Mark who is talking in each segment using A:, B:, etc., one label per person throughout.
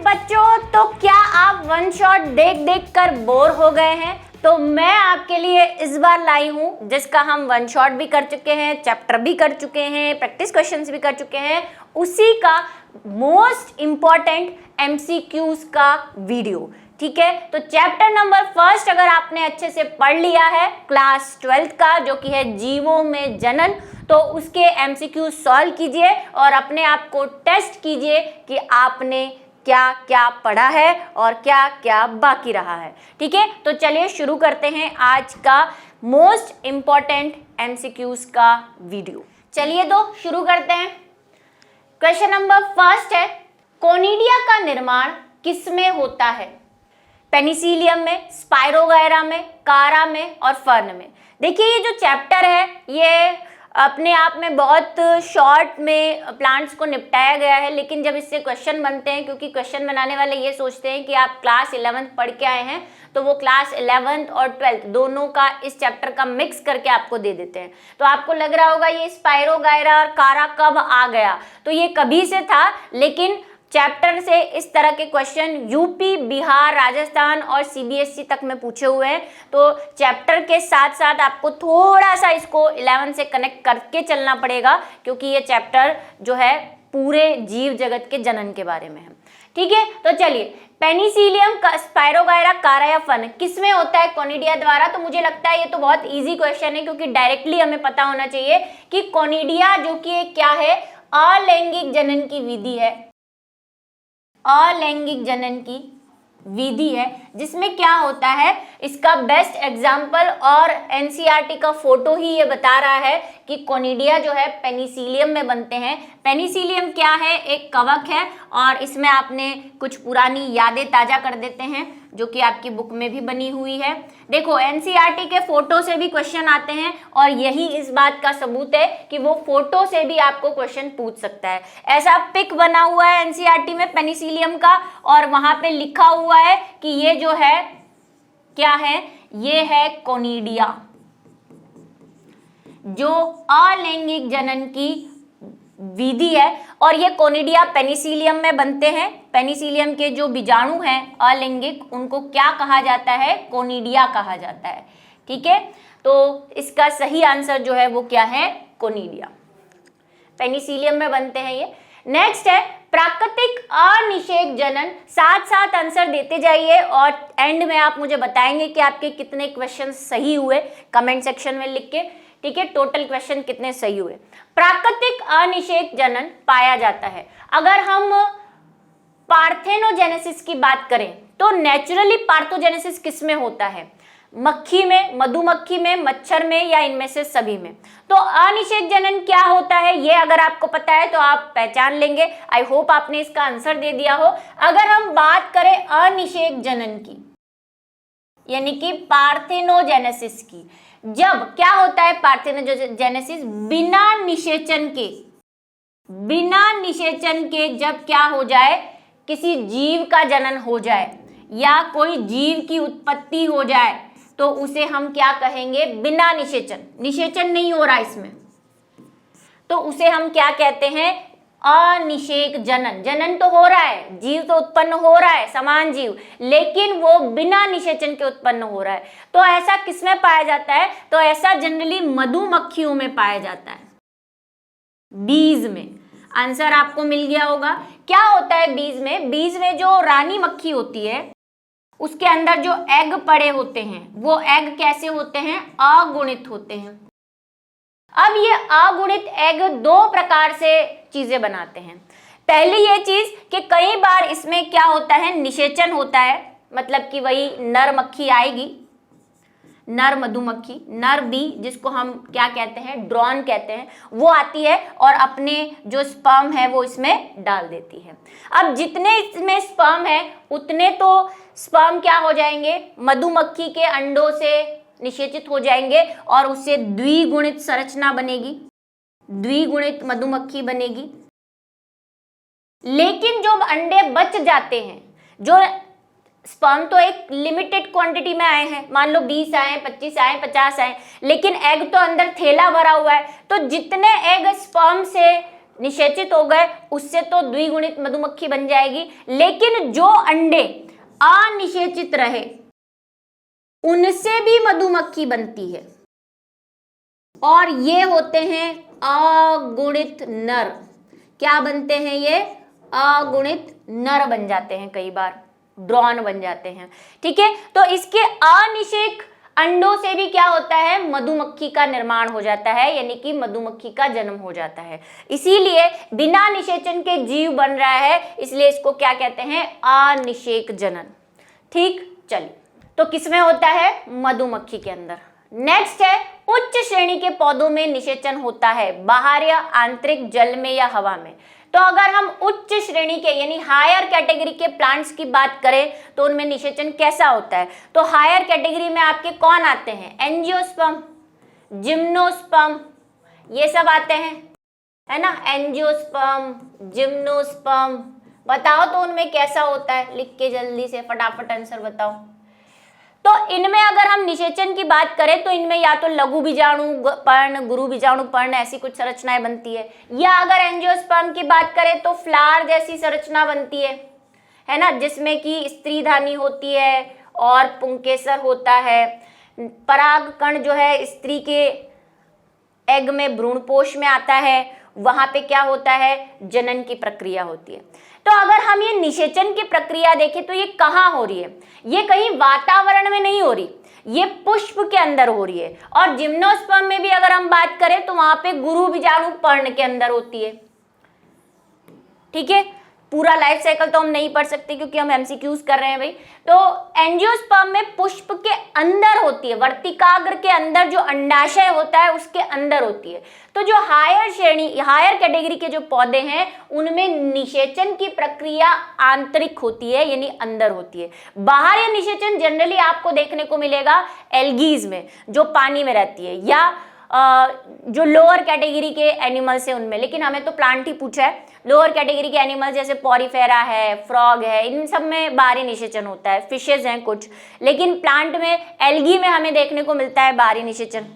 A: बच्चों, तो क्या आप वन शॉट देख देख कर बोर हो गए हैं? तो मैं आपके लिए इस बार लाई हूँ जिसका हम वन शॉट भी कर चुके हैं, चैप्टर भी कर चुके हैं, प्रैक्टिस क्वेश्चंस भी कर चुके हैं, उसी का मोस्ट इम्पॉर्टेंट एमसीक्यूज का वीडियो। ठीक है, तो चैप्टर नंबर फर्स्ट अगर आपने अच्छे से पढ़ लिया है क्लास 12th का, जो कि है जीवों में जनन, तो उसके एमसीक्यू सॉल्व कीजिए और अपने आप को टेस्ट कीजिए कि आपने क्या क्या पढ़ा है और क्या क्या बाकी रहा है। ठीक है, तो चलिए शुरू करते हैं आज का मोस्ट इम्पॉर्टेंट एमसीक्यूज का वीडियो। चलिए तो शुरू करते हैं। क्वेश्चन नंबर फर्स्ट है, कोनिडिया का निर्माण किसमें होता है? पेनिसिलियम में, स्पाइरोगायरा में, कारा में और फर्न में। देखिए, ये जो चैप्टर है ये अपने आप में बहुत शॉर्ट में प्लांट्स को निपटाया गया है, लेकिन जब इससे क्वेश्चन बनते हैं, क्योंकि क्वेश्चन बनाने वाले ये सोचते हैं कि आप क्लास 11th पढ़ के आए हैं, तो वो क्लास 11th और 12th दोनों का इस चैप्टर का मिक्स करके आपको दे देते हैं। तो आपको लग रहा होगा ये स्पाइरोगायरा और कारा कब आ गया, तो ये कभी से था, लेकिन चैप्टर से इस तरह के क्वेश्चन यूपी, बिहार, राजस्थान और सीबीएसई तक में पूछे हुए हैं। तो चैप्टर के साथ साथ आपको थोड़ा सा इसको 11 से कनेक्ट करके चलना पड़ेगा, क्योंकि ये चैप्टर जो है पूरे जीव जगत के जनन के बारे में है। ठीक है, तो चलिए, पेनिसिलियम, स्पाइरोगायरा, कारा या फर्न किसमें होता है कोनिडिया द्वारा? तो मुझे लगता है ये तो बहुत इजी क्वेश्चन है, क्योंकि डायरेक्टली हमें पता होना चाहिए कि कोनिडिया जो कि क्या है, अलैंगिक जनन की विधि है। अलैंगिक जनन की विधि है, जिसमें क्या होता है, इसका बेस्ट एग्जाम्पल और एनसीईआरटी का फोटो ही ये बता रहा है कि कोनिडिया जो है पेनिसिलियम में बनते हैं। पेनिसिलियम क्या है? एक कवक है, और इसमें आपने कुछ पुरानी यादें ताजा कर देते हैं जो कि आपकी बुक में भी बनी हुई है। देखो, एनसीईआरटी के फोटो से भी क्वेश्चन आते हैं, और यही इस बात का सबूत है कि वो फोटो से भी आपको क्वेश्चन पूछ सकता है। ऐसा पिक बना हुआ है एनसीईआरटी में पेनिसिलियम का, और वहां पे लिखा हुआ है कि ये जो है क्या है, ये है कोनिडिया, जो अलैंगिक जनन की विधि है। और ये कोनिडिया पेनिसिलियम में बनते हैं। पेनिसिलियम के जो बीजाणु हैं अलैंगिक, उनको क्या कहा जाता है? कोनिडिया कहा जाता है। ठीक है, तो इसका सही आंसर जो है वो क्या है? कोनिडिया, पेनिसिलियम में बनते हैं ये। नेक्स्ट है प्राकृतिक अनिषेक जनन। साथ साथ आंसर देते जाइए और एंड में आप मुझे बताएंगे कि आपके कितने क्वेश्चन सही हुए, कमेंट सेक्शन में लिख के। ठीक है, टोटल क्वेश्चन कितने सही हुए। प्राकृतिक अनिषेक जनन पाया जाता है। अगर हम पार्थेनोजेनेसिस की बात करें तो नेचुरली पार्थोजेनेसिस किस में होता है? मक्खी में, मधुमक्खी में, मच्छर में, या इनमें से सभी में। तो अनिषेक जनन क्या होता है, ये अगर आपको पता है तो आप पहचान लेंगे। आई होप आपने इसका आंसर दे दिया हो। अगर हम बात करें अनिषेक जनन की, यानी कि पार्थेनोजेनेसिस की, जब क्या होता है पार्थेनोजेनेसिस? बिना निषेचन के जब क्या हो जाए, किसी जीव का जनन हो जाए या कोई जीव की उत्पत्ति हो जाए, तो उसे हम क्या कहेंगे? बिना निषेचन। निषेचन नहीं हो रहा इसमें, तो उसे हम क्या कहते हैं? अनिषेक जनन। जनन तो हो रहा है, जीव तो उत्पन्न हो रहा है, समान जीव, लेकिन वो बिना निषेचन के उत्पन्न हो रहा है। तो ऐसा किसमें पाया जाता है? तो ऐसा जनरली मधुमक्खियों में पाया जाता है, बीज में। आंसर आपको मिल गया होगा। क्या होता है बीज में? बीज में जो रानी मक्खी होती है, उसके अंदर जो एग पड़े होते हैं, वो एग कैसे होते हैं? अगुणित होते हैं। अब ये अगुणित एग दो प्रकार से चीजें बनाते हैं। पहली ये चीज कि कई बार इसमें क्या होता है? निषेचन होता है, मतलब कि वही नर मक्खी आएगी, नर मधुमक्खी, नर बी, जिसको हम क्या कहते हैं? ड्रोन कहते हैं, वो आती है और अपने जो स्पर्म है वो इसमें डाल देती है। अब जितने इसमें स्पर्म है उतने तो स्पर्म क्या हो जाएंगे? मधुमक्खी के अंडों से निषेचित हो जाएंगे और उससे द्विगुणित संरचना बनेगी, द्विगुणित मधुमक्खी बनेगी। लेकिन जो अंडे बच जाते हैं, जो स्पर्म तो एक लिमिटेड क्वांटिटी में आए हैं, मान लो 20 आए, 25 आए, 50 आए, लेकिन एग तो अंदर थैला भरा हुआ है, तो जितने एग स्पर्म से निषेचित हो गए उससे तो द्विगुणित मधुमक्खी बन जाएगी, लेकिन जो अंडे अनिषेचित रहे उनसे भी मधुमक्खी बनती है और ये होते हैं अगुणित नर। क्या बनते हैं ये? अगुणित नर बन जाते हैं, कई बार ड्रोन बन जाते हैं। ठीक है, तो इसके अनिषेक अंडों से भी क्या होता है? मधुमक्खी का निर्माण हो जाता है, यानी कि मधुमक्खी का जन्म हो जाता है। इसीलिए बिना निषेचन के जीव बन रहा है, इसलिए इसको क्या कहते हैं? अनिषेक जनन। ठीक, चलिए, तो किसमें होता है? मधुमक्खी के अंदर। नेक्स्ट है, उच्च श्रेणी के पौधों में निषेचन होता है, बाहर या आंतरिक, जल में या हवा में। तो अगर हम उच्च श्रेणी के यानी हायर कैटेगरी के प्लांट्स की बात करें तो उनमें निषेचन कैसा होता है? तो हायर कैटेगरी में आपके कौन आते हैं? एंजियोस्पर्म, जिम्नोस्पर्म, ये सब आते हैं, है ना? एंजियोस्पर्म, जिम्नोस्पर्म, बताओ तो उनमें कैसा होता है? लिख के जल्दी से फटाफट आंसर बताओ। तो इनमें अगर हम निषेचन की बात करें तो इनमें या तो लघु बीजाणु पर्ण, गुरु बीजाणु पर्ण ऐसी कुछ संरचनाएं बनती है, या अगर एंजियोस्पर्म की बात करें तो फ्लावर जैसी संरचना बनती है ना, जिसमें कि स्त्रीधानी होती है और पुंकेसर होता है। पराग कण जो है स्त्री के एग में भ्रूणपोष में आता है, वहां पे क्या होता है? जनन की प्रक्रिया होती है। तो अगर हम ये निषेचन की प्रक्रिया देखें तो ये कहाँ हो रही है? ये कहीं वातावरण में नहीं हो रही, ये पुष्प के अंदर हो रही है। और जिम्नोस्पर्म में भी अगर हम बात करें तो वहां पे गुरु बीजाणु पर्ण के अंदर होती है। ठीक है, पूरा लाइफ साइकिल तो हम नहीं पढ़ सकते क्योंकि हम एमसीक्यूज कर रहे हैं भाई। तो एंजियोस्पर्म में पुष्प के अंदर होती है, वर्तिकाग्र के अंदर जो अंडाशय होता है उसके अंदर होती है। तो जो हायर श्रेणी, हायर कैटेगरी के जो पौधे हैं उनमें निषेचन की प्रक्रिया आंतरिक होती है, यानी अंदर होती है। बाहर ये निषेचन जनरली आपको देखने को मिलेगा एल्गीज में, जो पानी में रहती है, या जो लोअर कैटेगरी के एनिमल्स है उनमें। लेकिन हमें तो प्लांट ही पूछा है। लोअर कैटेगरी के एनिमल्स जैसे पॉरीफेरा है, फ्रॉग है, इन सब में बाहरी निषेचन होता है, फिशेज हैं कुछ। लेकिन प्लांट में, एल्गी में हमें देखने को मिलता है बाहरी निषेचन।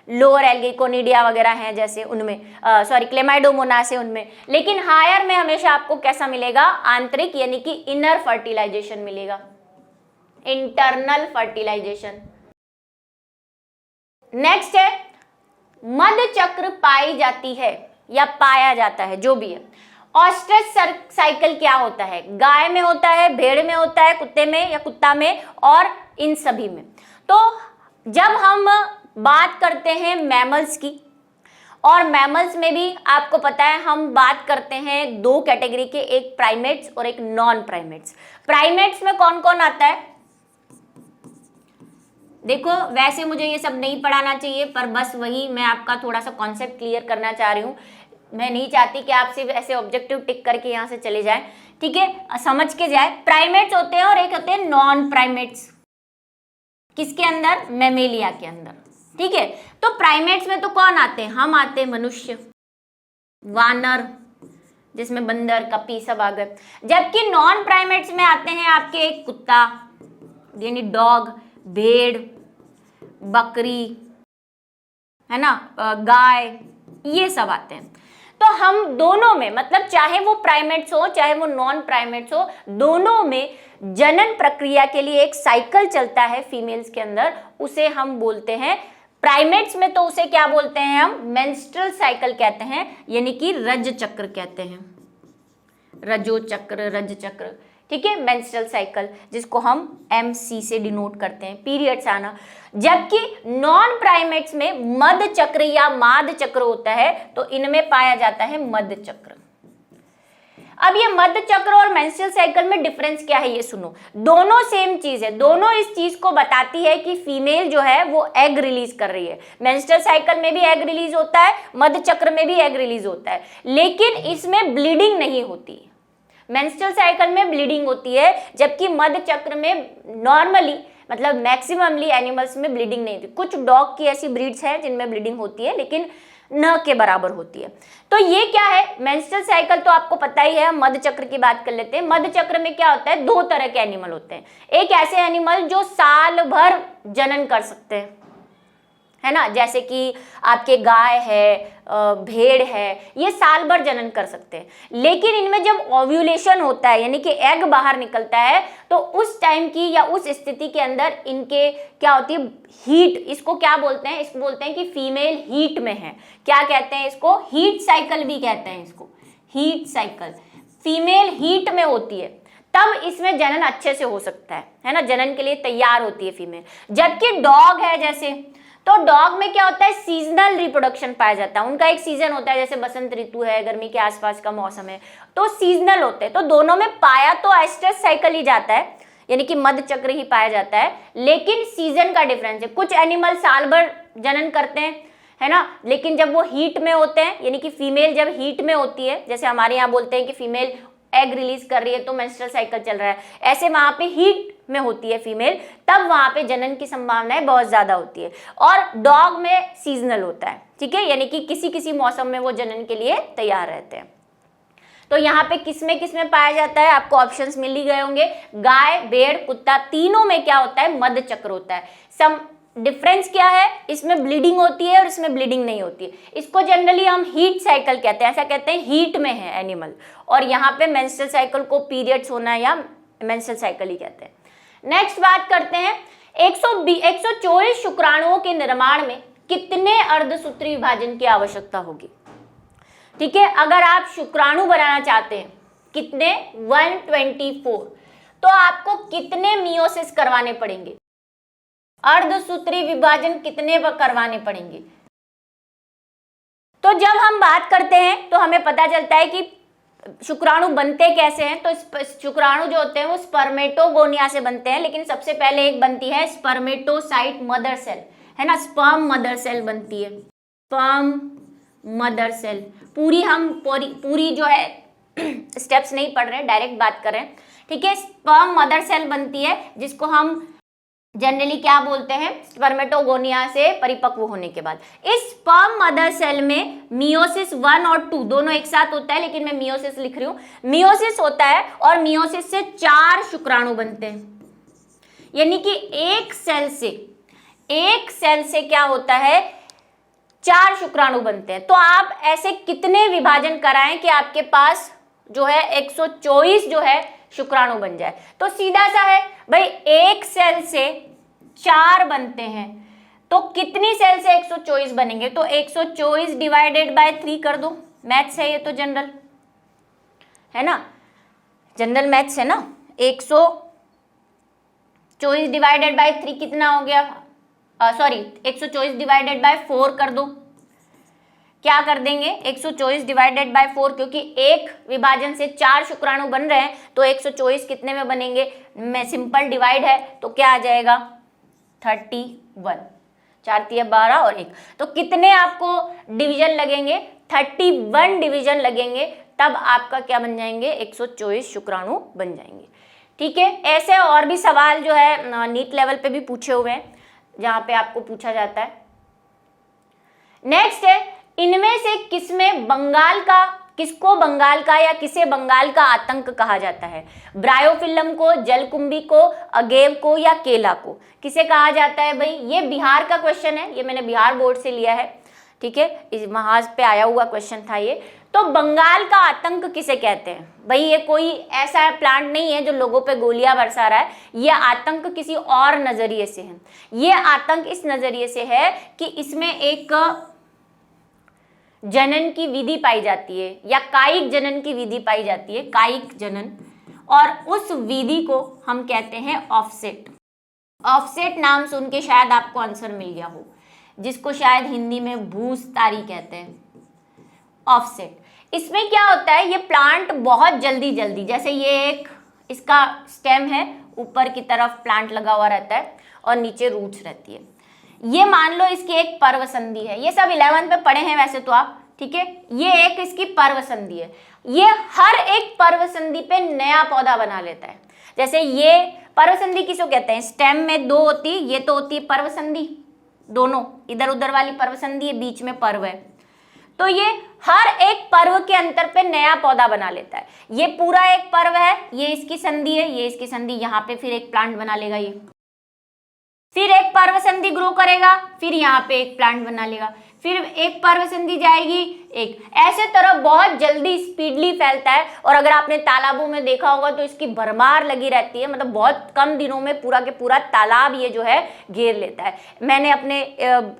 A: लोअर एल्गी कोनिडिया वगैरह हैं जैसे उनमें, क्लेमाइडोमोनास है उनमें। लेकिन हायर में हमेशा आपको कैसा मिलेगा? आंतरिक, यानी कि इनर फर्टिलाइजेशन मिलेगा, इंटरनल फर्टिलाइजेशन। नेक्स्ट है, मध्य चक्र पाई जाती है या पाया जाता है, जो भी है। ऑस्ट्रिच साइकिल क्या होता है? गाय में होता है, भेड़ में होता है, कुत्ते में या कुत्ता में, और इन सभी में। तो जब हम बात करते हैं मैमल्स की, और मैमल्स में भी आपको पता है हम बात करते हैं दो कैटेगरी के, एक प्राइमेट्स और एक नॉन प्राइमेट्स। प्राइमेट्स में कौन कौन आता है? देखो, वैसे मुझे ये सब नहीं पढ़ाना चाहिए, पर बस वही मैं आपका थोड़ा सा कॉन्सेप्ट क्लियर करना चाह रही हूँ। मैं नहीं चाहती कि आप सिर्फ ऐसे ऑब्जेक्टिव टिक करके यहाँ से चले जाएं, ठीक है, समझ के जाए। प्राइमेट्स होते हैं और एक होते हैं नॉन प्राइमेट्स। किसके अंदर? मैमेलिया के अंदर। ठीक है, तो प्राइमेट्स में तो कौन आते हैं? हम आते हैं, मनुष्य, वानर, जिसमें बंदर, कपी सब आ गए। जबकि नॉन प्राइमेट्स में आते हैं आपके एक कुत्ता, यानी डॉग, भेड़, बकरी, है ना, गाय, ये सब आते हैं। तो हम दोनों में, मतलब चाहे वो प्राइमेट्स हो चाहे वो नॉन प्राइमेट्स हो, दोनों में जनन प्रक्रिया के लिए एक साइकिल चलता है फीमेल्स के अंदर, उसे हम बोलते हैं, प्राइमेट्स में तो उसे क्या बोलते हैं हम? मेंस्ट्रुअल साइकिल कहते हैं, यानी कि रज चक्र कहते हैं, रजो चक्र, रज चक्र। ठीक है, मेंस्ट्रुअल साइकिल, जिसको हम MC से डिनोट करते हैं, पीरियड्स आना। जबकि नॉन प्राइमेट्स में मध्य चक्र या माद चक्र होता है, तो इनमें पाया जाता है मध्य चक्र। अब ये मध्य चक्र और मेंस्ट्रुअल साइकिल में डिफरेंस क्या है ये सुनो। दोनों सेम चीज है, दोनों इस चीज को बताती है कि फीमेल जो है वो एग रिलीज कर रही है। मेंस्ट्रुअल साइकिल में भी एग रिलीज होता है, मध्य चक्र में भी एग रिलीज होता है, लेकिन इसमें ब्लीडिंग नहीं होती। मेंस्ट्रुअल साइकिल में ब्लीडिंग होती है, जबकि मध्य चक्र में नॉर्मली, मतलब मैक्सिममली एनिमल्स में ब्लीडिंग नहीं होती। कुछ डॉग की ऐसी ब्रीड्स हैं जिनमें ब्लीडिंग होती है, लेकिन न के बराबर होती है। तो ये क्या है? मेंस्ट्रुअल साइकिल तो आपको पता ही है। मध्य चक्र की बात कर लेते हैं। मध्य चक्र में क्या होता है? दो तरह के एनिमल होते हैं। एक ऐसे एनिमल जो साल भर जनन कर सकते हैं, है ना, जैसे कि आपके गाय है, भेड़ है, ये साल भर जनन कर सकते हैं। लेकिन इनमें जब ओव्यूलेशन होता है यानी कि एग बाहर निकलता है, तो उस टाइम की या उस स्थिति के अंदर इनके क्या होती है, हीट, इसको क्या बोलते हैं, इसको बोलते हैं कि फीमेल हीट में है। क्या कहते हैं इसको, हीट साइकिल भी कहते हैं इसको, हीट साइकिल, फीमेल हीट में होती है, तब इसमें जनन अच्छे से हो सकता है ना, जनन के लिए तैयार होती है फीमेल। जबकि डॉग है जैसे, तो डॉग में क्या होता है, सीजनल रिप्रोडक्शन पाया जाता है, उनका एक सीजन होता है, जैसे बसंत ऋतु है, गर्मी के आसपास का मौसम है, तो सीजनल होते हैं। तो दोनों में पाया तो एस्ट्रस साइकिल ही जाता है, यानी कि मध्य चक्र ही पाया जाता है, लेकिन सीजन का डिफरेंस है। कुछ एनिमल साल भर जनन करते हैं, है ना, लेकिन जब वो हीट में होते हैं, यानी कि फीमेल जब हीट में होती है, जैसे हमारे यहाँ बोलते हैं कि फीमेल एग रिलीज कर रही है तो मेंस्ट्रुअल साइकिल चल रहा है, ऐसे वहां पे हीट में होती है फीमेल, तब वहां पे जनन की संभावनाएं बहुत ज्यादा होती है। और डॉग में सीजनल होता है, ठीक है, यानी कि किसी किसी मौसम में वो जनन के लिए तैयार रहते हैं। तो यहाँ पे किसमें पाया जाता है, आपको ऑप्शंस मिल ही गए होंगे, गाय, भेड़, कुत्ता, तीनों में क्या होता है, मध्य चक्र होता है। सम डिफरेंस क्या है, इसमें ब्लीडिंग होती है और इसमें ब्लीडिंग नहीं होती है। इसको जनरली हम हीट साइकिल कहते हैं, ऐसा कहते हैं हीट में है एनिमल, और यहाँ पे मेंस्ट्रुअल साइकिल को पीरियड्स होना या मेंस्ट्रुअल साइकिल ही कहते हैं। नेक्स्ट बात करते हैं, 124 शुक्राणुओं के निर्माण में कितने अर्धसूत्री विभाजन की आवश्यकता होगी। ठीक है, अगर आप शुक्राणु बनाना चाहते हैं, कितने, 124, तो आपको कितने मियोसिस करवाने पड़ेंगे, अर्धसूत्री विभाजन कितने करवाने पड़ेंगे। तो जब हम बात करते हैं तो हमें पता चलता है कि शुक्राणु बनते कैसे हैं। तो शुक्राणु जो होते हैं वो स्पर्मेटोगोनिया से बनते हैं, लेकिन सबसे पहले एक बनती है स्पर्मेटोसाइट मदर सेल, है ना, स्पर्म मदर सेल बनती है, स्पर्म मदर सेल। पूरी जो है स्टेप्स नहीं पढ़ रहे हैं, डायरेक्ट बात कर रहे हैं, ठीक है। स्पर्म मदर सेल बनती है, जिसको हम जनरली क्या बोलते हैं, स्पर्मेटोगोनिया से परिपक्व होने के बाद। इस स्पर्म मदर सेल में मियोसिस 1 और 2 दोनों एक साथ होता है, लेकिन मैं मियोसिस लिख रही हूं, मियोसिस होता है, और मियोसिस से 4 शुक्राणु बनते हैं, यानी कि एक सेल से क्या होता है, 4 शुक्राणु बनते हैं। तो आप ऐसे कितने विभाजन कराएं कि आपके पास जो है 124 जो है शुक्राणु बन जाए। तो सीधा सा है भाई, एक सेल से 4 बनते हैं, तो कितनी सेल से 124 बनेंगे, तो 124 डिवाइडेड बाय 3 कर दो, मैथ्स है ये तो, जनरल है ना, जनरल मैथ्स है ना। 124 डिवाइडेड बाय 3 कितना हो गया, 124 डिवाइडेड बाय 4 कर दो, क्या कर देंगे, 124 डिवाइडेड बाय 4, क्योंकि एक विभाजन से 4 शुक्राणु बन रहे हैं, तो 124 कितने में बनेंगे, में सिंपल डिवाइड है तो क्या आ जाएगा, 31, 4 तिया 12 और 1, तो कितने आपको डिवीजन लगेंगे, 31 डिवीजन लगेंगे, तब आपका क्या बन जाएंगे, 124 शुक्राणु बन जाएंगे। ठीक है, ऐसे और भी सवाल जो है नीट लेवल पे भी पूछे हुए हैं, जहां पे आपको पूछा जाता है। नेक्स्ट है, इनमें से किसको बंगाल का या किसे बंगाल का आतंक कहा जाता है, ब्रायोफिल्म को, जलकुंभी को, अगेव को या केला को, किसे कहा जाता है। भाई ये बिहार का क्वेश्चन है, ये मैंने बिहार बोर्ड से लिया है, ठीक है, इस महाज पे आया हुआ क्वेश्चन था ये। तो बंगाल का आतंक किसे कहते हैं। भाई ये कोई ऐसा प्लांट नहीं है जो लोगों पे गोलियां बरसा रहा है, ये आतंक किसी और नजरिए से है। ये आतंक इस नजरिए से है कि इसमें एक जनन की विधि पाई जाती है, या कायिक जनन की विधि पाई जाती है, कायिक जनन, और उस विधि को हम कहते हैं ऑफसेट। ऑफसेट नाम सुन के शायद आपको आंसर मिल गया हो, जिसको शायद हिंदी में भूसतारी कहते हैं, ऑफसेट। इसमें क्या होता है, ये प्लांट बहुत जल्दी जैसे ये एक इसका स्टेम है, ऊपर की तरफ प्लांट लगा हुआ रहता है और नीचे रूट्स रहती है। ये मान लो इसकी एक पर्वसंधि है, ये सब 11 पे पढ़े हैं वैसे तो आप, ठीक है। ये एक इसकी पर्वसंधि है, ये हर एक पर्वसंधि पे नया पौधा बना लेता है। जैसे ये पर्वसंधि किसको कहते हैं, स्टेम में 2 होती है, ये तो होती है पर्वसंधि, दोनों इधर उधर वाली पर्वसंधि है, बीच में पर्व है, तो ये हर एक पर्व के अंतर पे नया पौधा बना लेता है। ये पूरा एक पर्व है, ये इसकी संधि है, ये इसकी संधि, यहाँ पे फिर एक प्लांट बना लेगा ये, फिर एक पर्वसंधि ग्रो करेगा, फिर यहाँ पे एक प्लांट बना लेगा, फिर एक पर्वसंधि जाएगी, एक, ऐसे तरह बहुत जल्दी स्पीडली फैलता है। और अगर आपने तालाबों में देखा होगा तो इसकी भरमार लगी रहती है, मतलब बहुत कम दिनों में पूरा के पूरा तालाब ये जो है घेर लेता है। मैंने अपने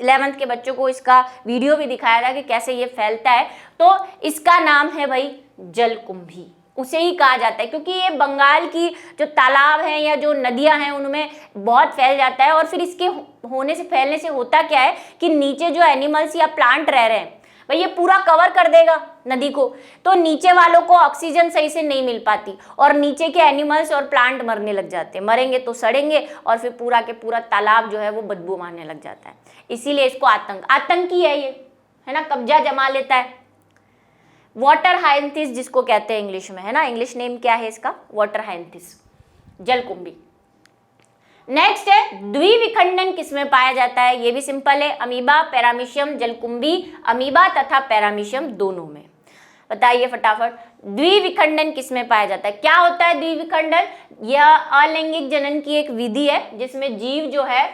A: 11th के बच्चों को इसका वीडियो भी दिखाया था कि कैसे ये फैलता है। तो इसका नाम है भाई जलकुंभी, उसे ही कहा जाता है, क्योंकि ये बंगाल की जो तालाब हैं या जो नदियां हैं उनमें बहुत फैल जाता है। और फिर इसके होने से, फैलने से होता क्या है कि नीचे जो एनिमल्स या प्लांट रह रहे हैं भाई ये पूरा कवर कर देगा नदी को, तो नीचे वालों को ऑक्सीजन सही से नहीं मिल पाती और नीचे के एनिमल्स और प्लांट मरने लग जाते हैं, मरेंगे तो सड़ेंगे और फिर पूरा के पूरा तालाब जो है वो बदबू मारने लग जाता है। इसीलिए इसको आतंकी है ये, है ना, कब्जा जमा लेता है। वाटर हाइंथिस जिसको कहते हैं इंग्लिश में, है ना, इंग्लिश नेम क्या है इसका, वाटर हाइंथिस, जलकुंभी। नेक्स्ट है द्विविखंडन किसमें पाया जाता है, ये भी सिंपल है, अमीबा, पैरामीशियम, जलकुंभी, अमीबा तथा पैरामीशियम दोनों में। बताइए फटाफट, द्विविखंडन किसमें पाया जाता है, क्या होता है द्विविखंडन? यह अलैंगिक जनन की एक विधि है जिसमें जीव जो है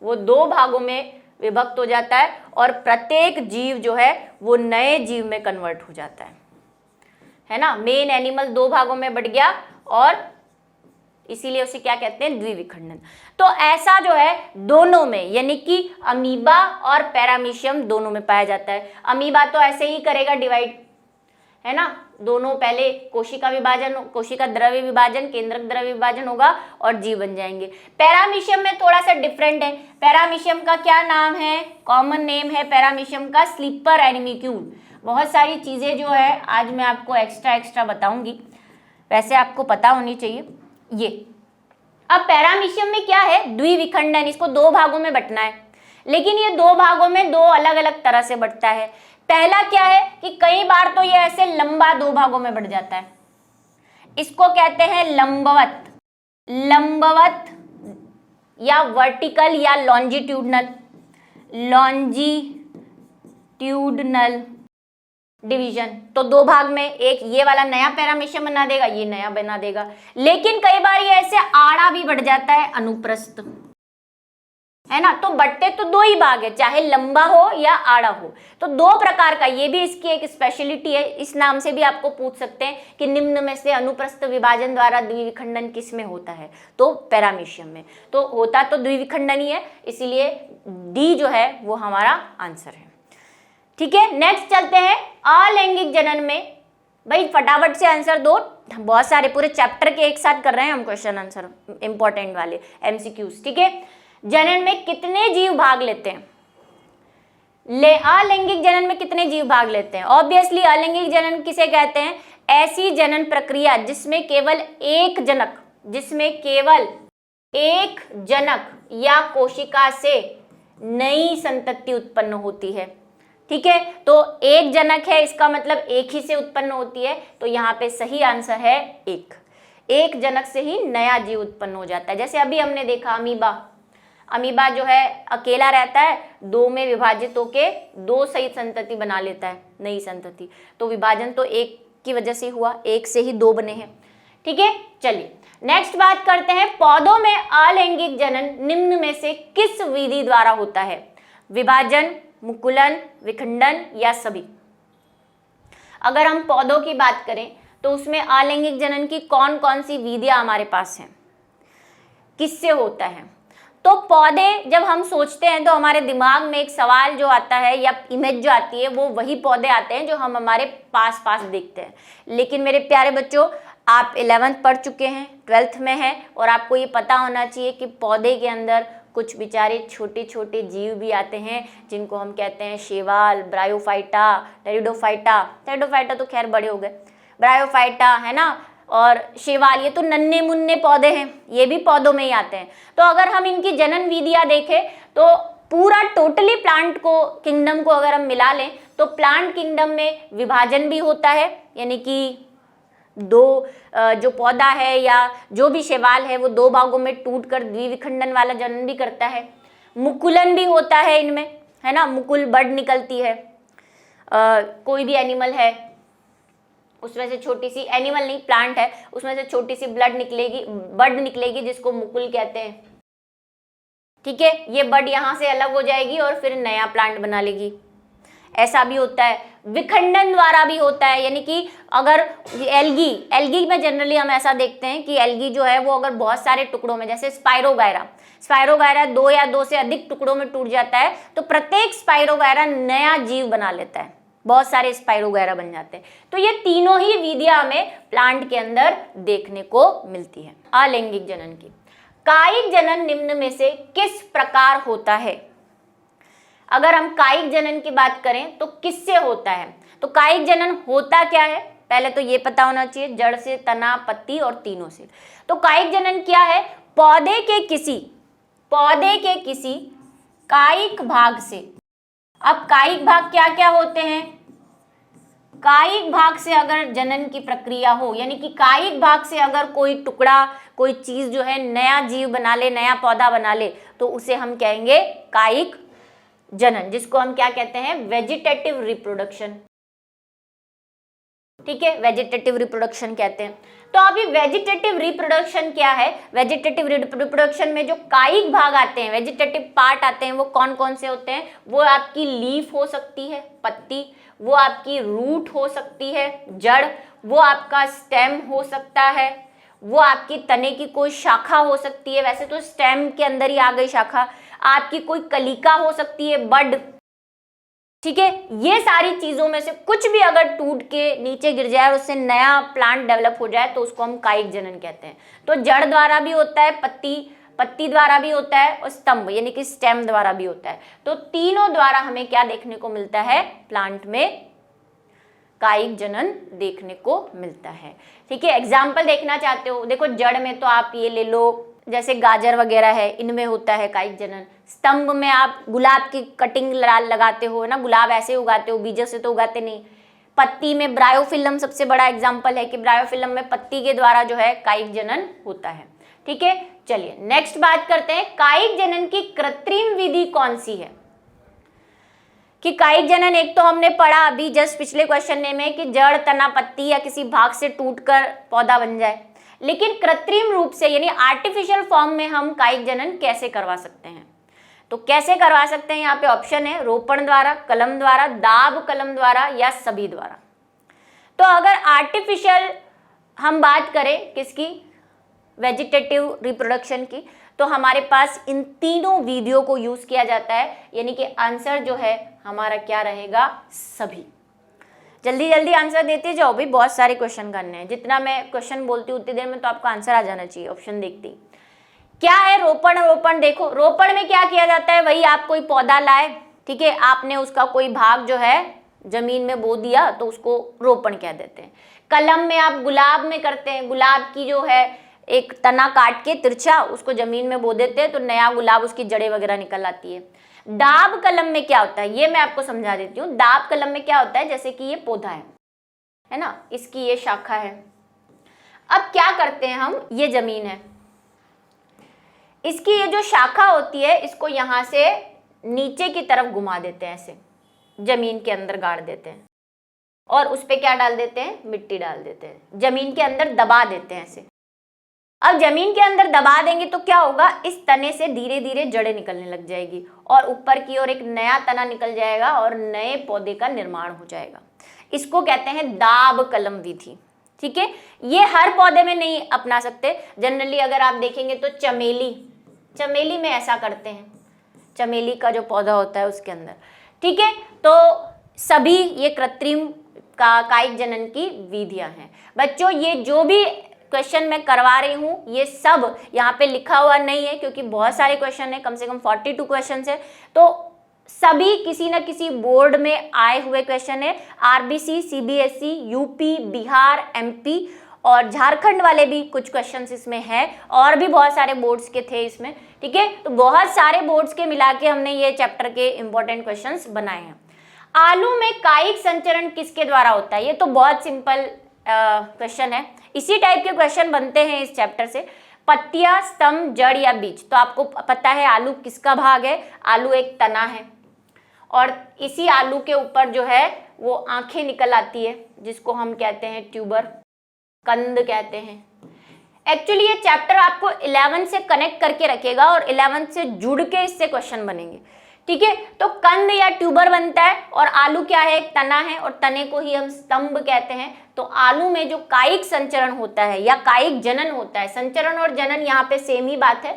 A: वो दो भागों में विभक्त हो जाता है और प्रत्येक जीव जो है वो नए जीव में कन्वर्ट हो जाता है ना। मेन एनिमल दो भागों में बढ़ गया और इसीलिए उसे क्या कहते हैं, द्विविखंडन। तो ऐसा जो है दोनों में, यानी कि अमीबा और पैरामीशियम दोनों में पाया जाता है। अमीबा तो ऐसे ही करेगा डिवाइड, है ना, दोनों पहले कोशिका विभाजन, कोशिका द्रव्य विभाजन, केंद्रक द्रव्य विभाजन होगा और जीव बन जाएंगे। पैरामीशियम में थोड़ा सा डिफरेंट है। पैरामीशियम का क्या नाम है, कॉमन नेम है पैरामीशियम का स्लीपर एनिमिक्यूल। बहुत सारी चीजें जो है आज मैं आपको एक्स्ट्रा बताऊंगी, वैसे आपको पता होनी चाहिए ये। अब पैरामीशियम में क्या है, द्विविखंडन, इसको दो भागों में बंटना है, लेकिन ये दो भागों में दो अलग अलग तरह से बढ़ता है। पहला क्या है कि कई बार तो ये ऐसे लंबा दो भागों में बढ़ जाता है, इसको कहते हैं लंबवत, लंबवत या वर्टिकल या लॉन्जिट्यूडनल, लॉन्जिट्यूडनल डिवीजन। तो दो भाग में, एक ये वाला नया पैरामीशियम बना देगा, ये नया बना देगा। लेकिन कई बार ये ऐसे आड़ा भी बढ़ जाता है, अनुप्रस्थ, है ना। तो बढ़ते तो दो ही भाग है, चाहे लंबा हो या आड़ा हो, तो दो प्रकार का, ये भी इसकी एक स्पेशलिटी है। इस नाम से भी आपको पूछ सकते हैं कि निम्न में से अनुप्रस्थ विभाजन द्वारा द्विविखंडन किस में होता है, तो पैरामीशियम में। तो होता तो द्विविखंडन ही है, इसीलिए डी जो है वो हमारा आंसर है। ठीक है, नेक्स्ट चलते हैं अलैंगिक जनन में। भाई फटाफट से आंसर दो, बहुत सारे पूरे चैप्टर के एक साथ कर रहे हैं हम क्वेश्चन आंसर, इंपॉर्टेंट वाले एमसीक्यूज। ठीक है, जनन में कितने जीव भाग लेते हैं, अलैंगिक जनन में कितने जीव भाग लेते हैं? ऑब्वियसली अलैंगिक जनन किसे कहते हैं, ऐसी जनन प्रक्रिया जिसमें केवल एक जनक, जिसमें केवल एक जनक या कोशिका से नई संतति उत्पन्न होती है। ठीक है, तो एक जनक है, इसका मतलब एक ही से उत्पन्न होती है, तो यहाँ पे सही आंसर है एक जनक से ही नया जीव उत्पन्न हो जाता है। जैसे अभी हमने देखा अमीबा, अमीबा जो है अकेला रहता है, दो में विभाजित होके दो सही संतति बना लेता है, नई संतति। तो विभाजन तो एक की वजह से हुआ, एक से ही दो बने हैं। ठीक है, चलिए नेक्स्ट बात करते हैं, पौधों में अलैंगिक जनन निम्न में से किस विधि द्वारा होता है, विभाजन, मुकुलन, विखंडन या सभी? अगर हम पौधों की बात करें तो उसमें अलैंगिक जनन की कौन कौन सी विधियां हमारे पास हैं, किससे होता है? तो पौधे जब हम सोचते हैं तो हमारे दिमाग में एक सवाल जो आता है या इमेज जो आती है वो वही पौधे आते हैं जो हम हमारे पास देखते हैं। लेकिन मेरे प्यारे बच्चों, आप 11th पढ़ चुके हैं, 12th में हैं, और आपको ये पता होना चाहिए कि पौधे के अंदर कुछ बेचारे छोटे छोटे जीव भी आते हैं जिनको हम कहते हैं शैवाल, ब्रायोफाइटा, टेरिडोफाइटा तो खैर बड़े हो गए, ब्रायोफाइटा, है ना, और शैवाल, ये तो नन्हे मुन्ने पौधे हैं, ये भी पौधों में ही आते हैं। तो अगर हम इनकी जनन विधियां देखें तो पूरा टोटली प्लांट को, किंगडम को अगर हम मिला लें तो प्लांट किंगडम में विभाजन भी होता है, यानी कि दो जो पौधा है या जो भी शैवाल है वो दो भागों में टूटकर द्विविखंडन वाला जनन भी करता है। मुकुलन भी होता है इनमें, है ना, मुकुल बर्ड निकलती है, कोई भी एनिमल है उसमें से छोटी सी, एनिमल नहीं प्लांट है, उसमें से छोटी सी बर्ड निकलेगी जिसको मुकुल कहते हैं। ठीक है, ये बड यहाँ से अलग हो जाएगी और फिर नया प्लांट बना लेगी। ऐसा भी होता है, विखंडन द्वारा भी होता है, यानी कि अगर एल्गी में जनरली हम ऐसा देखते हैं कि एल्गी जो है वो अगर बहुत सारे टुकड़ों में, जैसे स्पाइरोगायरा 2 या 2 से अधिक टुकड़ों में टूट जाता है तो प्रत्येक स्पाइरोगायरा नया जीव बना लेता है, बहुत सारे स्पाइरोगायरा बन जाते हैं। तो ये तीनों ही विधियां हमें प्लांट के अंदर देखने को मिलती है। अलैंगिक जनन की, कायिक जनन निम्न में से किस प्रकार होता है? अगर हम कायिक जनन की बात करें तो किससे होता है? तो कायिक जनन होता क्या है, पहले तो ये पता होना चाहिए, जड़ से, तना, पत्ती और तीनों से। तो कायिक जनन क्या है? पौधे के किसी कायिक भाग से। अब कायिक भाग क्या क्या होते हैं? कायिक भाग से अगर जनन की प्रक्रिया हो, यानी कि कायिक भाग से अगर कोई टुकड़ा, कोई चीज जो है नया जीव बना ले, नया पौधा बना ले, तो उसे हम कहेंगे कायिक जनन, जिसको हम क्या कहते हैं? Vegetative reproduction. ठीक है, वेजिटेटिव रिप्रोडक्शन कहते हैं। तो अभी वेजिटेटिव रिप्रोडक्शन क्या है? वेजिटेटिव रिप्रोडक्शन में जो कायिक भाग आते हैं, वेजिटेटिव पार्ट आते हैं, वो कौन कौन से होते हैं? वो आपकी लीफ हो सकती है, पत्ती, वो आपकी रूट हो सकती है, जड़, वो आपका स्टेम हो सकता है, वो आपकी तने की कोई शाखा हो सकती है, वैसे तो स्टेम के अंदर ही आ गई शाखा, आपकी कोई कलिका हो सकती है, बड। ठीक है, ये सारी चीजों में से कुछ भी अगर टूट के नीचे गिर जाए और उससे नया प्लांट डेवलप हो जाए तो उसको हम कायिक जनन कहते हैं। तो जड़ द्वारा भी होता है, पत्ती द्वारा भी होता है और स्तंभ यानी कि स्टेम द्वारा भी होता है। तो तीनों द्वारा हमें क्या देखने को मिलता है? प्लांट में कायिक जनन देखने को मिलता है। ठीक है, एग्जाम्पल देखना चाहते हो, देखो जड़ में तो आप ये ले लो, जैसे गाजर वगैरह है, इनमें होता है कायिक जनन। स्तंभ में आप गुलाब की कटिंग लगाते हो ना, गुलाब ऐसे उगाते हो, बीजों से तो उगाते नहीं। पत्ती में ब्रायोफिलम सबसे बड़ा एग्जाम्पल है कि ब्रायोफिलम में पत्ती के द्वारा जो है कायिक जनन होता है। ठीक है, चलिए नेक्स्ट बात करते हैं, कायिक जनन की कृत्रिम विधि कौन सी है? कि कायिक जनन एक तो हमने पढ़ा अभी जस्ट पिछले क्वेश्चन में कि जड़, तना, पत्ती या किसी भाग से टूटकर पौधा बन जाए, लेकिन कृत्रिम रूप से यानी आर्टिफिशियल फॉर्म में हम कायिक जनन कैसे करवा सकते हैं? तो कैसे करवा सकते हैं? यहाँ पे ऑप्शन है, रोपण द्वारा, कलम द्वारा, दाब कलम द्वारा या सभी द्वारा। तो अगर आर्टिफिशियल हम बात करें किसकी? वेजिटेटिव रिप्रोडक्शन की, तो हमारे पास इन तीनों विधियों को यूज किया जाता है, यानी कि आंसर जो है हमारा क्या रहेगा? सभी। जल्दी जल्दी आंसर देते जाओ भी, बहुत सारे क्वेश्चन करने हैं, जितना मैं क्वेश्चन बोलती हूँ उतनी देर में तो आपका आंसर आ जाना चाहिए ऑप्शन देखते ही। क्या है रोपण? देखो रोपण में क्या किया जाता है, वही आप कोई पौधा लाए, ठीक है, आपने उसका कोई भाग जो है जमीन में बो दिया तो उसको रोपण कह देते हैं। कलम में आप गुलाब में करते हैं, गुलाब की जो है एक तना काट के तिरछा उसको जमीन में बो देते हैं तो नया गुलाब, उसकी जड़ें वगैरह निकल आती है। दाब कलम में क्या होता है ये मैं आपको समझा देती हूँ। दाब कलम में क्या होता है, जैसे कि ये पौधा है ना, इसकी ये शाखा है। अब क्या करते हैं हम, ये जमीन है, इसकी ये जो शाखा होती है इसको यहां से नीचे की तरफ घुमा देते हैं, ऐसे जमीन के अंदर गाड़ देते हैं और उस पे क्या डाल देते हैं, मिट्टी डाल देते हैं, जमीन के अंदर दबा देते हैं ऐसे। अब जमीन के अंदर दबा देंगे तो क्या होगा, इस तने से धीरे धीरे जड़ें निकलने लग जाएगी और ऊपर की ओर एक नया तना निकल जाएगा और नए पौधे का निर्माण हो जाएगा। इसको कहते हैं दाब कलम विधि। ठीक है, ये हर पौधे में नहीं अपना सकते। जनरली अगर आप देखेंगे तो चमेली में ऐसा करते हैं, चमेली का जो पौधा होता है उसके अंदर। ठीक है, तो सभी ये कृत्रिम कायिक जनन की विधियां हैं। बच्चों ये जो भी क्वेश्चन मैं करवा रही हूँ ये सब यहाँ पे लिखा हुआ नहीं है क्योंकि बहुत सारे क्वेश्चन है, कम से कम 42 क्वेश्चन है, तो सभी किसी न किसी बोर्ड में आए हुए क्वेश्चन है। RBC, CBSE, UP, Bihar, MP और झारखंड वाले भी कुछ क्वेश्चंस इसमें हैं और भी बहुत सारे बोर्ड्स के थे इसमें। ठीक है, तो बहुत सारे बोर्ड्स के मिला के हमने ये चैप्टर के इंपॉर्टेंट क्वेश्चंस बनाए हैं। आलू में कायिक संचरण किसके द्वारा होता है, ये तो बहुत सिंपल क्वेश्चन है। इसी टाइप के क्वेश्चन बनते हैं इस चैप्टर से। पत्तियां, स्तंभ, जड़ या बीज, तो आपको पता है आलू किसका भाग है, आलू एक तना है और इसी आलू के ऊपर जो है वो आंखें निकल आती है जिसको हम कहते हैं ट्यूबर, कंद कहते हैं। एक्चुअली ये चैप्टर आपको 11 से कनेक्ट करके रखेगा और 11 से जुड़ के इससे क्वेश्चन बनेंगे, ठीक है। तो कंद या ट्यूबर बनता है और आलू क्या है, एक तना है और तने को ही हम स्तंभ कहते हैं। तो आलू में जो कायिक संचरण होता है या कायिक जनन होता है, संचरण और जनन यहाँ पे सेम ही बात है,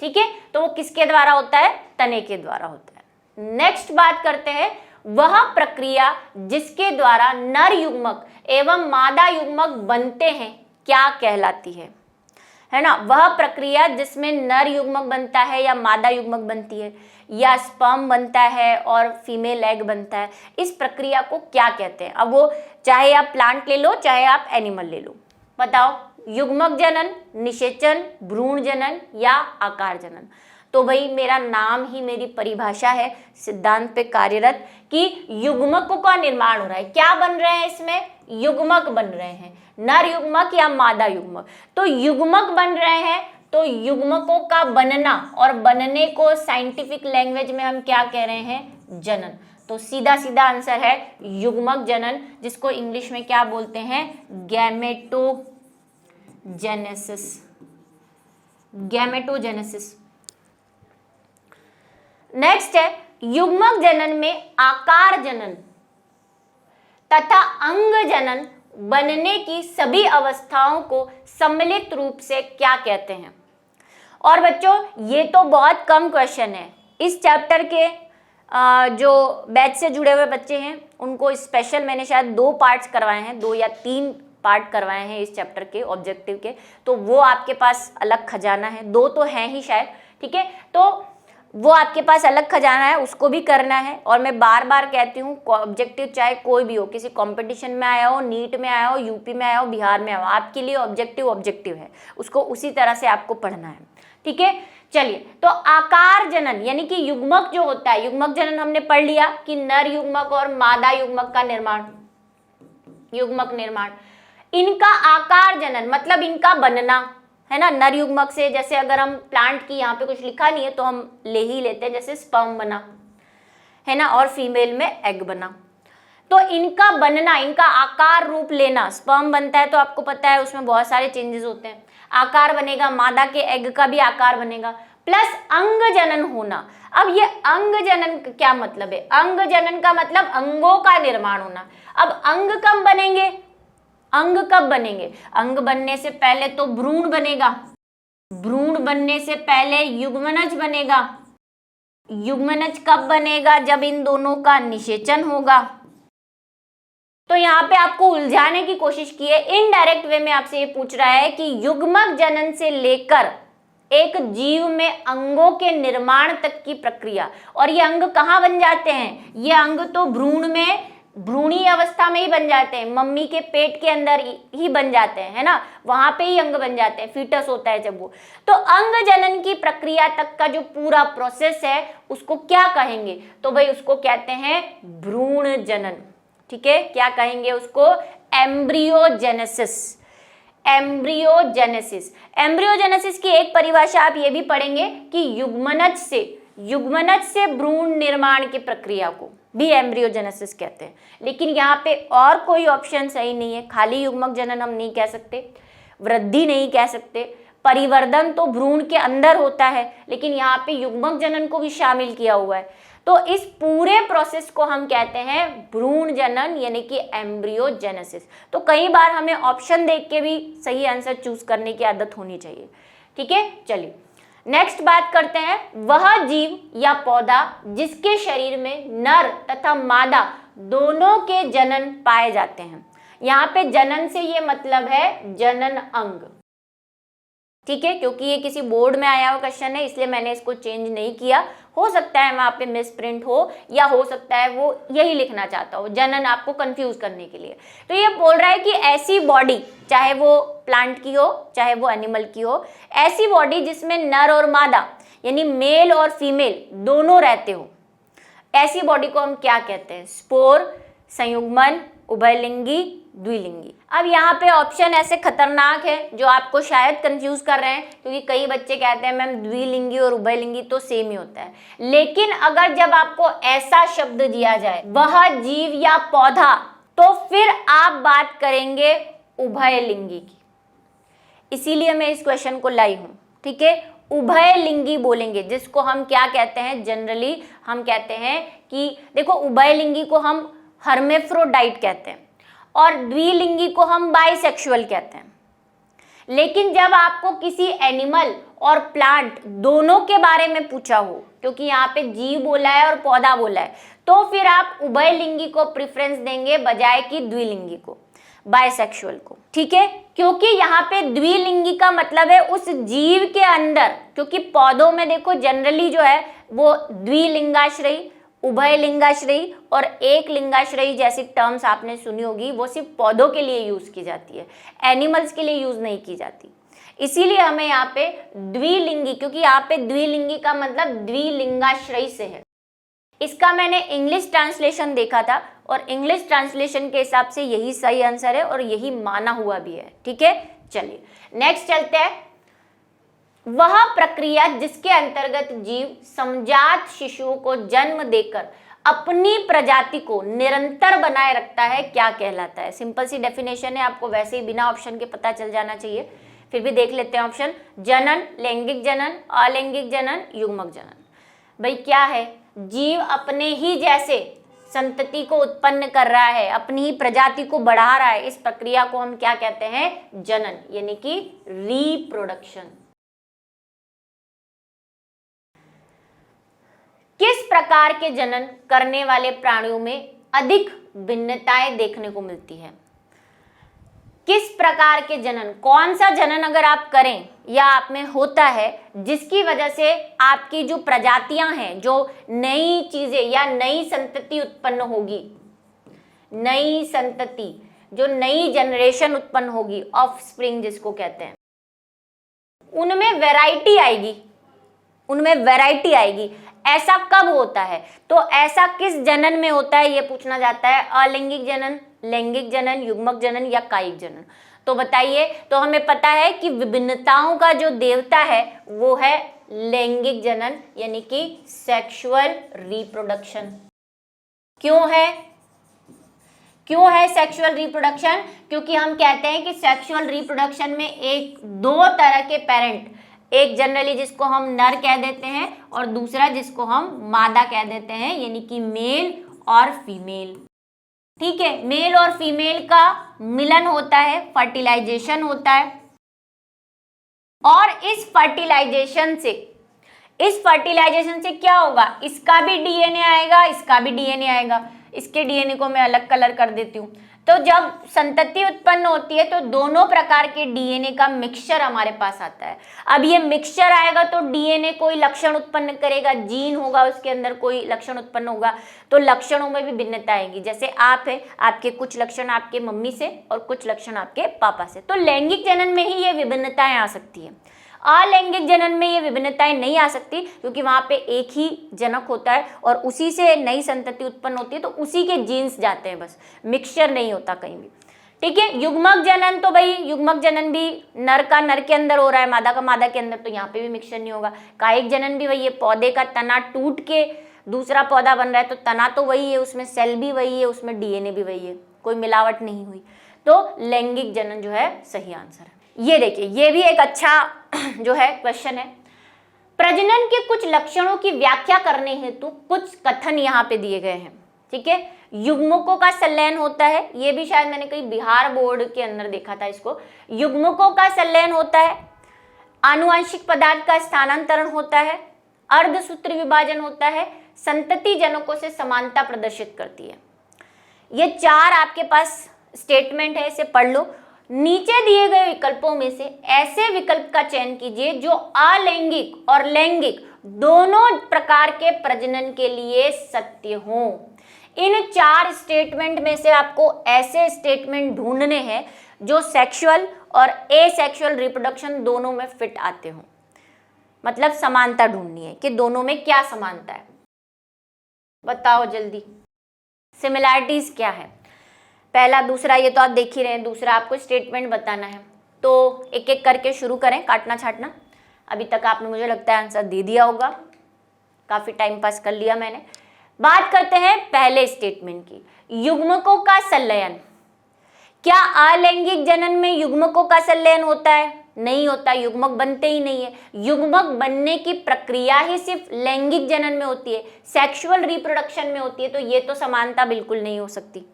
A: ठीक है। तो वो किसके द्वारा होता है, तने के द्वारा होता है। नेक्स्ट बात करते हैं, वह प्रक्रिया जिसके द्वारा नर युग्मक एवं मादा युग्मक बनते हैं क्या कहलाती है ना। वह प्रक्रिया जिसमें नर युग्मक बनता है या मादा युग्मक बनती है या स्पर्म बनता है और फीमेल एग बनता है, इस प्रक्रिया को क्या कहते हैं। अब वो चाहे आप प्लांट ले लो चाहे आप एनिमल ले लो, बताओ, युग्मक जनन, निषेचन, भ्रूण जनन या आकार जनन। तो भाई मेरा नाम ही मेरी परिभाषा है सिद्धांत पे कार्यरत कि युग्मकों का निर्माण हो रहा है। क्या बन रहे हैं इसमें, युग्मक बन रहे हैं, नर युग्मक या मादा युग्मक। तो युग्मक बन रहे हैं तो युग्मकों का बनना, और बनने को साइंटिफिक लैंग्वेज में हम क्या कह रहे हैं, जनन। तो सीधा सीधा आंसर है युग्मक जनन, जिसको इंग्लिश में क्या बोलते हैं, गैमेटोजेनेसिस। गैमेटोजेनेसिस। नेक्स्ट है, युग्मक जनन में आकार जनन तथा अंग जनन बनने की सभी अवस्थाओं को सम्मिलित रूप से क्या कहते हैं। और बच्चों ये तो बहुत कम क्वेश्चन है, इस चैप्टर के जो बैच से जुड़े हुए बच्चे हैं उनको स्पेशल मैंने शायद 2 पार्ट्स करवाए हैं, 2 या 3 पार्ट करवाए हैं इस चैप्टर के ऑब्जेक्टिव के, तो वो आपके पास अलग खजाना है, 2 तो हैं ही शायद, ठीक है। तो वो आपके पास अलग खजाना है, उसको भी करना है। और मैं बार बार कहती हूँ ऑब्जेक्टिव चाहे कोई भी हो, किसी कंपटीशन में आया हो, नीट में आया हो, यूपी में आया हो, बिहार में आया हो, आपके लिए ऑब्जेक्टिव है, उसको उसी तरह से आपको पढ़ना है, ठीक है। चलिए, तो आकार जनन यानी कि युग्मक जो होता है, युग्मक जनन हमने पढ़ लिया कि नर युग्मक और मादा युग्मक का निर्माण, युग्मक निर्माण। इनका आकार जनन मतलब इनका बनना है ना, नर युग्मक से। जैसे अगर हम प्लांट की, यहाँ पे कुछ लिखा नहीं है तो हम ले ही लेते हैं, जैसे स्पर्म बना है ना और फीमेल में एग बना। तो इनका बनना, इनका आकार रूप लेना, स्पर्म बनता है तो आपको पता है उसमें बहुत सारे चेंजेस होते हैं, आकार बनेगा, मादा के एग का भी आकार बनेगा, प्लस अंग जनन होना। अब ये अंग जनन का क्या मतलब है, अंग जनन का मतलब अंगों का निर्माण होना। अब अंग कब बनेंगे, अंग कब बनेंगे, अंग बनने से पहले तो भ्रूण बनेगा, भ्रूण बनने से पहले युग्मनज बनेगा, युग्मनज कब बनेगा, जब इन दोनों का निषेचन होगा। तो यहाँ पे आपको उलझाने की कोशिश की है, इनडायरेक्ट वे में आपसे ये पूछ रहा है कि युग्मक जनन से लेकर एक जीव में अंगों के निर्माण तक की प्रक्रिया, और ये अंग कहाँ बन जाते हैं, ये अंग तो भ्रूण में, भ्रूणी अवस्था में ही बन जाते हैं, मम्मी के पेट के अंदर ही बन जाते हैं, है ना, वहां पे ही अंग बन जाते हैं, फीटस होता है जब वो। तो अंग जनन की प्रक्रिया तक का जो पूरा प्रोसेस है उसको क्या कहेंगे, तो भाई उसको कहते हैं भ्रूण जनन, ठीक है। क्या कहेंगे उसको, एम्ब्रियोजेनेसिस। एम्ब्रियोजेनेसिस, एम्ब्रियोजेनेसिस की एक परिभाषा आप ये भी पढ़ेंगे कि युग्मनज से भ्रूण निर्माण की प्रक्रिया को भी एम्ब्रियोजेनेसिस कहते हैं। लेकिन यहाँ पे और कोई ऑप्शन सही नहीं है, खाली युग्मक जनन हम नहीं कह सकते, वृद्धि नहीं कह सकते, परिवर्धन तो भ्रूण के अंदर होता है, लेकिन यहाँ पे युग्मक जनन को भी शामिल किया हुआ है। तो इस पूरे प्रोसेस को हम कहते हैं भ्रूण जनन यानी कि एम्ब्रियोजेनेसिस। तो कई बार हमें ऑप्शन देख के भी सही आंसर चूज करने की आदत होनी चाहिए, ठीक है। चलिए नेक्स्ट बात करते हैं, वह जीव या पौधा जिसके शरीर में नर तथा मादा दोनों के जनन पाए जाते हैं। यहाँ पे जनन से ये मतलब है जनन अंग, ठीक है, क्योंकि ये किसी बोर्ड में आया हुआ क्वेश्चन है इसलिए मैंने इसको चेंज नहीं किया। हो सकता है वहां पे मिस प्रिंट हो, या हो सकता है वो यही लिखना चाहता हो, जनन आपको कंफ्यूज करने के लिए। तो ये बोल रहा है कि ऐसी बॉडी, चाहे वो प्लांट की हो चाहे वो एनिमल की हो, ऐसी बॉडी जिसमें नर और मादा यानी मेल और फीमेल दोनों रहते हो, ऐसी बॉडी को हम क्या कहते हैं, स्पोर, संयुग्मन, उभयलिंगी, द्विलिंगी। अब यहाँ पे ऑप्शन ऐसे खतरनाक है जो आपको शायद कंफ्यूज कर रहे हैं, क्योंकि कई बच्चे कहते हैं मैम द्विलिंगी और उभयलिंगी तो सेम ही होता है। लेकिन अगर जब आपको ऐसा शब्द दिया जाए वह जीव या पौधा, तो फिर आप बात करेंगे उभयलिंगी की। इसीलिए मैं इस क्वेश्चन को लाई हूं, ठीक है। उभयलिंगी बोलेंगे जिसको हम क्या कहते हैं, जनरली हम कहते हैं कि देखो उभयलिंगी को हम हर्मेफ्रोडाइट कहते हैं और द्विलिंगी को हम बाइसेक्सुअल कहते हैं। लेकिन जब आपको किसी एनिमल और प्लांट दोनों के बारे में पूछा हो, क्योंकि यहाँ पे जीव बोला है और पौधा बोला है, तो फिर आप उभयलिंगी को प्रेफरेंस देंगे बजाय कि द्विलिंगी को, बाइसेक्सुअल को, ठीक है। क्योंकि यहाँ पे द्विलिंगी का मतलब है उस जीव के अंदर, क्योंकि पौधों में देखो जनरली जो है वो द्विलिंगाश्रयी, उभयलिंगाश्रयी और एक लिंगाश्रयी जैसी टर्म्स आपने सुनी होगी, वो सिर्फ पौधों के लिए यूज की जाती है, एनिमल्स के लिए यूज नहीं की जाती। इसीलिए हमें यहाँ पे द्विलिंगी, क्योंकि यहाँ पे द्विलिंगी का मतलब द्विलिंगाश्रयी से है। इसका मैंने इंग्लिश ट्रांसलेशन देखा था और इंग्लिश ट्रांसलेशन के हिसाब से यही सही आंसर है और यही माना हुआ भी है, ठीक है। चलिए नेक्स्ट चलते हैं। वह प्रक्रिया जिसके अंतर्गत जीव समजात शिशुओं को जन्म देकर अपनी प्रजाति को निरंतर बनाए रखता है क्या कहलाता है। सिंपल सी डेफिनेशन है, आपको वैसे ही बिना ऑप्शन के पता चल जाना चाहिए, फिर भी देख लेते हैं ऑप्शन। जनन, लैंगिक जनन, अलैंगिक जनन, युग्मक जनन। भाई क्या है, जीव अपने ही जैसे संतति को उत्पन्न कर रहा है, अपनी ही प्रजाति को बढ़ा रहा है, इस प्रक्रिया को हम क्या कहते हैं, जनन, यानी कि रिप्रोडक्शन। किस प्रकार के जनन करने वाले प्राणियों में अधिक भिन्नताएं देखने को मिलती है। किस प्रकार के जनन, कौन सा जनन अगर आप करें या आप में होता है जिसकी वजह से आपकी जो प्रजातियां हैं, जो नई चीजें या नई संतति उत्पन्न होगी, नई संतति, जो नई जनरेशन उत्पन्न होगी, ऑफस्प्रिंग जिसको कहते हैं, उनमें वैरायटी आएगी, उनमें वैरायटी आएगी। ऐसा कब होता है, तो ऐसा किस जनन में होता है ये पूछना जाता है। अलैंगिक जनन, लैंगिक जनन, युग्मक जनन या कायिक जनन। तो बताइए, तो हमें पता है कि विभिन्नताओं का जो देवता है वो है लैंगिक जनन, यानी कि सेक्सुअल रिप्रोडक्शन। क्यों है, क्यों है सेक्सुअल रिप्रोडक्शन? क्योंकि हम कहते हैं कि सेक्सुअल रिप्रोडक्शन में एक दो तरह के पेरेंट, एक जनरली जिसको हम नर कह देते हैं और दूसरा जिसको हम मादा कह देते हैं, यानी कि मेल और फीमेल, ठीक है। मेल और फीमेल का मिलन होता है, फर्टिलाइजेशन होता है, और इस फर्टिलाइजेशन से क्या होगा, इसका भी डीएनए आएगा, इसका भी डीएनए आएगा। इसके डीएनए को मैं अलग कलर कर देती हूँ। तो जब संतति उत्पन्न होती है तो दोनों प्रकार के डीएनए का मिक्सचर हमारे पास आता है। अब ये मिक्सचर आएगा तो डीएनए कोई लक्षण उत्पन्न करेगा, जीन होगा उसके अंदर कोई लक्षण उत्पन्न होगा, तो लक्षणों में भी भिन्नता आएगी। जैसे आप है, आपके कुछ लक्षण आपके मम्मी से और कुछ लक्षण आपके पापा से। तो लैंगिक जनन में ही ये विभिन्नताएं आ सकती है। अलैंगिक जनन में ये विभिन्नताएं नहीं आ सकती, क्योंकि वहां पे एक ही जनक होता है और उसी से नई संतति उत्पन्न होती है, तो उसी के जीन्स जाते हैं, बस मिक्सचर नहीं होता कहीं भी, ठीक है। युग्मक जनन, तो भाई युग्मक जनन भी नर का नर के अंदर हो रहा है, मादा का मादा के अंदर, तो यहाँ पे भी मिक्सचर नहीं होगा। कायिक जनन भी वही है, पौधे का तना टूट के दूसरा पौधा बन रहा है, तो तना तो वही है, उसमें सेल भी वही है, उसमें डीएनए भी वही है, कोई मिलावट नहीं हुई। तो लैंगिक जनन जो है सही आंसर है। ये देखिए, ये भी एक अच्छा जो है क्वेश्चन है। प्रजनन के कुछ लक्षणों की व्याख्या करने हेतु कुछ कथन यहाँ पे दिए गए हैं, ठीक है। युग्मकों का संलयन होता है, ये भी शायद मैंने कहीं बिहार बोर्ड के अंदर देखा था इसको। युग्मकों का संलयन होता है, आनुवंशिक पदार्थ का स्थानांतरण होता है, अर्धसूत्र विभाजन होता है, संतति जनकों से समानता प्रदर्शित करती है। ये चार आपके पास स्टेटमेंट है, इसे पढ़ लो। नीचे दिए गए विकल्पों में से ऐसे विकल्प का चयन कीजिए जो अलैंगिक और लैंगिक दोनों प्रकार के प्रजनन के लिए सत्य हो। इन चार स्टेटमेंट में से आपको ऐसे स्टेटमेंट ढूंढने हैं जो सेक्सुअल और एसेक्सुअल रिप्रोडक्शन दोनों में फिट आते हो। मतलब समानता ढूंढनी है कि दोनों में क्या समानता है, बताओ जल्दी। सिमिलैरिटीज क्या है, पहला दूसरा, ये तो आप देख ही रहे हैं। दूसरा आपको स्टेटमेंट बताना है, तो एक एक करके शुरू करें, काटना छाटना। अभी तक आपने मुझे लगता है आंसर दे दिया होगा, काफी टाइम पास कर लिया मैंने। बात करते हैं पहले स्टेटमेंट की, युग्मकों का संलयन। क्या अलैंगिक जनन में युग्मकों का संलयन होता है? नहीं होता, युग्मक बनते ही नहीं है। युग्मक बनने की प्रक्रिया ही सिर्फ लैंगिक जनन में होती है, सेक्सुअल रिप्रोडक्शन में होती है, तो ये तो समानता बिल्कुल नहीं हो सकती।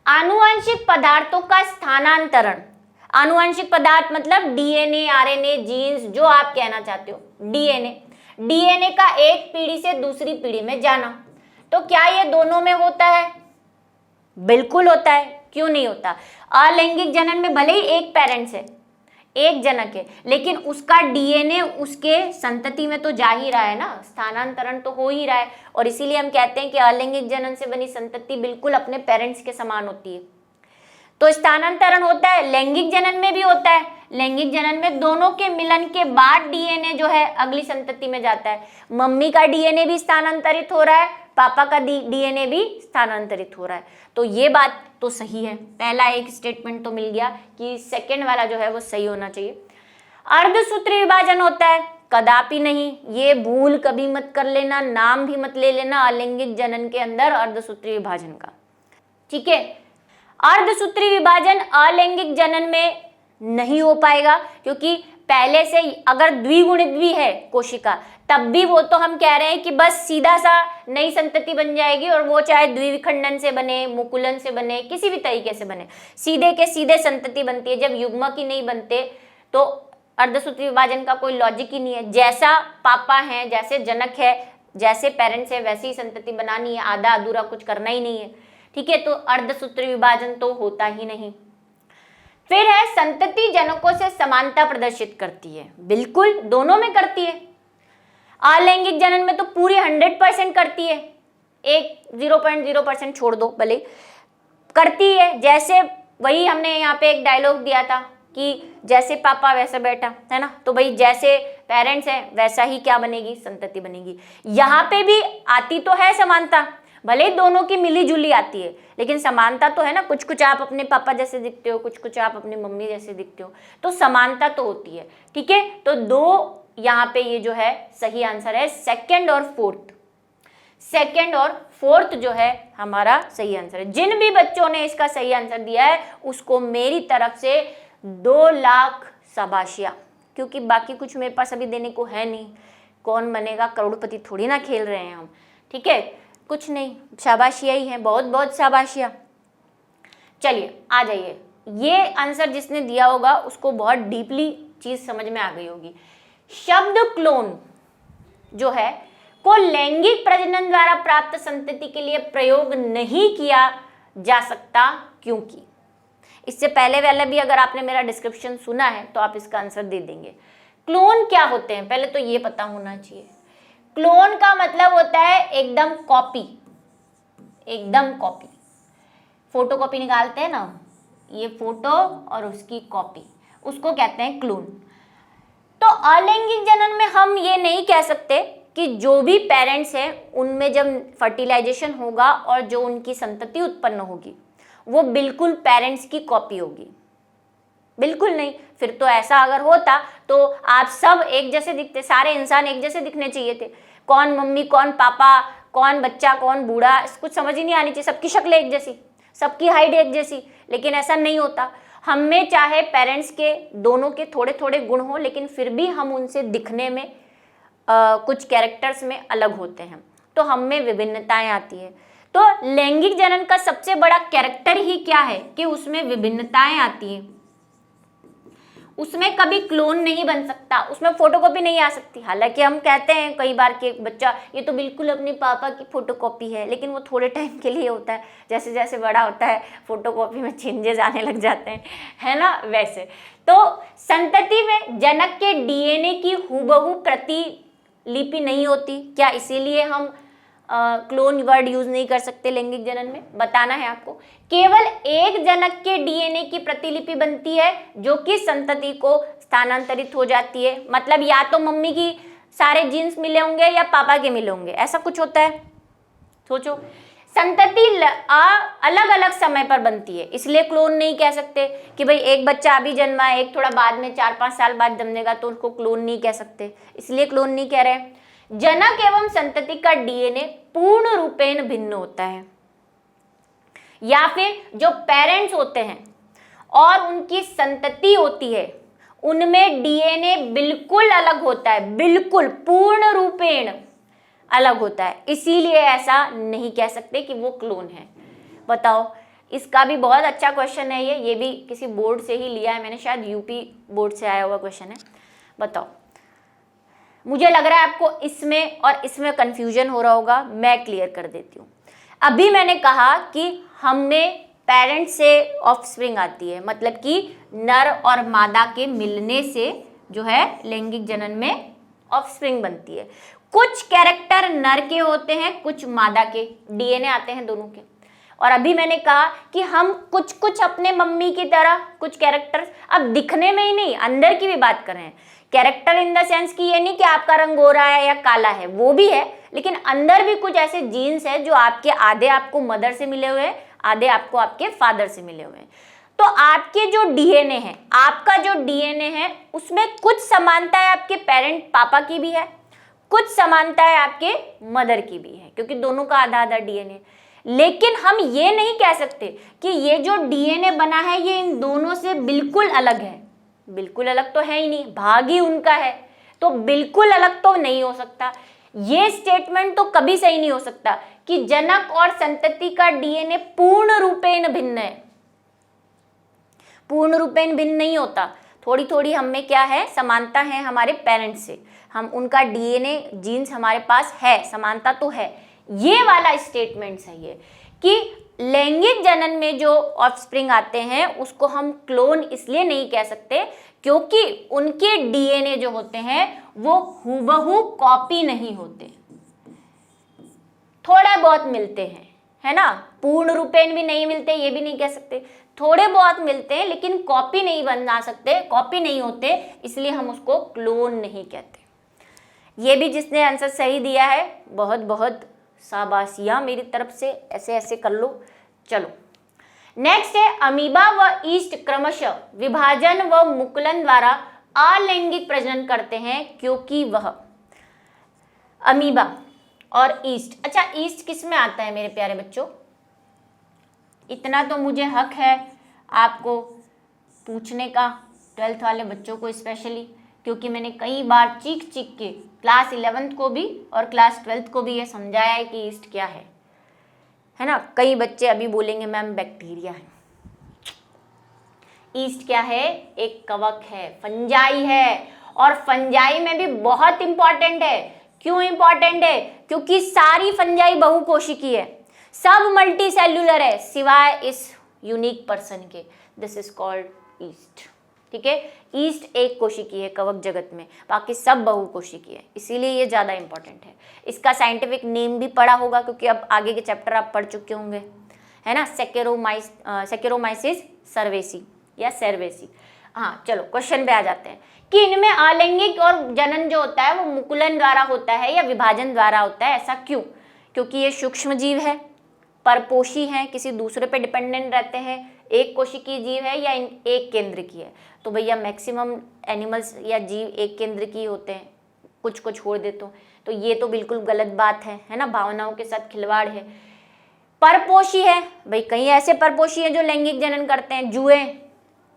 A: आनुवंशिक पदार्थों का स्थानांतरण, आनुवंशिक पदार्थ मतलब डीएनए, आरएनए, जीन्स, जो आप कहना चाहते हो, डीएनए का एक पीढ़ी से दूसरी पीढ़ी में जाना, तो क्या ये दोनों में होता है? बिल्कुल होता है, क्यों नहीं होता? अलैंगिक जनन में भले ही एक पेरेंट्स है, एक जनक है, लेकिन उसका डीएनए उसके संतति में तो जा ही रहा है ना, स्थानांतरण तो हो ही रहा है, और इसीलिए हम कहते हैं कि अलैंगिक जनन से बनी संतति बिल्कुल अपने पेरेंट्स के समान होती है। तो स्थानांतरण होता है, लैंगिक जनन में भी होता है। लैंगिक जनन में दोनों के मिलन के बाद डीएनए जो है अगली संतति में जाता है। मम्मी का डीएनए भी स्थानांतरित हो रहा है, पापा का डीएनए भी स्थानांतरित हो रहा है, तो ये बात तो सही है। पहला एक स्टेटमेंट तो मिल गया कि सेकंड वाला जो है वो सही होना चाहिए। अर्धसूत्री विभाजन होता है? कदापि नहीं, ये भूल कभी मत कर लेना, नाम भी मत ले लेना अलैंगिक जनन के अंदर अर्धसूत्री विभाजन का, ठीक है। अर्धसूत्री विभाजन अलैंगिक जनन में नहीं हो पाएगा, क्योंकि पहले से अगर द्विगुणित भी है कोशिका, तब भी वो तो हम कह रहे हैं कि बस सीधा सा नई संतति बन जाएगी, और वो चाहे द्विविखंडन से बने, मुकुलन से बने, किसी भी तरीके से बने, सीधे के सीधे संतति बनती है। जब युग्मक ही नहीं बनते तो अर्धसूत्री विभाजन का कोई लॉजिक ही नहीं है। जैसा पापा है, जैसे जनक है, जैसे पेरेंट्स है, वैसी ही संतति बनानी है, आधा अधूरा कुछ करना ही नहीं है, ठीक है। तो अर्धसूत्री विभाजन तो होता ही नहीं। फिर है संतति जनकों से समानता प्रदर्शित करती है, बिल्कुल दोनों में करती है। अलैंगिक जनन में तो पूरी 100% करती है, एक 0.0% छोड़ दो भले, करती है। जैसे वही हमने यहाँ पे एक डायलॉग दिया था कि जैसे पापा वैसे बेटा, है ना, तो भाई जैसे पेरेंट्स हैं वैसा ही क्या बनेगी, संतति बनेगी। यहाँ पे भी आती तो है समानता, भले दोनों की मिली जुली आती है, लेकिन समानता तो है ना, कुछ कुछ आप अपने पापा जैसे दिखते हो, कुछ कुछ आप अपनी मम्मी जैसे दिखते हो, तो समानता तो होती है, ठीक है। तो दो यहाँ पे ये जो है सही आंसर है, सेकंड और फोर्थ। सेकंड और फोर्थ जो है हमारा सही आंसर है। जिन भी बच्चों ने इसका सही आंसर दिया है उसको मेरी तरफ से 2 लाख शाबाशियाँ, क्योंकि बाकी कुछ मेरे पास अभी देने को है नहीं, कौन बनेगा करोड़पति थोड़ी ना खेल रहे हैं हम, ठीक है, कुछ नहीं, शाबाशियाँ ही हैं, बहुत बहुत शाबाशियाँ। चलिए आ जाइए, ये आंसर जिसने दिया होगा उसको बहुत डीपली चीज समझ में आ गई होगी। शब्द क्लोन जो है को लैंगिक प्रजनन द्वारा प्राप्त संतति के लिए प्रयोग नहीं किया जा सकता, क्योंकि इससे पहले वाला भी अगर आपने मेरा डिस्क्रिप्शन सुना है तो आप इसका आंसर दे देंगे। क्लोन क्या होते हैं पहले तो ये पता होना चाहिए। क्लोन का मतलब होता है एकदम कॉपी, एकदम कॉपी, फोटो कॉपी निकालते हैं ना, ये फोटो और उसकी कॉपी, उसको कहते हैं क्लोन। तो अलैंगिक जनन में हम ये नहीं कह सकते कि जो भी पेरेंट्स हैं उनमें जब फर्टिलाइजेशन होगा और जो उनकी संतति उत्पन्न होगी वो बिल्कुल पेरेंट्स की कॉपी होगी, बिल्कुल नहीं। फिर तो ऐसा अगर होता तो आप सब एक जैसे दिखते, सारे इंसान एक जैसे दिखने चाहिए थे, कौन मम्मी कौन पापा, कौन बच्चा कौन बूढ़ा, कुछ समझ ही नहीं आनी चाहिए, सबकी शक्ल एक जैसी, सबकी हाइट एक जैसी, लेकिन ऐसा नहीं होता। हम में चाहे पेरेंट्स के दोनों के थोड़े थोड़े गुण हो, लेकिन फिर भी हम उनसे दिखने में कुछ कैरेक्टर्स में अलग होते हैं, तो हम में विभिन्नताएं आती है। तो लैंगिक जनन का सबसे बड़ा कैरेक्टर ही क्या है कि उसमें विभिन्नताएं आती हैं, उसमें कभी क्लोन नहीं बन सकता, उसमें फोटोकॉपी नहीं आ सकती। हालांकि हम कहते हैं कई बार कि बच्चा ये तो बिल्कुल अपने पापा की फोटोकॉपी है, लेकिन वो थोड़े टाइम के लिए होता है, जैसे जैसे बड़ा होता है फोटोकॉपी में चेंजेस आने लग जाते हैं, है ना। वैसे तो संतति में जनक के डीएनए की हूबहू प्रतिलिपि नहीं होती, क्या इसीलिए हम क्लोन वर्ड यूज नहीं कर सकते लैंगिक जनन में? बताना है आपको। केवल एक जनक के डीएनए की प्रतिलिपि बनती है जो कि संतति को स्थानांतरित हो जाती है, मतलब या तो मम्मी की सारे जीन्स मिले होंगे या पापा के मिले होंगे, ऐसा कुछ होता है। सोचो, संतति अलग अलग समय पर बनती है, इसलिए क्लोन नहीं कह सकते कि भाई एक बच्चा अभी जन्मा है, एक थोड़ा बाद में 4-5 साल बाद जन्मेगा, तो उसको क्लोन नहीं कह सकते, इसलिए क्लोन नहीं कह रहे हैं। जनक एवं संतति का डीएनए पूर्ण रूपेण भिन्न होता है, या फिर जो पेरेंट्स होते हैं और उनकी संतति होती है उनमें डीएनए बिल्कुल अलग होता है, बिल्कुल पूर्ण रूपेण अलग होता है, इसीलिए ऐसा नहीं कह सकते कि वो क्लोन है। बताओ, इसका भी बहुत अच्छा क्वेश्चन है ये भी किसी बोर्ड से ही लिया है मैंने, शायद यूपी बोर्ड से आया हुआ क्वेश्चन है। बताओ, मुझे लग रहा है आपको इसमें और इसमें कंफ्यूजन हो रहा होगा, मैं क्लियर कर देती हूँ। अभी मैंने कहा कि हमें पेरेंट से ऑफस्प्रिंग आती है, मतलब कि नर और मादा के मिलने से जो है लैंगिक जनन में ऑफस्प्रिंग बनती है। कुछ कैरेक्टर नर के होते हैं, कुछ मादा के, डीएनए आते हैं दोनों के। और अभी मैंने कहा कि हम कुछ कुछ अपने मम्मी की तरह कुछ कैरेक्टर्स, अब दिखने में ही नहीं अंदर की भी बात कर रहे हैं, कैरेक्टर इन द सेंस कि ये नहीं कि आपका रंग गोरा है या काला है, वो भी है, लेकिन अंदर भी कुछ ऐसे जीन्स है जो आपके आधे आपको मदर से मिले हुए हैं, आधे आपको आपके फादर से मिले हुए हैं। तो आपके जो डीएनए है, आपका जो डीएनए है उसमें कुछ समानता है आपके पेरेंट पापा की भी है, कुछ समानता है आपके मदर की भी है, क्योंकि दोनों का आधा आधा डीएनए। लेकिन हम ये नहीं कह सकते कि ये जो डीएनए बना है ये इन दोनों से बिल्कुल अलग है। बिल्कुल अलग तो है ही नहीं, भाग ही उनका है, तो बिल्कुल अलग तो नहीं हो सकता। ये स्टेटमेंट तो कभी सही नहीं हो सकता कि जनक और संतति का डीएनए पूर्ण रूपेण भिन्न है। पूर्ण रूपेण भिन्न नहीं होता, थोड़ी थोड़ी हमें क्या है, समानता है हमारे पेरेंट्स से, हम उनका डीएनए जीन्स हमारे पास है, समानता तो है। ये वाला स्टेटमेंट सही है कि लैंगिक जनन में जो ऑफस्प्रिंग आते हैं उसको हम क्लोन इसलिए नहीं कह सकते क्योंकि उनके डीएनए जो होते हैं वो हूबहू कॉपी नहीं होते, थोड़ा बहुत मिलते हैं, है ना। पूर्ण रूपेण भी नहीं मिलते, ये भी नहीं कह सकते, थोड़े बहुत मिलते हैं, लेकिन कॉपी नहीं बना सकते, कॉपी नहीं होते, इसलिए हम उसको क्लोन नहीं कहते। ये भी जिसने आंसर सही दिया है बहुत बहुत शाबाशियां मेरी तरफ से, ऐसे ऐसे कर लो। चलो नेक्स्ट है, अमीबा व ईस्ट क्रमशः विभाजन व मुकुलन द्वारा अलैंगिक प्रजनन करते हैं क्योंकि वह। अमीबा और ईस्ट, अच्छा ईस्ट किस में आता है मेरे प्यारे बच्चों? इतना तो मुझे हक है आपको पूछने का, 12th वाले बच्चों को स्पेशली, क्योंकि मैंने कई बार चीख चीख के क्लास 11th को भी और क्लास 12th को भी ये समझाया है कि ईस्ट क्या है ना। कई बच्चे अभी बोलेंगे मैम बैक्टीरिया है। ईस्ट क्या है? एक कवक है, फंजाई है, और फंजाई में भी बहुत इंपॉर्टेंट है। क्यों इंपॉर्टेंट है? क्योंकि सारी फंजाई बहुकोशिकीय है, सब मल्टी सेल्यूलर है सिवाय इस यूनिक पर्सन के, दिस इज कॉल्ड ईस्ट। ठीक है, ईस्ट एक कोशिकीय है कवक जगत में, बाकी सब बहुकोशिकीय है, इसीलिए ये ज़्यादा इंपॉर्टेंट है। इसका साइंटिफिक नेम भी पढ़ा होगा क्योंकि अब आगे के चैप्टर आप पढ़ चुके होंगे, है ना। सेकेरोमाइसिस सर्वेसी या सर्वेसी। हाँ चलो क्वेश्चन पे आ जाते हैं कि इनमें अलैंगिक और जनन जो होता है वो मुकुलन द्वारा होता है या विभाजन द्वारा होता है, ऐसा क्यों? क्योंकि ये सूक्ष्म जीव है, परपोषी हैं, किसी दूसरे पे डिपेंडेंट रहते हैं, एक कोशिकीय जीव है या एक केंद्र की है। तो भैया मैक्सिमम एनिमल्स या जीव एक केंद्र की होते हैं, कुछ को छोड़ देते हो, तो ये तो बिल्कुल गलत बात है ना, भावनाओं के साथ खिलवाड़ है। परपोषी है, भाई कई ऐसे परपोषी हैं जो लैंगिक जनन करते हैं, जुएं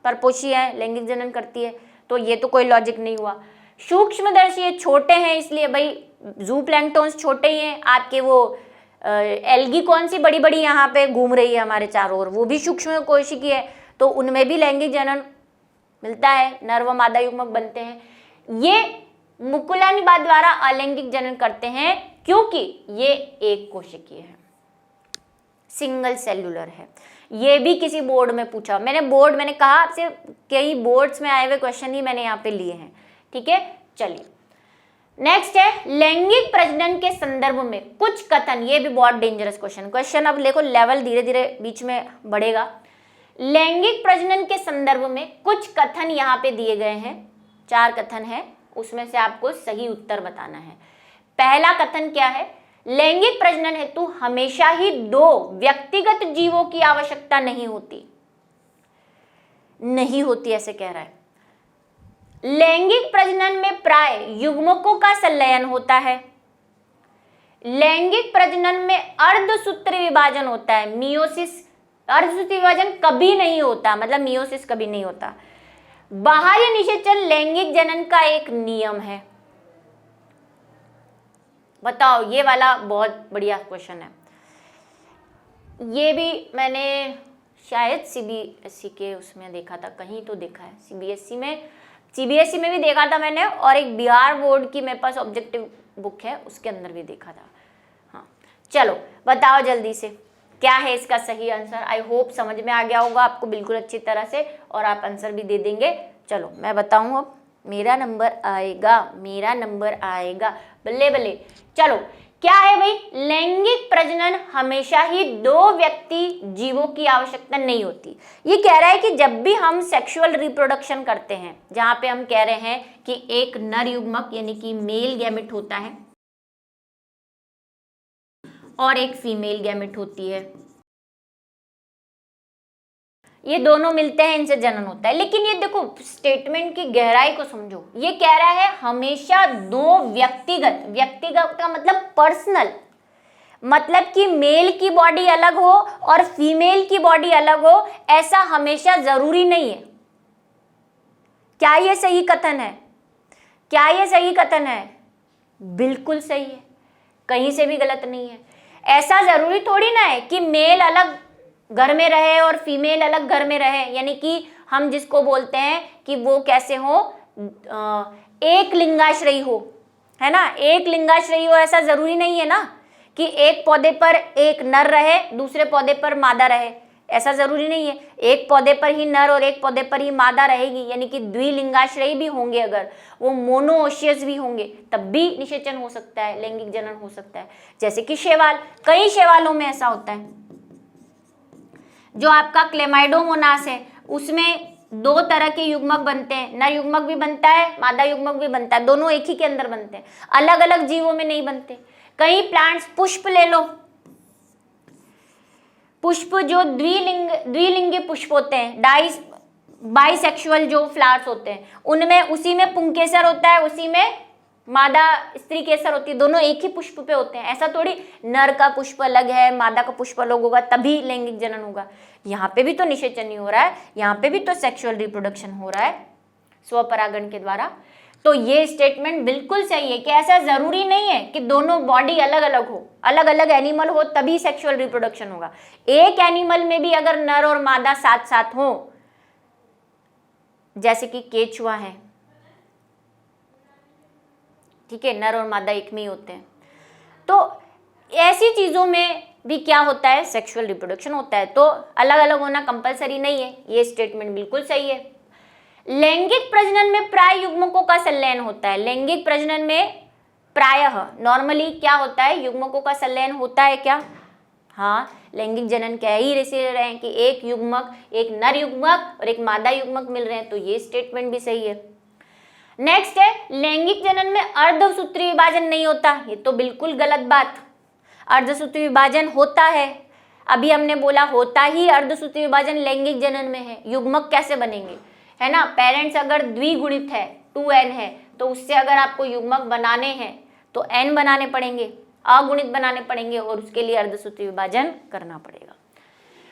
A: परपोषी है, लैंगिक जनन करती है, तो ये तो कोई लॉजिक नहीं हुआ। सूक्ष्मदर्शी है, छोटे हैं, इसलिए भाई जू प्लैंक्टन्स छोटे ही हैं, आपके वो एल्गी कौन सी बड़ी बड़ी यहाँ पे घूम रही है हमारे चारों ओर, वो भी सूक्ष्म कोशिकीय है, तो उनमें भी लैंगिक जनन मिलता है, नर व मादा युग्मक बनते हैं। ये मुकुलन द्वारा अलैंगिक जनन करते हैं क्योंकि ये एक कोशिकीय है, सिंगल सेल्यूलर है। ये भी किसी बोर्ड में पूछा, मैंने कहा आपसे कई बोर्ड्स में आए हुए क्वेश्चन ही मैंने यहाँ पे लिए हैं। ठीक है, चलिए नेक्स्ट है, लैंगिक प्रजनन के संदर्भ में कुछ कथन, ये भी बहुत डेंजरस क्वेश्चन, अब देखो लेवल धीरे धीरे बीच में बढ़ेगा। लैंगिक प्रजनन के संदर्भ में कुछ कथन यहाँ पे दिए गए हैं, 4 कथन है, उसमें से आपको सही उत्तर बताना है। पहला कथन क्या है? लैंगिक प्रजनन हेतु हमेशा ही 2 व्यक्तिगत जीवों की आवश्यकता नहीं होती ऐसे कह रहा है। लैंगिक प्रजनन में प्राय युग्मकों का संलयन होता है। लैंगिक प्रजनन में अर्धसूत्री विभाजन होता है, मियोसिस, अर्धसूत्री विभाजन कभी नहीं होता, मतलब मियोसिस कभी नहीं होता। बाह्य निषेचन लैंगिक जनन का एक नियम है। बताओ, ये वाला बहुत बढ़िया क्वेश्चन है। ये भी मैंने शायद सीबीएसई के उसमें देखा था, कहीं तो देखा है, सीबीएसई में भी देखा था मैंने, और एक बिहार बोर्ड की मेरे पास ऑब्जेक्टिव बुक है उसके अंदर भी देखा था। हाँ, चलो बताओ जल्दी से क्या है इसका सही आंसर। आई होप समझ में आ गया होगा आपको बिल्कुल अच्छी तरह से, और आप आंसर भी दे देंगे। चलो मैं बताऊं, अब मेरा नंबर आएगा, बल्ले बल्ले। चलो क्या है भाई, लैंगिक प्रजनन हमेशा ही 2 व्यक्ति जीवों की आवश्यकता नहीं होती। ये कह रहा है कि जब भी हम सेक्सुअल रिप्रोडक्शन करते हैं, जहां पे हम कह रहे हैं कि एक नर युग्मक यानी कि मेल गैमेट होता है और एक फीमेल गैमेट होती है, ये दोनों मिलते हैं, इनसे जनन होता है। लेकिन ये देखो स्टेटमेंट की गहराई को समझो, ये कह रहा है हमेशा 2 व्यक्तिगत का मतलब पर्सनल, मतलब कि मेल की बॉडी अलग हो और फीमेल की बॉडी अलग हो, ऐसा हमेशा जरूरी नहीं है। क्या ये सही कथन है? बिल्कुल सही है, कहीं से भी गलत नहीं है। ऐसा जरूरी थोड़ी ना है कि मेल अलग घर में रहे और फीमेल अलग घर में रहे, यानी कि हम जिसको बोलते हैं कि वो कैसे हो, एक लिंगाश्रयी हो, है ना, एक लिंगाश्रयी हो, ऐसा जरूरी नहीं है ना कि एक पौधे पर एक नर रहे दूसरे पौधे पर मादा रहे, ऐसा जरूरी नहीं है। एक पौधे पर ही नर और एक पौधे पर ही मादा रहेगी, यानी कि द्विलिंगाश्रयी भी होंगे, अगर वो मोनोओशियस भी होंगे तब भी निषेचन हो सकता है, लैंगिक जनन हो सकता है। जैसे कि शैवाल, कई शैवालों में ऐसा होता है। जो आपका क्लेमाइडोमोनास है उसमें 2 तरह के युग्मक बनते हैं, नर युग्मक भी बनता है, मादा युग्मक भी बनता है, दोनों एक ही के अंदर बनते हैं, अलग अलग जीवों में नहीं बनते। कई प्लांट्स, पुष्प ले लो, पुष्प जो द्विलिंगी पुष्प होते हैं, बाइसेक्सुअल जो फ्लावर्स होते हैं, उनमें उसी में पुंकेसर होता है, उसी में मादा स्त्री केसर होती है, दोनों एक ही पुष्प पे होते हैं। ऐसा थोड़ी नर का पुष्प अलग है मादा का पुष्प अलग होगा तभी लैंगिक जनन होगा। यहाँ पे भी तो निषेचन ही हो रहा है, यहाँ पे भी तो सेक्सुअल रिप्रोडक्शन हो रहा है स्वपरागण के द्वारा। तो ये स्टेटमेंट बिल्कुल सही है कि ऐसा जरूरी नहीं है कि दोनों बॉडी अलग अलग हो, अलग अलग एनिमल हो तभी सेक्सुअल रिप्रोडक्शन होगा। एक एनिमल में भी अगर नर और मादा साथ साथ हो, जैसे कि केचुआ है, ठीक है, नर और मादा एक में ही होते हैं, तो ऐसी चीजों में भी क्या होता है, सेक्सुअल रिप्रोडक्शन होता है। तो अलग अलग होना कंपलसरी नहीं है, ये स्टेटमेंट बिल्कुल सही है। लैंगिक प्रजनन में प्राय युग्मकों का संलयन होता है। लैंगिक प्रजनन में प्रायः, नॉर्मली क्या होता है, युग्मकों का संलयन होता है क्या? हाँ, लैंगिक जनन कह ही रहे हैं कि एक युग्मक, एक नर युग्मक और एक मादा युग्मक मिल रहे हैं, तो ये स्टेटमेंट भी सही है। नेक्स्ट है, लैंगिक जनन में अर्धसूत्री विभाजन नहीं होता। ये तो बिल्कुल गलत बात, अर्धसूत्री विभाजन होता है। अभी हमने बोला होता ही अर्धसूत्री विभाजन लैंगिक जनन में है। युग्मक कैसे बनेंगे, है ना, पेरेंट्स अगर द्विगुणित है 2n है तो उससे अगर आपको युग्मक बनाने हैं तो n बनाने पड़ेंगे, अगुणित बनाने पड़ेंगे और उसके लिए अर्धसूत्री विभाजन करना पड़ेगा।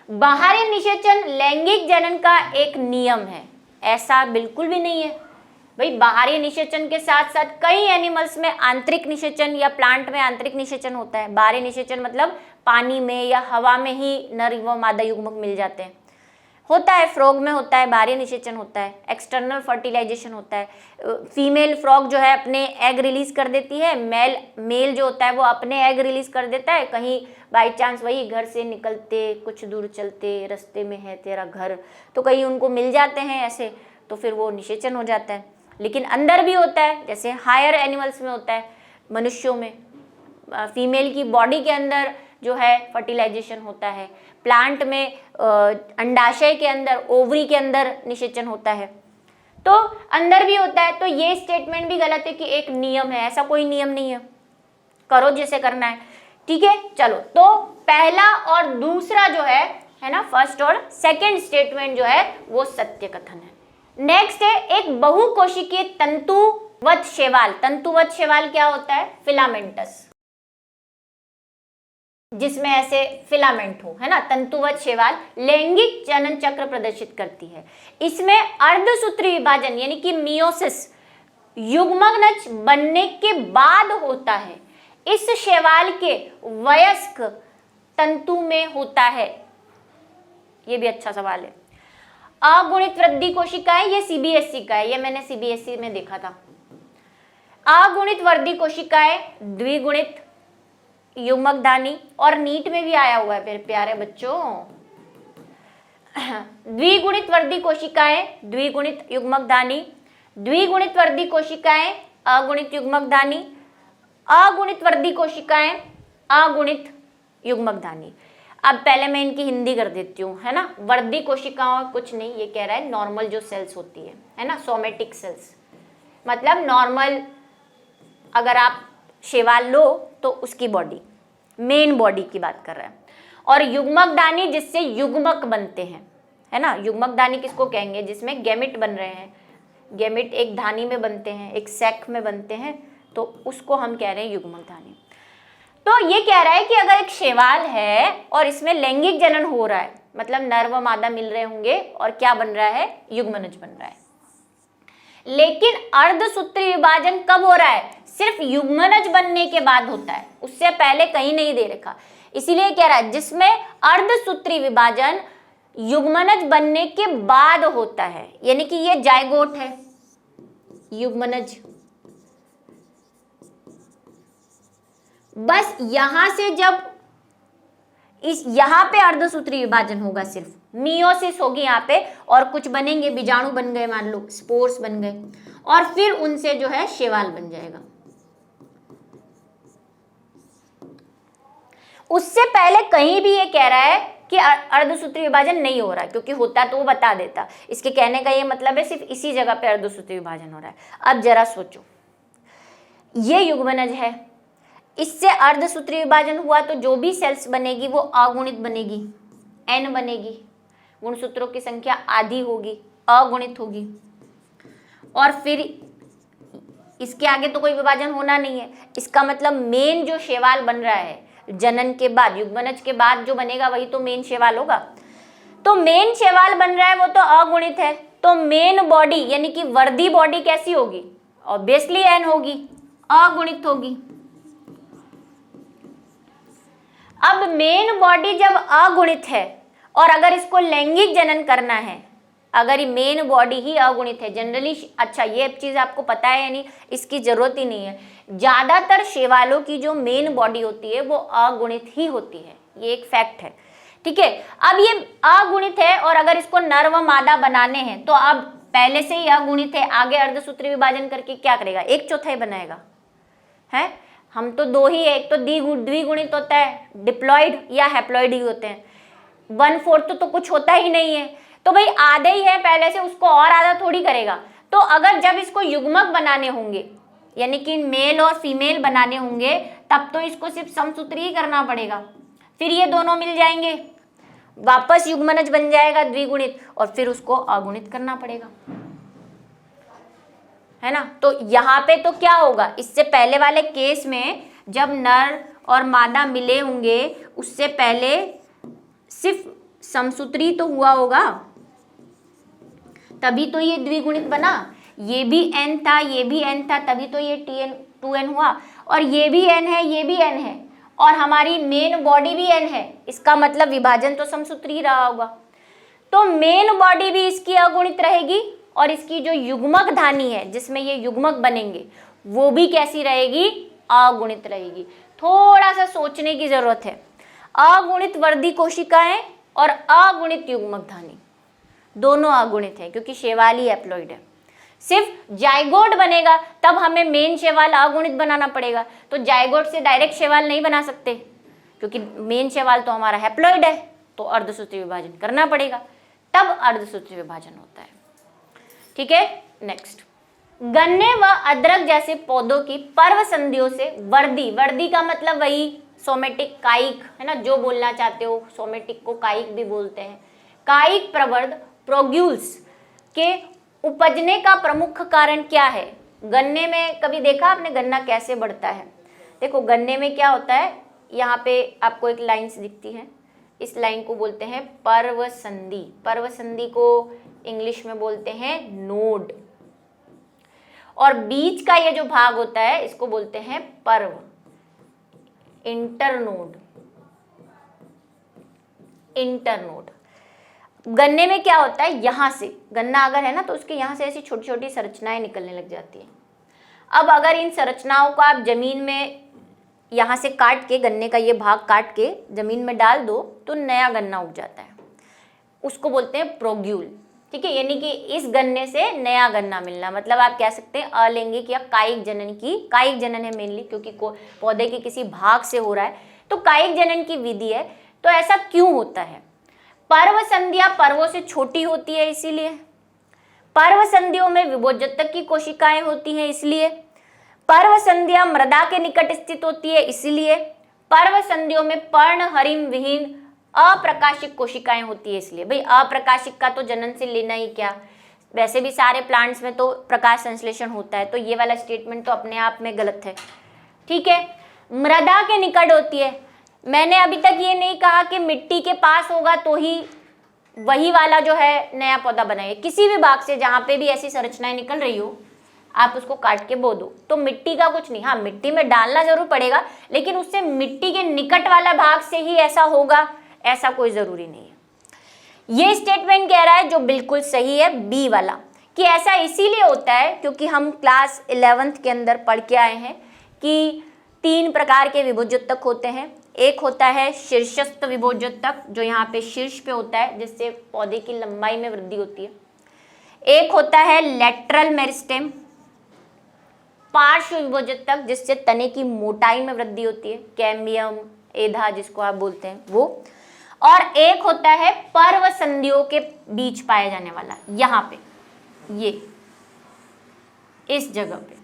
A: बाह्य निषेचन लैंगिक जनन का एक नियम है, ऐसा बिल्कुल भी नहीं है भाई। बाहरी निषेचन के साथ साथ कई एनिमल्स में आंतरिक निषेचन या प्लांट में आंतरिक निषेचन होता है। बाहरी निषेचन मतलब पानी में या हवा में ही नर व मादा युग्मक मिल जाते हैं, होता है। फ्रॉग में होता है, बाहरी निषेचन होता है। एक्सटर्नल फर्टिलाइजेशन होता है, फीमेल फ्रॉग जो है अपने एग रिलीज कर देती है, मेल जो होता है वो अपने एग रिलीज कर देता है। कहीं बाई चांस वही घर से निकलते कुछ दूर चलते रास्ते में है तेरा घर, तो कहीं उनको मिल जाते हैं ऐसे, तो फिर वो निषेचन हो जाता है। लेकिन अंदर भी होता है, जैसे हायर एनिमल्स में होता है, मनुष्यों में फीमेल की बॉडी के अंदर जो है फर्टिलाइजेशन होता है। प्लांट में अंडाशय के अंदर, ओवरी के अंदर निषेचन होता है, तो अंदर भी होता है। तो ये स्टेटमेंट भी गलत है कि एक नियम है, ऐसा कोई नियम नहीं है, करो जैसे करना है, ठीक है। चलो, तो पहला और दूसरा जो है ना, फर्स्ट और सेकंड स्टेटमेंट जो है वो सत्य कथन है। नेक्स्ट है एक बहुकोशिकीय तंतुवत शैवाल। तंतुवत शैवाल क्या होता है? फिलामेंटस। जिसमें ऐसे फिलामेंट हो, है ना, तंतुवत शैवाल लैंगिक जनन चक्र प्रदर्शित करती है। इसमें अर्धसूत्री विभाजन यानी कि मियोसिस युग्मनज बनने के बाद होता है। इस शैवाल के वयस्क तंतु में होता है। ये भी अच्छा सवाल है। अगुणित वृद्धि कोशिकाएं, ये सीबीएसई का है, ये मैंने सीबीएसई में देखा था। अगुणित वृद्धि कोशिकाएं द्विगुणित युग्मकधानी, और नीट में भी आया हुआ है मेरे प्यारे बच्चों। द्विगुणित वृद्धि कोशिकाएं द्विगुणित युग्मकधानी, द्विगुणित वृद्धि कोशिकाएं अगुणित युग्मकधानी, अगुणित वृद्धि कोशिकाएं अगुणित युग्मकधानी। अब पहले मैं इनकी हिंदी कर देती हूँ, है ना। वृद्धि कोशिकाओं कुछ नहीं, ये कह रहा है नॉर्मल जो सेल्स होती है ना, सोमेटिक सेल्स, मतलब नॉर्मल अगर आप शैवाल लो तो उसकी बॉडी, मेन बॉडी की बात कर रहा है। और युग्मकधानी जिससे युग्मक बनते हैं, है ना। युग्मकधानी किसको कहेंगे? जिसमें गैमेट बन रहे हैं। गैमेट एक धानी में बनते हैं, एक सैक में बनते हैं, तो उसको हम कह रहे हैं युग्मकधानी। तो ये कह रहा है कि अगर एक शैवाल है और इसमें लैंगिक जनन हो रहा है, मतलब नर व मादा मिल रहे होंगे और क्या बन रहा है? युग्मनज बन रहा है। लेकिन अर्धसूत्री विभाजन कब हो रहा है? सिर्फ युग्मनज बनने के बाद होता है, उससे पहले कहीं नहीं दे रखा। इसीलिए कह रहा है जिसमें अर्धसूत्री विभाजन युग्मनज बनने के बाद होता है, यानी कि ये जायगोट है, युग्मनज। बस यहां से जब इस यहां पे अर्धसूत्री विभाजन होगा, सिर्फ मियोसिस होगी यहां पे, और कुछ बनेंगे, बीजाणु बन गए, मान लो स्पोर्स बन गए, और फिर उनसे जो है शैवाल बन जाएगा। उससे पहले कहीं भी ये कह रहा है कि अर्धसूत्री विभाजन नहीं हो रहा है, क्योंकि होता तो वो बता देता। इसके कहने का ये मतलब है सिर्फ इसी जगह पे अर्धसूत्री विभाजन हो रहा है। अब जरा सोचो, ये युग्मनज है, इससे अर्धसूत्री विभाजन हुआ तो जो भी सेल्स बनेगी वो अगुणित बनेगी, n बनेगी, गुणसूत्रों की संख्या आधी होगी, अगुणित होगी, और फिर इसके आगे तो कोई विभाजन होना नहीं है। इसका मतलब मेन जो शैवाल बन रहा है जनन के बाद, युग्मनज के बाद जो बनेगा वही तो मेन शैवाल होगा। तो मेन शैवाल बन रहा है वो तो अगुणित है, तो मेन बॉडी यानी कि वर्दी बॉडी कैसी होगी? ऑब्वियसली n होगी, अगुणित होगी। अब मेन बॉडी जब अगुणित है और अगर इसको लैंगिक जनन करना है, अगर ये मेन बॉडी ही अगुणित है जनरली, अच्छा ये चीज आपको पता है यानी इसकी जरूरत ही नहीं है, ज्यादातर शैवालों की जो मेन बॉडी होती है वो अगुणित ही होती है, ये एक फैक्ट है, ठीक है। अब ये अगुणित है और अगर इसको नर व मादा बनाने हैं तो अब पहले से ही अगुणित है, आगे अर्धसूत्री विभाजन करके क्या करेगा? 1/4 बनाएगा, है। हम तो दो ही है, एक तो द्विगुणित होता है, डिप्लॉइड या हैप्लॉइड ही होते हैं, 1/4 तो कुछ होता ही नहीं है, तो भाई आधे ही है पहले से, उसको और आधा थोड़ी करेगा। तो अगर जब इसको युग्मक बनाने होंगे यानी कि मेल और फीमेल बनाने होंगे, तब तो इसको सिर्फ समसूत्री ही करना पड़ेगा, फिर ये दोनों मिल जाएंगे, वापस युग्मनज बन जाएगा द्विगुणित, और फिर उसको अगुणित करना पड़ेगा, है ना। तो यहाँ पे तो क्या होगा? इससे पहले वाले केस में जब नर और मादा मिले होंगे उससे पहले सिर्फ समसूत्री तो हुआ होगा, तभी तो ये द्विगुणित बना। ये भी n था, ये भी n था, तभी तो ये Tn2n हुआ, और ये भी n है, ये भी n है, और हमारी मेन बॉडी भी n है। इसका मतलब विभाजन तो समसूत्री रहा होगा। तो मेन बॉडी भी इसकी अगुणित रहेगी और इसकी जो युग्मक धानी है जिसमें ये युग्मक बनेंगे वो भी कैसी रहेगी? अगुणित रहेगी। थोड़ा सा सोचने की जरूरत है। अगुणित वर्धी कोशिकाएं और अगुणित युग्मक धानी दोनों अगुणित है, क्योंकि शैवाल ही हैप्लॉइड है। सिर्फ जायगोट बनेगा तब हमें मेन शैवाल अगुणित बनाना पड़ेगा, तो जायगोट से डायरेक्ट शैवाल नहीं बना सकते, क्योंकि मेन शैवाल तो हमारा हैप्लॉइड है, तो अर्धसूत्री विभाजन करना पड़ेगा, तब अर्धसूत्री विभाजन होता है, ठीक है। नेक्स्ट, गन्ने व अदरक जैसे पौधों की पर्व संधियों से वर्दी का मतलब वही सोमेटिक कायिक, है ना, जो बोलना चाहते हो, सोमेटिक को कायिक भी बोलते हैं। कायिक प्रवर्ध प्रोग्यूल्स के उपजने का प्रमुख कारण क्या है? गन्ने में कभी देखा आपने गन्ना कैसे बढ़ता है? देखो गन्ने में क्या होता है, यहाँ पे आपको एक लाइन्स दिखती है, इस लाइन को बोलते हैं पर्व संधि। पर्व संधि को इंग्लिश में बोलते हैं नोड, और बीच का ये जो भाग होता है इसको बोलते हैं पर्व, इंटरनोड। इंटरनोड। गन्ने में क्या होता है, यहां से गन्ना अगर है ना तो उसके यहां से ऐसी छोटी छोटी संरचनाएं निकलने लग जाती हैं। अब अगर इन संरचनाओं को आप जमीन में यहाँ से काट के, गन्ने का ये भाग काट के जमीन में डाल दो तो नया गन्ना उग जाता है, उसको बोलते हैं प्रोग्यूल। ठीक है, यानी कि इस गन्ने से नया गन्ना मिलना, मतलब आप कह सकते हैं अलैंगिक या कायिक जनन की, कायिक जनन है मेनली क्योंकि पौधे के किसी भाग से हो रहा है, तो कायिक जनन की विधि है। तो ऐसा क्यों होता है? पर्व संधियां पर्वों से छोटी होती है इसीलिए, पर्व संधियों में विभोजक की कोशिकाएं होती हैं इसलिए, पर्व संधियां मृदा के निकट स्थित होती है इसीलिए, पर्व संधियों में पर्ण हरिम विहीन अप्रकाशिक कोशिकाएं होती है इसलिए। भाई अप्रकाशिक का तो जनन से लेना ही क्या, वैसे भी सारे प्लांट्स में तो प्रकाश संश्लेषण होता है, तो ये वाला स्टेटमेंट तो अपने आप में गलत है। ठीक है, मृदा के निकट होती है। मैंने अभी तक ये नहीं कहा कि मिट्टी के पास होगा तो ही वही वाला जो है नया पौधा बनाए। किसी भी भाग से जहाँ पे भी ऐसी संरचनाएं निकल रही हो आप उसको काट के बो दो, तो मिट्टी का कुछ नहीं। हाँ, मिट्टी में डालना जरूर पड़ेगा, लेकिन उससे मिट्टी के निकट वाला भाग से ही ऐसा होगा ऐसा कोई जरूरी नहीं है। ये स्टेटमेंट कह रहा है जो बिल्कुल सही है, बी वाला, कि ऐसा इसीलिए होता है क्योंकि हम क्लास 11th के अंदर पढ़ के आए हैं कि 3 प्रकार के विभोजक होते हैं। एक होता है शीर्षस्थ विभोजक, जो यहाँ पे शीर्ष पे होता है जिससे पौधे की लंबाई में वृद्धि होती है। एक होता है लेटरल मेरिस्टेम, पार्श्व विभोजक, जिससे तने की मोटाई में वृद्धि होती है, कैम्बियम एधा जिसको आप बोलते हैं वो। और एक होता है पर्व संधियों के बीच पाया जाने वाला, यहाँ पे ये इस जगह पे,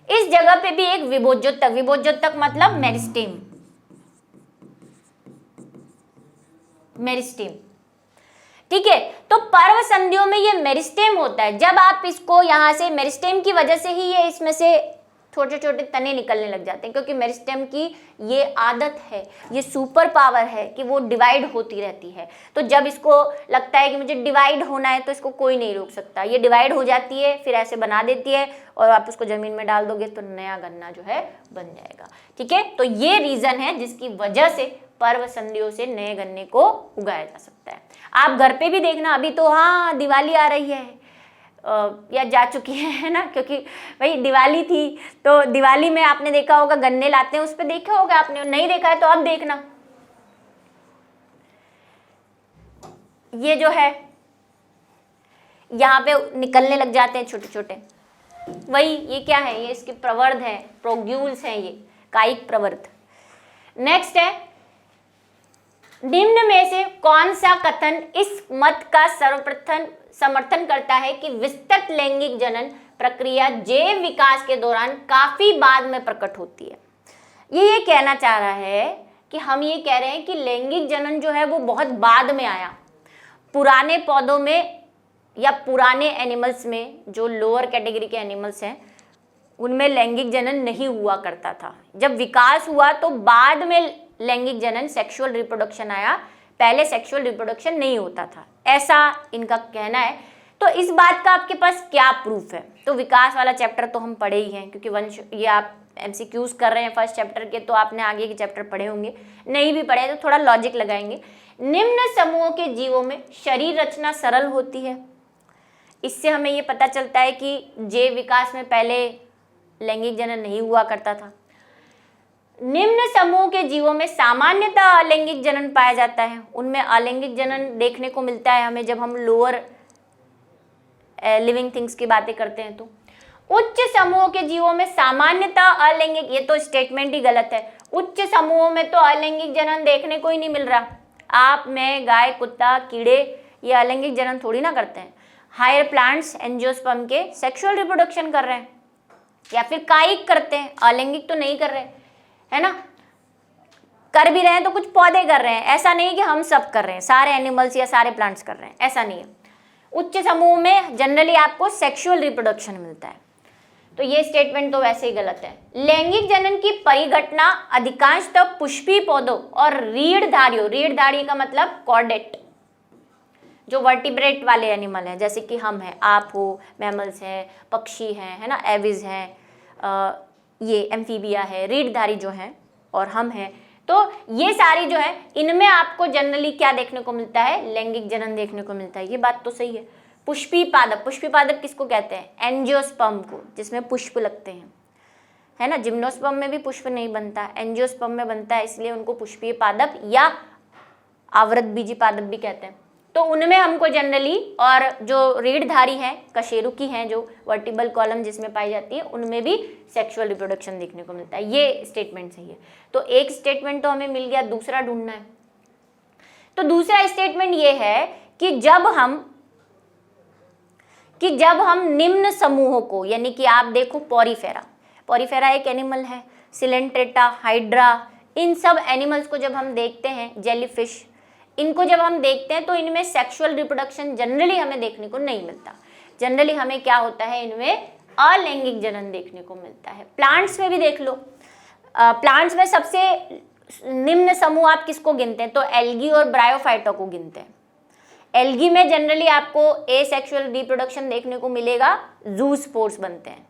A: इस जगह पे भी एक विभोजक, विभोजक मतलब मेरिस्टेम, मेरिस्टेम। ठीक है, तो पर्व संधियों में ये मेरिस्टेम होता है। जब आप इसको यहाँ से, मेरिस्टेम की वजह से ही ये इसमें से छोटे छोटे तने निकलने लग जाते हैं, क्योंकि मेरिस्टेम की ये आदत है, ये सुपर पावर है कि वो डिवाइड होती रहती है। तो जब इसको लगता है कि मुझे डिवाइड होना है तो इसको कोई नहीं रोक सकता, ये डिवाइड हो जाती है, फिर ऐसे बना देती है और आप उसको जमीन में डाल दोगे तो नया गन्ना जो है बन जाएगा। ठीक है, तो ये रीजन है जिसकी वजह से पर्व संधियों से नए गन्ने को उगाया जा सकता है। आप घर पे भी देखना, अभी तो हाँ दिवाली आ रही है या जा चुकी है ना, क्योंकि भाई दिवाली थी तो दिवाली में आपने देखा होगा गन्ने लाते हैं, उस पर देखा होगा आपने, नहीं देखा है तो अब देखना। ये जो है यहाँ पे निकलने लग जाते हैं छोटे छोटे, वही ये क्या है, ये इसके प्रवर्ध है, प्रोग्यूल्स हैं, ये कायिक प्रवर्ध। नेक्स्ट है, निम्न में से कौन सा कथन इस मत का सर्वप्रथम समर्थन करता है कि विस्तृत लैंगिक जनन प्रक्रिया जैव विकास के दौरान काफी बाद में प्रकट होती है। ये कहना चाह रहा है कि हम ये कह रहे हैं कि लैंगिक जनन जो है वो बहुत बाद में आया। पुराने पौधों में या पुराने एनिमल्स में, जो लोअर कैटेगरी के एनिमल्स हैं, उनमें लैंगिक जनन नहीं हुआ करता था। जब विकास हुआ तो बाद में लैंगिक जनन, सेक्सुअल रिप्रोडक्शन आया, पहले सेक्सुअल रिप्रोडक्शन नहीं होता था, ऐसा इनका कहना है। तो इस बात का आपके पास क्या प्रूफ है? तो विकास वाला चैप्टर तो हम पढ़े ही हैं, क्योंकि वंश, ये आप एमसीक्यूज कर रहे हैं फर्स्ट चैप्टर के, तो आपने आगे के चैप्टर पढ़े होंगे। नहीं भी पढ़े तो थोड़ा लॉजिक लगाएंगे। निम्न समूहों के जीवों में शरीर रचना सरल होती है। इससे हमें ये पता चलता है कि जैव विकास में पहले लैंगिक जनन नहीं हुआ करता था। निम्न समूह के जीवों में सामान्यतः अलैंगिक जनन पाया जाता है। उनमें अलैंगिक जनन देखने को मिलता है हमें जब हम लोअर लिविंग थिंग्स की बातें करते हैं। तो उच्च समूहों के जीवों में सामान्यतः अलैंगिक, ये तो स्टेटमेंट ही गलत है। उच्च समूहों में तो अलैंगिक जनन देखने को ही नहीं मिल रहा। आप, मैं, गाय, कुत्ता, कीड़े, ये अलैंगिक जनन थोड़ी ना करते हैं। हायर प्लांट्स एंजियोस्पर्म के सेक्सुअल रिप्रोडक्शन कर रहे हैं या फिर कायिक करते हैं, अलैंगिक तो नहीं कर रहे, है ना। कर भी रहे हैं तो कुछ पौधे कर रहे हैं, ऐसा नहीं कि हम सब कर रहे हैं, सारे एनिमल्स या सारे प्लांट्स कर रहे हैं, ऐसा नहीं है। उच्च समूह में जनरली आपको सेक्सुअल रिप्रोडक्शन मिलता है। तो ये स्टेटमेंट तो वैसे ही गलत है। लैंगिक जनन की परिघटना अधिकांशतः पुष्पी पौधों और रीढ़धारियों, रीढ़धारी का मतलब कॉर्डेट, जो वर्टिब्रेट वाले एनिमल हैं, जैसे कि हम हैं, आप हो, मैमल्स हैं, पक्षी हैं, है ना, एविज हैं, ये एम्फीबिया है, रीढ़धारी जो हैं, और हम हैं, तो ये सारी जो है इनमें आपको जनरली क्या देखने को मिलता है, लैंगिक जनन देखने को मिलता है। ये बात तो सही है। पुष्पी पादप, पुष्पी पादप किसको कहते हैं, एंजियोस्पर्म को, जिसमें पुष्प लगते हैं, है ना। जिम्नोस्पर्म में भी पुष्प नहीं बनता, एंजियोस्पर्म में बनता है, इसलिए उनको पुष्पीय पादप या आवृत बीजी पादप भी कहते हैं। तो उनमें हमको जनरली, और जो रीढ़धारी है, कशेरुकी हैं, जो वर्टिबल कॉलम जिसमें पाई जाती है, उनमें भी सेक्सुअल रिप्रोडक्शन देखने को मिलता है। ये स्टेटमेंट सही है। तो एक स्टेटमेंट तो हमें मिल गया, दूसरा ढूंढना है। तो दूसरा स्टेटमेंट ये है कि जब हम निम्न समूहों को, यानी कि आप देखो पॉरीफेरा, पॉरीफेरा एक एनिमल है, सिलेंट्रेटा, हाइड्रा, इन सब एनिमल्स को जब हम देखते हैं, जेलीफिश, इनको जब हम देखते हैं तो इनमें सेक्सुअल रिप्रोडक्शन जनरली हमें देखने को नहीं मिलता। जनरली हमें क्या होता है, इनमें अलैंगिक जनन देखने को मिलता है। प्लांट्स में भी देख लो, प्लांट्स में सबसे निम्न समूह आप किसको गिनते हैं, तो एल्गी और ब्रायोफाइटा को गिनते हैं। एल्गी में जनरली आपको एसेक्सुअल रिप्रोडक्शन देखने को मिलेगा, जूस्पोर्स बनते हैं।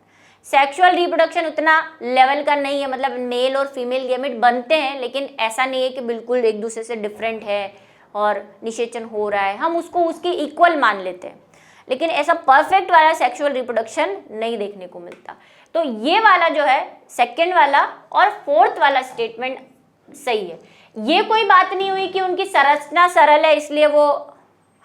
A: सेक्सुअल रिप्रोडक्शन उतना लेवल का नहीं है, मतलब मेल और फीमेल गैमेट बनते हैं, लेकिन ऐसा नहीं है कि बिल्कुल एक दूसरे से डिफरेंट है और निषेचन हो रहा है, हम उसको उसके इक्वल मान लेते हैं, लेकिन ऐसा परफेक्ट वाला सेक्सुअल रिप्रोडक्शन नहीं देखने को मिलता। तो ये वाला जो है, सेकंड वाला और फोर्थ वाला स्टेटमेंट सही है। ये कोई बात नहीं हुई कि उनकी संरचना सरल है इसलिए वो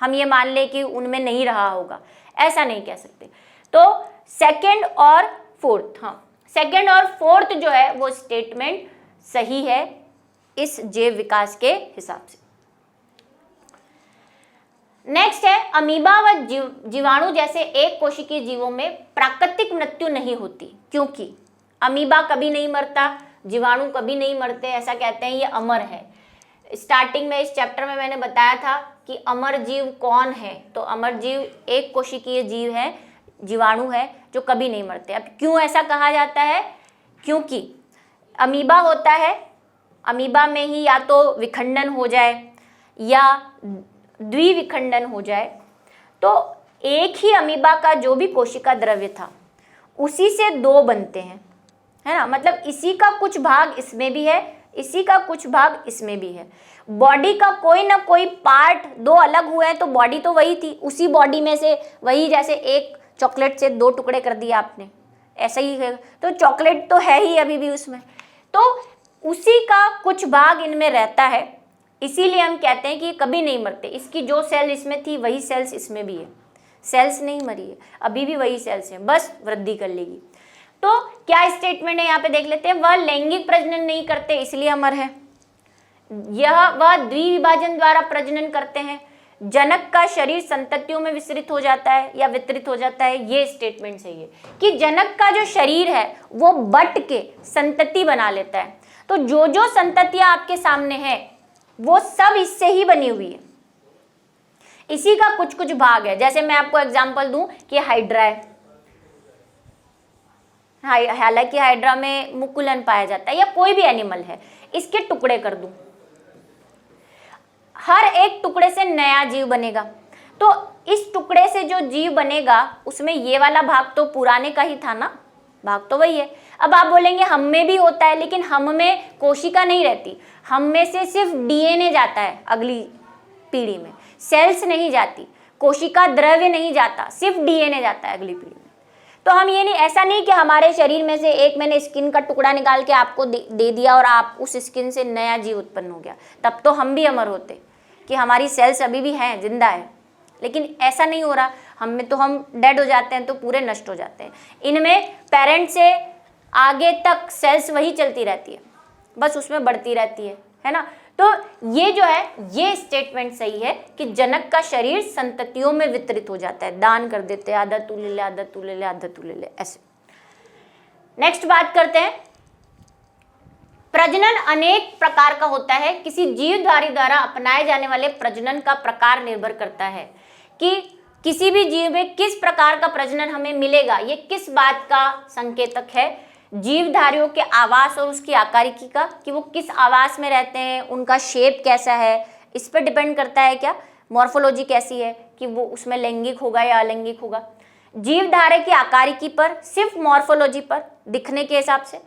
A: हम ये मान ले कि उनमें नहीं रहा होगा, ऐसा नहीं कह सकते। तो सेकंड और फोर्थ, हाँ, सेकंड और फोर्थ जो है वो स्टेटमेंट सही है इस जैव विकास के हिसाब से। नेक्स्ट है, अमीबा व जीवाणु जैसे एक कोशिकीय जीवों में प्राकृतिक मृत्यु नहीं होती, क्योंकि अमीबा कभी नहीं मरता, जीवाणु कभी नहीं मरते, ऐसा कहते हैं ये अमर है। स्टार्टिंग में इस चैप्टर में मैंने बताया था कि अमर जीव कौन है, तो अमर जीव एक कोशिकीय जीव है, जीवाणु है, जो कभी नहीं मरते। अब क्यों ऐसा कहा जाता है, क्योंकि अमीबा होता है, अमीबा में ही या तो विखंडन हो जाए या द्विविखंडन हो जाए, तो एक ही अमीबा का जो भी कोशिका द्रव्य था उसी से दो बनते हैं, है ना, मतलब इसी का कुछ भाग इसमें भी है, इसी का कुछ भाग इसमें भी है। बॉडी का कोई ना कोई पार्ट दो अलग हुए हैं तो बॉडी तो वही थी, उसी बॉडी में से वही, जैसे एक चॉकलेट से दो टुकड़े कर दिए आपने, ऐसा ही है, तो चॉकलेट तो है ही अभी भी उसमें, तो उसी का कुछ भाग इनमें रहता है, इसीलिए हम कहते हैं कि ये कभी नहीं मरते। इसकी जो सेल इसमें थी वही सेल्स इसमें भी है, सेल्स नहीं मरी है, अभी भी वही सेल्स हैं, बस वृद्धि कर लेगी। तो क्या स्टेटमेंट है यहाँ पे देख लेते हैं, वह लैंगिक प्रजनन नहीं करते इसलिए अमर है, वह द्विविभाजन द्वारा प्रजनन करते हैं, जनक का शरीर संततियों में विस्तृत हो जाता है या वितरित हो जाता है, ये स्टेटमेंट सही है कि जनक का जो शरीर है वो बट के संतति बना लेता है। तो जो जो संततियां आपके सामने है वो सब इससे ही बनी हुई है, इसी का कुछ कुछ भाग है। जैसे मैं आपको एग्जांपल दूं कि हाइड्रा है, हालांकि हाइड्रा में मुकुलन पाया जाता है, या कोई भी एनिमल है, इसके टुकड़े कर दूं, हर एक टुकड़े से नया जीव बनेगा। तो इस टुकड़े से जो जीव बनेगा उसमें ये वाला भाग तो पुराने का ही था ना, भाग तो वही है। अब आप बोलेंगे हम में भी होता है, लेकिन हम में कोशिका नहीं रहती, हम में से सिर्फ डीएनए जाता है अगली पीढ़ी में, सेल्स नहीं जाती, कोशिका द्रव्य नहीं जाता, सिर्फ डीएनए जाता है अगली पीढ़ी में। तो हम ये नहीं, ऐसा नहीं कि हमारे शरीर में से एक मैंने स्किन का टुकड़ा निकाल के आपको दे दिया और आप उस स्किन से नया जीव उत्पन्न हो गया, तब तो हम भी अमर होते कि हमारी सेल्स अभी भी हैं, जिंदा है, लेकिन ऐसा नहीं हो रहा। हम में तो हम डेड हो जाते हैं तो पूरे नष्ट हो जाते हैं। इनमें पेरेंट से आगे तक सेल्स वही चलती रहती है, बस उसमें बढ़ती रहती है ना। तो ये जो है ये स्टेटमेंट सही है कि जनक का शरीर संततियों में वितरित हो जाता है, दान कर देते हैं, आधा तू ले ले, आधा तू ले ले, आधा तू ले ले, ऐसे। नेक्स्ट बात करते हैं, प्रजनन अनेक प्रकार का होता है। किसी जीवधारी द्वारा अपनाए जाने वाले प्रजनन का प्रकार निर्भर करता है कि किसी भी जीव में किस प्रकार का प्रजनन हमें मिलेगा, ये किस बात का संकेतक है? जीवधारियों के आवास और उसकी आकारिकी का, कि वो किस आवास में रहते हैं, उनका शेप कैसा है, इस पर डिपेंड करता है क्या? मॉर्फोलॉजी कैसी है, कि वो उसमें लैंगिक होगा या अलैंगिक होगा। जीवधारे की आकारिकी पर, सिर्फ मॉर्फोलॉजी पर, दिखने के हिसाब से।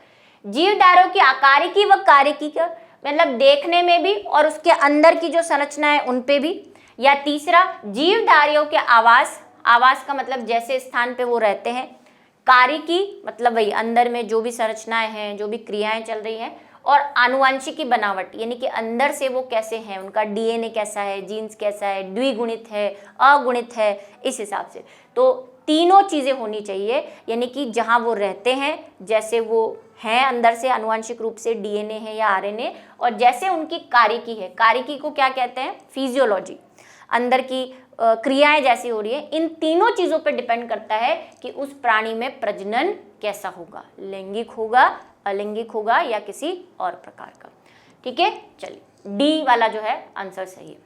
A: जीवधारों की आकारिकी व कारिकी का मतलब देखने में भी और उसके अंदर की जो संरचना है उन पे भी। या तीसरा, जीवधारियों के आवास, आवास का मतलब जैसे स्थान पे वो रहते हैं। कारिकी मतलब वही अंदर में जो भी संरचनाएं हैं, जो भी क्रियाएं चल रही हैं। और आनुवंशिकी बनावट, यानी कि अंदर से वो कैसे हैं, उनका डीएनए कैसा है, जीन्स कैसा है, द्विगुणित है, अगुणित है, इस हिसाब से। तो तीनों चीजें होनी चाहिए, यानी कि जहाँ वो रहते हैं, जैसे वो हैं अंदर से आनुवंशिक रूप से डीएनए है या आरएनए, और जैसे उनकी कारिकी है। कारिकी को क्या कहते हैं? फिजियोलॉजी, अंदर की क्रियाएं जैसी हो रही है। इन तीनों चीजों पर डिपेंड करता है कि उस प्राणी में प्रजनन कैसा होगा, लैंगिक होगा, अलैंगिक होगा या किसी और प्रकार का। ठीक है, चलिए डी वाला जो है आंसर सही है।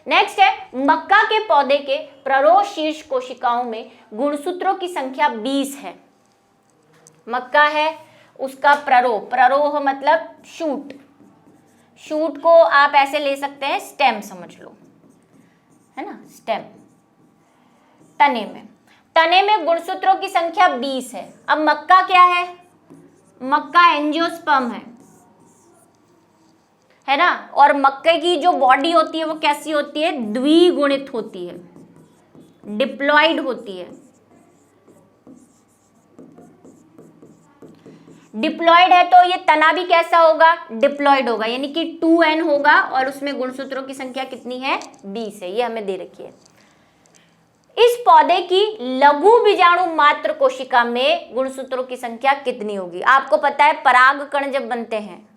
A: नेक्स्ट है, मक्का के पौधे के प्ररोह शीर्ष कोशिकाओं में गुणसूत्रों की संख्या 20 है। मक्का है, उसका प्ररोह, प्ररोह मतलब शूट, शूट को आप ऐसे ले सकते हैं, स्टेम समझ लो, है ना, स्टेम। तने में गुणसूत्रों की संख्या 20 है। अब मक्का क्या है? मक्का एंजियोस्पर्म है ना। और मक्के की जो बॉडी होती है वो कैसी होती है? द्विगुणित होती है, डिप्लॉइड होती है। डिप्लॉइड है तो ये तना भी कैसा होगा? डिप्लॉइड होगा, यानी कि 2n होगा और उसमें गुणसूत्रों की संख्या कितनी है? 20 है, ये हमें दे रखी है। इस पौधे की लघु बीजाणु मात्र कोशिका में गुणसूत्रों की संख्या कितनी होगी? आपको पता है परागकण जब बनते हैं,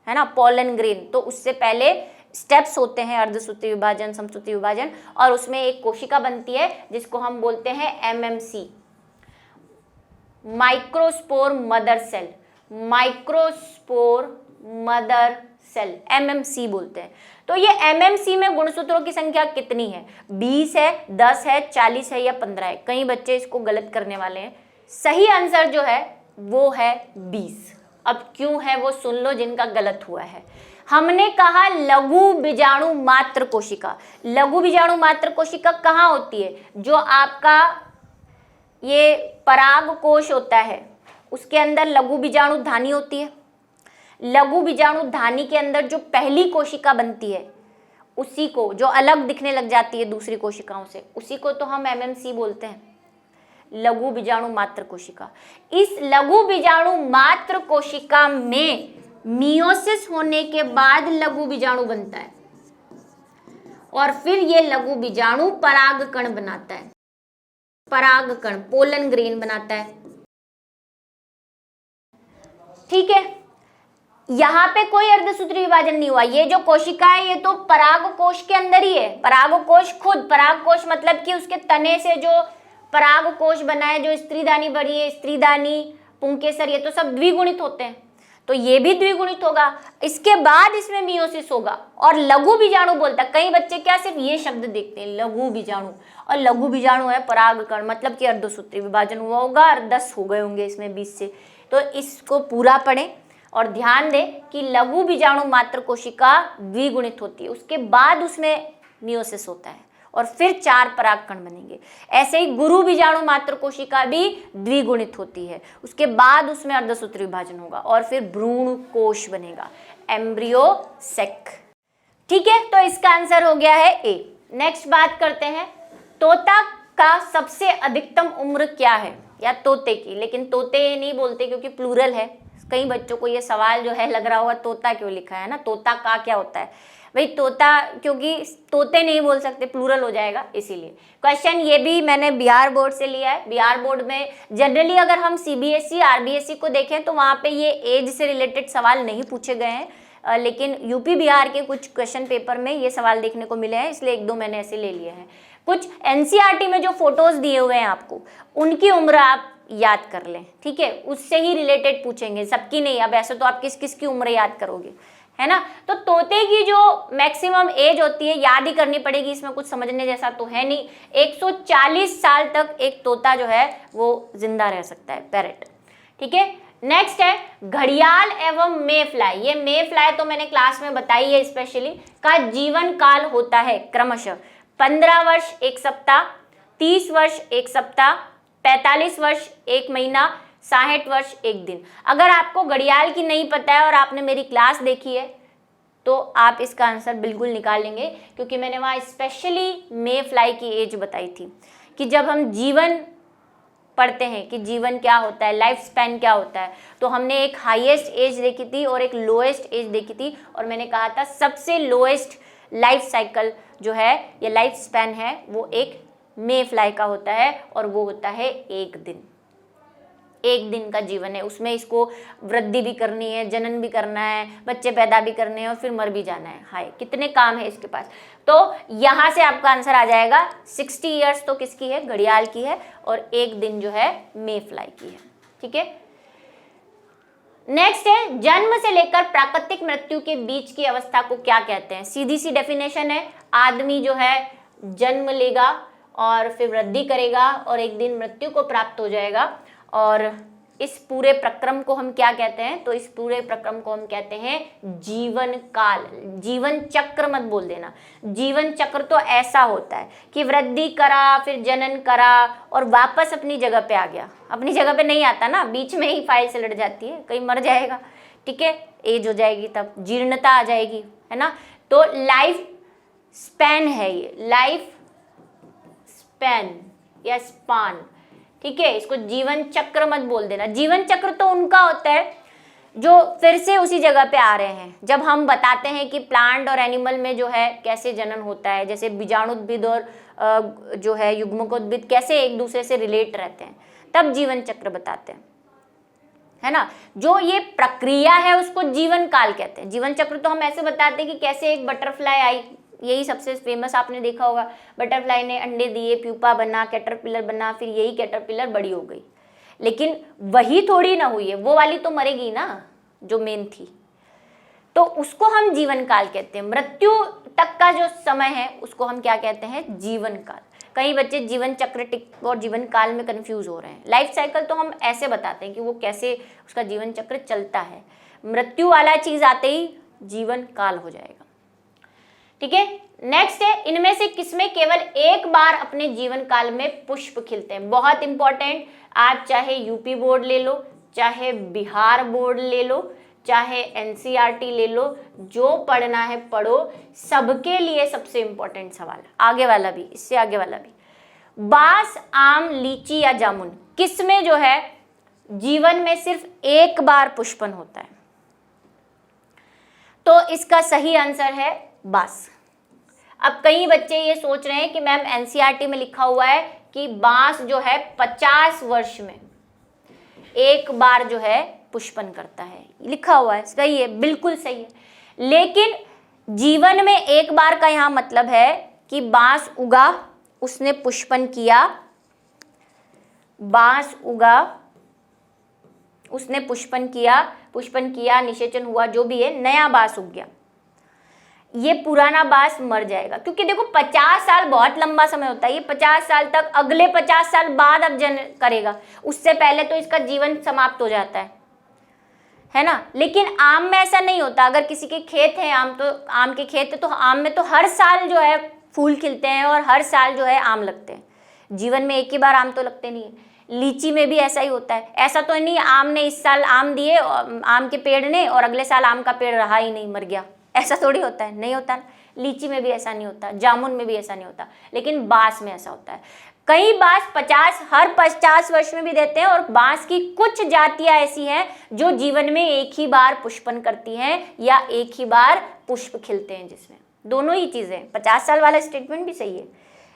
A: है ना, पोलन ग्रेन, तो उससे पहले स्टेप्स होते हैं, अर्धसूत्री विभाजन, समसूत्री विभाजन, और उसमें एक कोशिका बनती है जिसको हम बोलते हैं MMC, microspore mother cell. Microspore mother cell MMC बोलते हैं। तो ये MMC में गुणसूत्रों की संख्या कितनी है? 20 है, 10 है, 40 है या 15 है? कई बच्चे इसको गलत करने वाले हैं। सही आंसर जो है वो है 20। अब क्यों है वो सुन लो जिनका गलत हुआ है। हमने कहा लघु बीजाणु मात्र कोशिका। लघु बीजाणु मात्र कोशिका कहाँ होती है? जो आपका ये पराग कोश होता है उसके अंदर लघु बीजाणु धानी होती है। लघु बीजाणु धानी के अंदर जो पहली कोशिका बनती है, उसी को, जो अलग दिखने लग जाती है दूसरी कोशिकाओं से, उसी को तो हम MMC बोलते हैं, लघु बीजाणु मात्र कोशिका। इस लघु बीजाणु मात्र कोशिका में मियोसिस होने के बाद लघु बीजाणु बनता है और फिर ये लघु बीजाणु परागकण बनाता है, परागकण, पोलन ग्रेन बनाता है। ठीक है, यहाँ पे कोई अर्धसूत्री विभाजन नहीं हुआ। ये जो कोशिका है ये तो पराग कोश के अंदर ही है। पराग कोश खुद, पराग कोश मतलब कि उसके तने से जो पराग कोश बना है, जो स्त्रीदानी बनी है, स्त्रीदानी, पुंकेसर, ये तो सब द्विगुणित होते हैं, तो ये भी द्विगुणित होगा। इसके बाद इसमें मियोसिस होगा और लघु बीजाणु बोलता है। कई बच्चे क्या सिर्फ ये शब्द देखते हैं, लघु बीजाणु, और लघु बीजाणु है परागकण, मतलब कि अर्धसूत्री विभाजन हुआ होगा और 10 हो गए होंगे इसमें 20 से। तो इसको पूरा पढ़ें और ध्यान दें कि लघु बीजाणु मात्र कोशिका द्विगुणित होती है, उसके बाद उसमें मियोसिस होता है और फिर 4 परागकण बनेंगे। ऐसे ही गुरु बीजाणु मात्र कोशिका भी द्विगुणित होती है, उसके बाद उसमें अर्धसूत्री विभाजन होगा और फिर भ्रूण कोश बनेगा, एम्ब्रियो सेक। ठीक है, तो इसका आंसर हो गया है A। नेक्स्ट बात करते हैं, तोता का सबसे अधिकतम उम्र क्या है, या तोते की, लेकिन तोते नहीं बोलते क्योंकि प्लूरल है। कई बच्चों को ये सवाल जो है लग रहा होगा तोता क्यों लिखा है ना, तोता का क्या होता है भाई? तोता, क्योंकि तोते नहीं बोल सकते, प्लूरल हो जाएगा, इसीलिए। क्वेश्चन ये भी मैंने बिहार बोर्ड से लिया है। बिहार बोर्ड में जनरली अगर हम CBSE RBSE को देखें तो वहाँ पे ये एज से रिलेटेड सवाल नहीं पूछे गए हैं, लेकिन यूपी बिहार के कुछ क्वेश्चन पेपर में ये सवाल देखने को मिले हैं, इसलिए 1-2 मैंने ऐसे ले लिए हैं। कुछ NCERT में जो फोटोज दिए हुए हैं आपको, उनकी उम्र आप याद कर लें, ठीक है, उससे ही रिलेटेड पूछेंगे, सबकी नहीं। अब ऐसे तो आप किस किस की उम्र याद करोगे, है ना। तो तोते की जो मैक्सिमम एज होती है याद ही करनी पड़ेगी, इसमें कुछ समझने जैसा तो है नहीं। 140 साल तक एक तोता जो है वो जिंदा रह सकता है, पैरेट। ठीक है, नेक्स्ट है घड़ियाल एवं मे फ्लाई। ये मे फ्लाई तो मैंने क्लास में बताई है स्पेशली, का जीवन काल होता है क्रमशः 15 वर्ष 1 सप्ताह, 30 वर्ष 1 सप्ताह, 45 वर्ष 1 महीना, 60 वर्ष 1 दिन। अगर आपको घड़ियाल की नहीं पता है और आपने मेरी क्लास देखी है तो आप इसका आंसर बिल्कुल निकाल लेंगे, क्योंकि मैंने वहाँ स्पेशली मे फ्लाई की एज बताई थी कि जब हम जीवन पढ़ते हैं कि जीवन क्या होता है, लाइफ स्पैन क्या होता है, तो हमने एक हाईएस्ट एज देखी थी और एक लोएस्ट एज देखी थी, और मैंने कहा था सबसे लोएस्ट लाइफ साइकिल जो है या लाइफ स्पैन है वो एक मे फ्लाई का होता है, और वो होता है 1 दिन। 1 दिन का जीवन है, उसमें इसको वृद्धि भी करनी है, जनन भी करना है, बच्चे पैदा भी करने हैं और फिर मर भी जाना है। हाय कितने काम है इसके पास। तो यहाँ से आपका आंसर आ जाएगा 60 ईयर्स तो किसकी है, घड़ियाल की है, और 1 दिन जो है मे फ्लाई की है। ठीक है, नेक्स्ट है जन्म से लेकर प्राकृतिक मृत्यु के बीच की अवस्था को क्या कहते हैं। सीधी सी डेफिनेशन है, आदमी जो है जन्म लेगा और फिर वृद्धि करेगा और 1 दिन मृत्यु को प्राप्त हो जाएगा, और इस पूरे प्रक्रम को हम क्या कहते हैं, तो इस पूरे प्रक्रम को हम कहते हैं जीवन काल। जीवन चक्र मत बोल देना, जीवन चक्र तो ऐसा होता है कि वृद्धि करा, फिर जनन करा और वापस अपनी जगह पे आ गया। अपनी जगह पे नहीं आता ना, बीच में ही फाइल से लड़ जाती है, कहीं मर जाएगा। ठीक है, एज हो जाएगी, तब जीर्णता आ जाएगी, है ना। तो लाइफ स्पैन है ये, लाइफ स्पैन या स्पान। ठीक है, इसको जीवन चक्र मत बोल देना। जीवन चक्र तो उनका होता है जो फिर से उसी जगह पे आ रहे हैं। जब हम बताते हैं कि प्लांट और एनिमल में जो है कैसे जनन होता है, जैसे बीजाणुद्भिद और जो है युग्मकोद्भिद कैसे एक दूसरे से रिलेट रहते हैं, तब जीवन चक्र बताते हैं, है ना। जो ये प्रक्रिया है उसको जीवन काल कहते हैं। जीवन चक्र तो हम ऐसे बताते हैं कि कैसे एक बटरफ्लाई आई, यही सबसे फेमस आपने देखा होगा, बटरफ्लाई ने अंडे दिए, प्यूपा बना, कैटरपिलर बना, फिर यही कैटरपिलर बड़ी हो गई। लेकिन वही थोड़ी ना हुई है, वो वाली तो मरेगी ना जो मेन थी, तो उसको हम जीवन काल कहते हैं। मृत्यु तक का जो समय है उसको हम क्या कहते हैं, जीवन काल। कई बच्चे जीवन चक्र टिक और जीवन काल में कंफ्यूज हो रहे हैं। लाइफ साइकिल तो हम ऐसे बताते हैं कि वो कैसे उसका जीवन चक्र चलता है, मृत्यु वाला चीज आते ही जीवन काल हो जाएगा। ठीक है, नेक्स्ट है इनमें से किसमें केवल एक बार अपने जीवन काल में पुष्प खिलते हैं। बहुत इंपॉर्टेंट, आप चाहे यूपी बोर्ड ले लो, चाहे बिहार बोर्ड ले लो, चाहे एनसीईआरटी ले लो, जो पढ़ना है पढ़ो, सबके लिए सबसे इंपॉर्टेंट सवाल, आगे वाला भी, इससे आगे वाला भी। बांस, आम, लीची या जामुन, किसमें जो है जीवन में सिर्फ एक बार पुष्पन होता है? तो इसका सही आंसर है बांस। अब कई बच्चे ये सोच रहे हैं कि मैम एनसीईआरटी में लिखा हुआ है कि बांस जो है 50 वर्ष में एक बार जो है पुष्पन करता है, लिखा हुआ है, सही है, बिल्कुल सही है। लेकिन जीवन में एक बार का यहाँ मतलब है कि बांस उगा, उसने पुष्पन किया, बांस उगा, उसने पुष्पन किया, निषेचन हुआ, जो भी है, नया बांस उग गया। ये पुराना बांस मर जाएगा, क्योंकि देखो 50 साल बहुत लंबा समय होता है। ये 50 साल तक, अगले 50 साल बाद अब जन करेगा, उससे पहले तो इसका जीवन समाप्त हो जाता है ना। लेकिन आम में ऐसा नहीं होता। अगर किसी के खेत है आम, तो आम के खेत है तो आम में तो हर साल जो है फूल खिलते हैं और हर साल जो है आम लगते हैं। जीवन में एक ही बार आम तो लगते नहीं है। लीची में भी ऐसा ही होता है। ऐसा तो नहीं आम ने इस साल आम दिए, आम के पेड़ ने, और अगले साल आम का पेड़ रहा ही नहीं, मर गया, ऐसा थोड़ी होता है, नहीं होता। लीची में भी ऐसा नहीं होता, जामुन में भी ऐसा नहीं होता, लेकिन बांस में ऐसा होता है। कई बांस हर 50 वर्ष में भी देते हैं, और बांस की कुछ जातियां ऐसी हैं जो जीवन में एक ही बार पुष्पन करती हैं या एक ही बार पुष्प खिलते हैं, जिसमें दोनों ही चीजें। 50 साल वाला स्टेटमेंट भी सही है,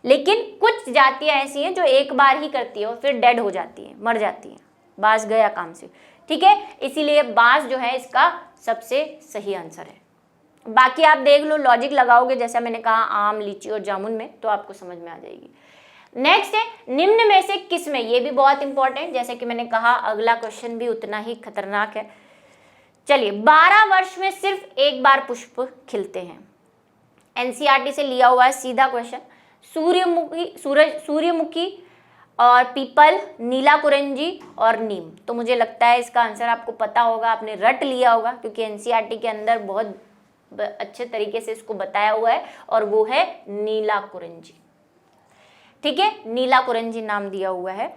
A: लेकिन कुछ जातियां ऐसी हैं जो एक बार ही करती है और फिर डेड हो जाती है, मर जाती है, बांस गया काम से। ठीक है, इसीलिए बांस जो है इसका सबसे सही आंसर है। बाकी आप देख लो, लॉजिक लगाओगे जैसा मैंने कहा आम, लीची और जामुन में, तो आपको समझ में आ जाएगी। नेक्स्ट है निम्न में से किस में, ये भी बहुत इंपॉर्टेंट, जैसे कि मैंने कहा अगला क्वेश्चन भी उतना ही खतरनाक है। चलिए 12 वर्ष में सिर्फ एक बार पुष्प खिलते हैं। एनसीईआरटी से लिया हुआ है सीधा क्वेश्चन। सूर्यमुखी और पीपल, नीला कुरिंजी और नीम। तो मुझे लगता है इसका आंसर आपको पता होगा, आपने रट लिया होगा, क्योंकि एनसीईआरटी के अंदर बहुत अच्छे तरीके से इसको बताया हुआ है, और वो है नीला कुरिंजी। ठीक है, नीला कुरिंजी नाम दिया हुआ है।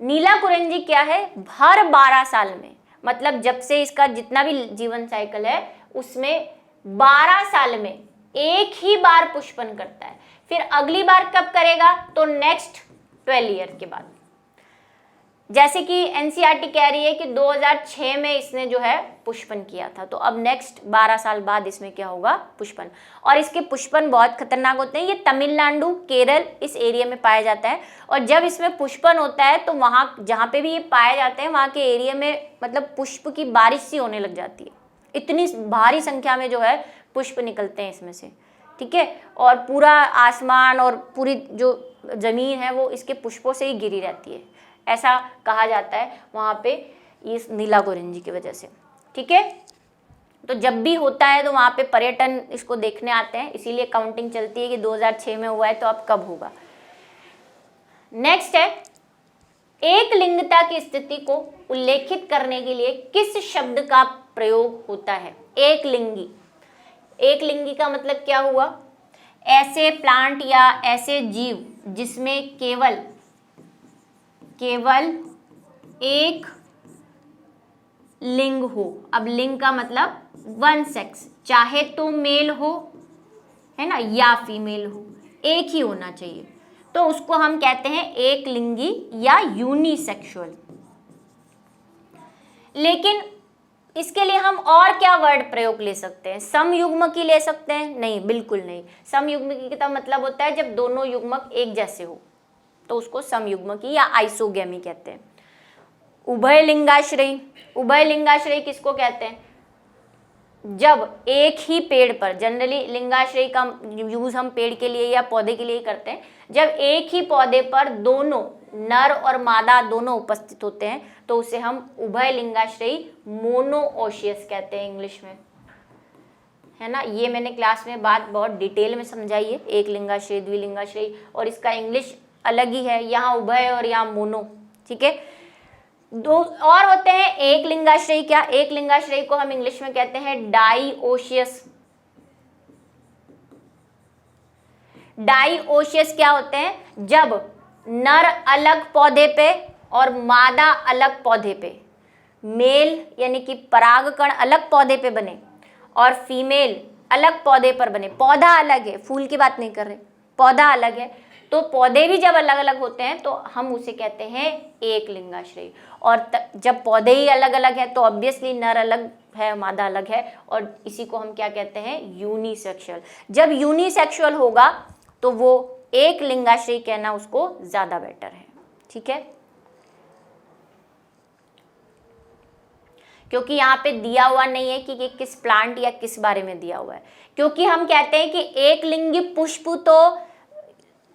A: नीला कुरिंजी क्या है, हर 12 साल में, मतलब जब से इसका जितना भी जीवन साइकिल है उसमें 12 साल में एक ही बार पुष्पन करता है। फिर अगली बार कब करेगा, तो नेक्स्ट 12 ईयर के बाद। जैसे कि एनसीईआरटी कह रही है कि 2006 में इसने जो है पुष्पन किया था, तो अब नेक्स्ट 12 साल बाद इसमें क्या होगा, पुष्पन। और इसके पुष्पन बहुत खतरनाक होते हैं। ये तमिलनाडु, केरल इस एरिया में पाया जाता है, और जब इसमें पुष्पन होता है तो वहाँ जहाँ पे भी ये पाए जाते हैं वहाँ के एरिया में मतलब पुष्प की बारिश सी होने लग जाती है। इतनी भारी संख्या में जो है पुष्प निकलते हैं इसमें से। ठीक है, और पूरा आसमान और पूरी जो जमीन है वो इसके पुष्पों से ही घिरी रहती है, ऐसा कहा जाता है वहाँ पे इस नीला कुरिंजी की वजह से। ठीक है, तो जब भी होता है तो वहाँ पे पर्यटन इसको देखने आते हैं, इसीलिए काउंटिंग चलती है कि 2006 में हुआ है तो अब कब होगा। नेक्स्ट है, एक लिंगता की स्थिति को उल्लेखित करने के लिए किस शब्द का प्रयोग होता है। एक लिंगी। एक लिंगी का मतलब क्या हुआ, ऐसे प्लांट या ऐसे जीव जिसमें केवल एक लिंग हो। अब लिंग का मतलब वन सेक्स, चाहे तो मेल हो, है ना, या फीमेल हो, एक ही होना चाहिए, तो उसको हम कहते हैं एक लिंगी या यूनिसेक्सुअल। लेकिन इसके लिए हम और क्या वर्ड प्रयोग ले सकते हैं, समयुग्मकी ले सकते हैं? नहीं, बिल्कुल नहीं। समयुग्मकी का मतलब होता है जब दोनों युग्मक एक जैसे हो, तो उसको समयुग्मकी या आइसोगेमी कहते हैं। उभय लिंगाश्रयी। उभय लिंगाश्रयी किसको कहते हैं, जब एक ही पेड़ पर, जनरली लिंगाश्रयी का यूज हम पेड़ के लिए या पौधे के लिए करते हैं, जब एक ही पौधे पर दोनों नर और मादा दोनों उपस्थित होते हैं तो उसे हम उभय लिंगाश्रयी मोनोओशियस कहते हैं इंग्लिश में, है ना। ये मैंने क्लास में बात बहुत डिटेल में समझाई है, एक लिंगाश्रयी, द्विलिंगाश्रयी, और इसका इंग्लिश अलग ही है, यहाँ उभय और यहाँ मोनो। ठीक है, दो और होते हैं एक लिंगाश्रयी। क्या, एक लिंगाश्रयी को हम इंग्लिश में कहते हैं डाइओशियस। डाइओशियस क्या होते हैं, जब नर अलग पौधे पे और मादा अलग पौधे पे, मेल यानी कि परागकण अलग पौधे पे बने और फीमेल अलग पौधे पर बने। पौधा अलग है, फूल की बात नहीं कर रहे, पौधा अलग है, तो पौधे भी जब अलग अलग होते हैं तो हम उसे कहते हैं एक लिंगाश्रयी। और जब पौधे ही अलग अलग है तो ऑब्वियसली नर अलग है, मादा अलग है, और इसी को हम क्या कहते हैं, यूनिसेक्सुअल। जब यूनिसेक्सुअल होगा तो वो एक लिंगाश्रयी कहना उसको ज्यादा बेटर है। ठीक है, क्योंकि यहाँ पे दिया हुआ नहीं है कि किस प्लांट या किस बारे में दिया हुआ है, क्योंकि हम कहते हैं कि एक लिंगी पुष्प तो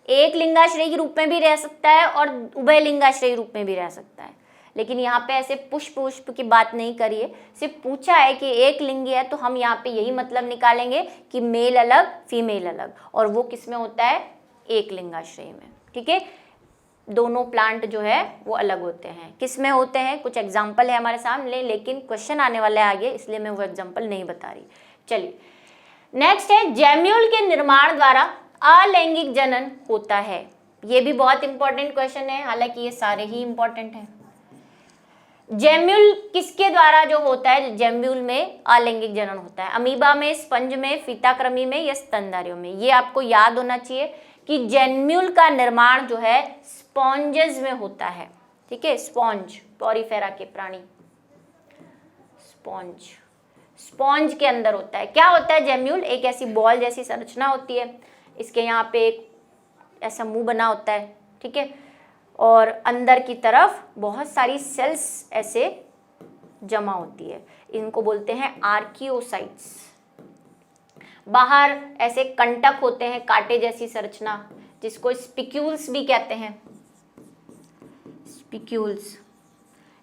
A: एक लिंगाश्रयी के रूप में भी रह सकता है और उभय लिंगाश्रयी रूप में भी रह सकता है, लेकिन यहाँ पे ऐसे पुष्प की बात नहीं करी है, सिर्फ पूछा है कि एक लिंगी है, तो हम यहाँ पे यही मतलब निकालेंगे कि मेल अलग फीमेल अलग, और वो किस में होता है, एक लिंगाश्रयी में। ठीक है, दोनों प्लांट जो है वो अलग होते हैं। किस में होते हैं, कुछ एग्जाम्पल है हमारे सामने, लेकिन क्वेश्चन आने वाला है आगे, इसलिए मैं वो एग्जाम्पल नहीं बता रही। चलिए नेक्स्ट है, जेम्यूल के निर्माण द्वारा अलैंगिक जनन होता है। ये भी बहुत इंपॉर्टेंट क्वेश्चन है, हालांकि ये सारे ही इंपॉर्टेंट हैं। जेम्यूल किसके द्वारा जो होता है, जेम्यूल में अलैंगिक जनन होता है। अमीबा में, स्पंज में, फीताकृमि में या स्तनधारियों में। ये आपको याद होना चाहिए कि जेम्यूल का निर्माण जो है स्पॉन्जेस में होता है। ठीक है, स्पॉन्ज, पॉरीफेरा के प्राणी, स्पॉन्ज के अंदर होता है। क्या होता है जेम्यूल, एक ऐसी बॉल जैसी संरचना होती है, इसके यहाँ पे एक ऐसा मुंह बना होता है। ठीक है, और अंदर की तरफ बहुत सारी सेल्स ऐसे जमा होती है, इनको बोलते हैं आर्कियोसाइट्स। बाहर ऐसे कंटक होते हैं, कांटे जैसी संरचना, जिसको स्पिक्यूल्स भी कहते हैं, स्पिक्यूल्स,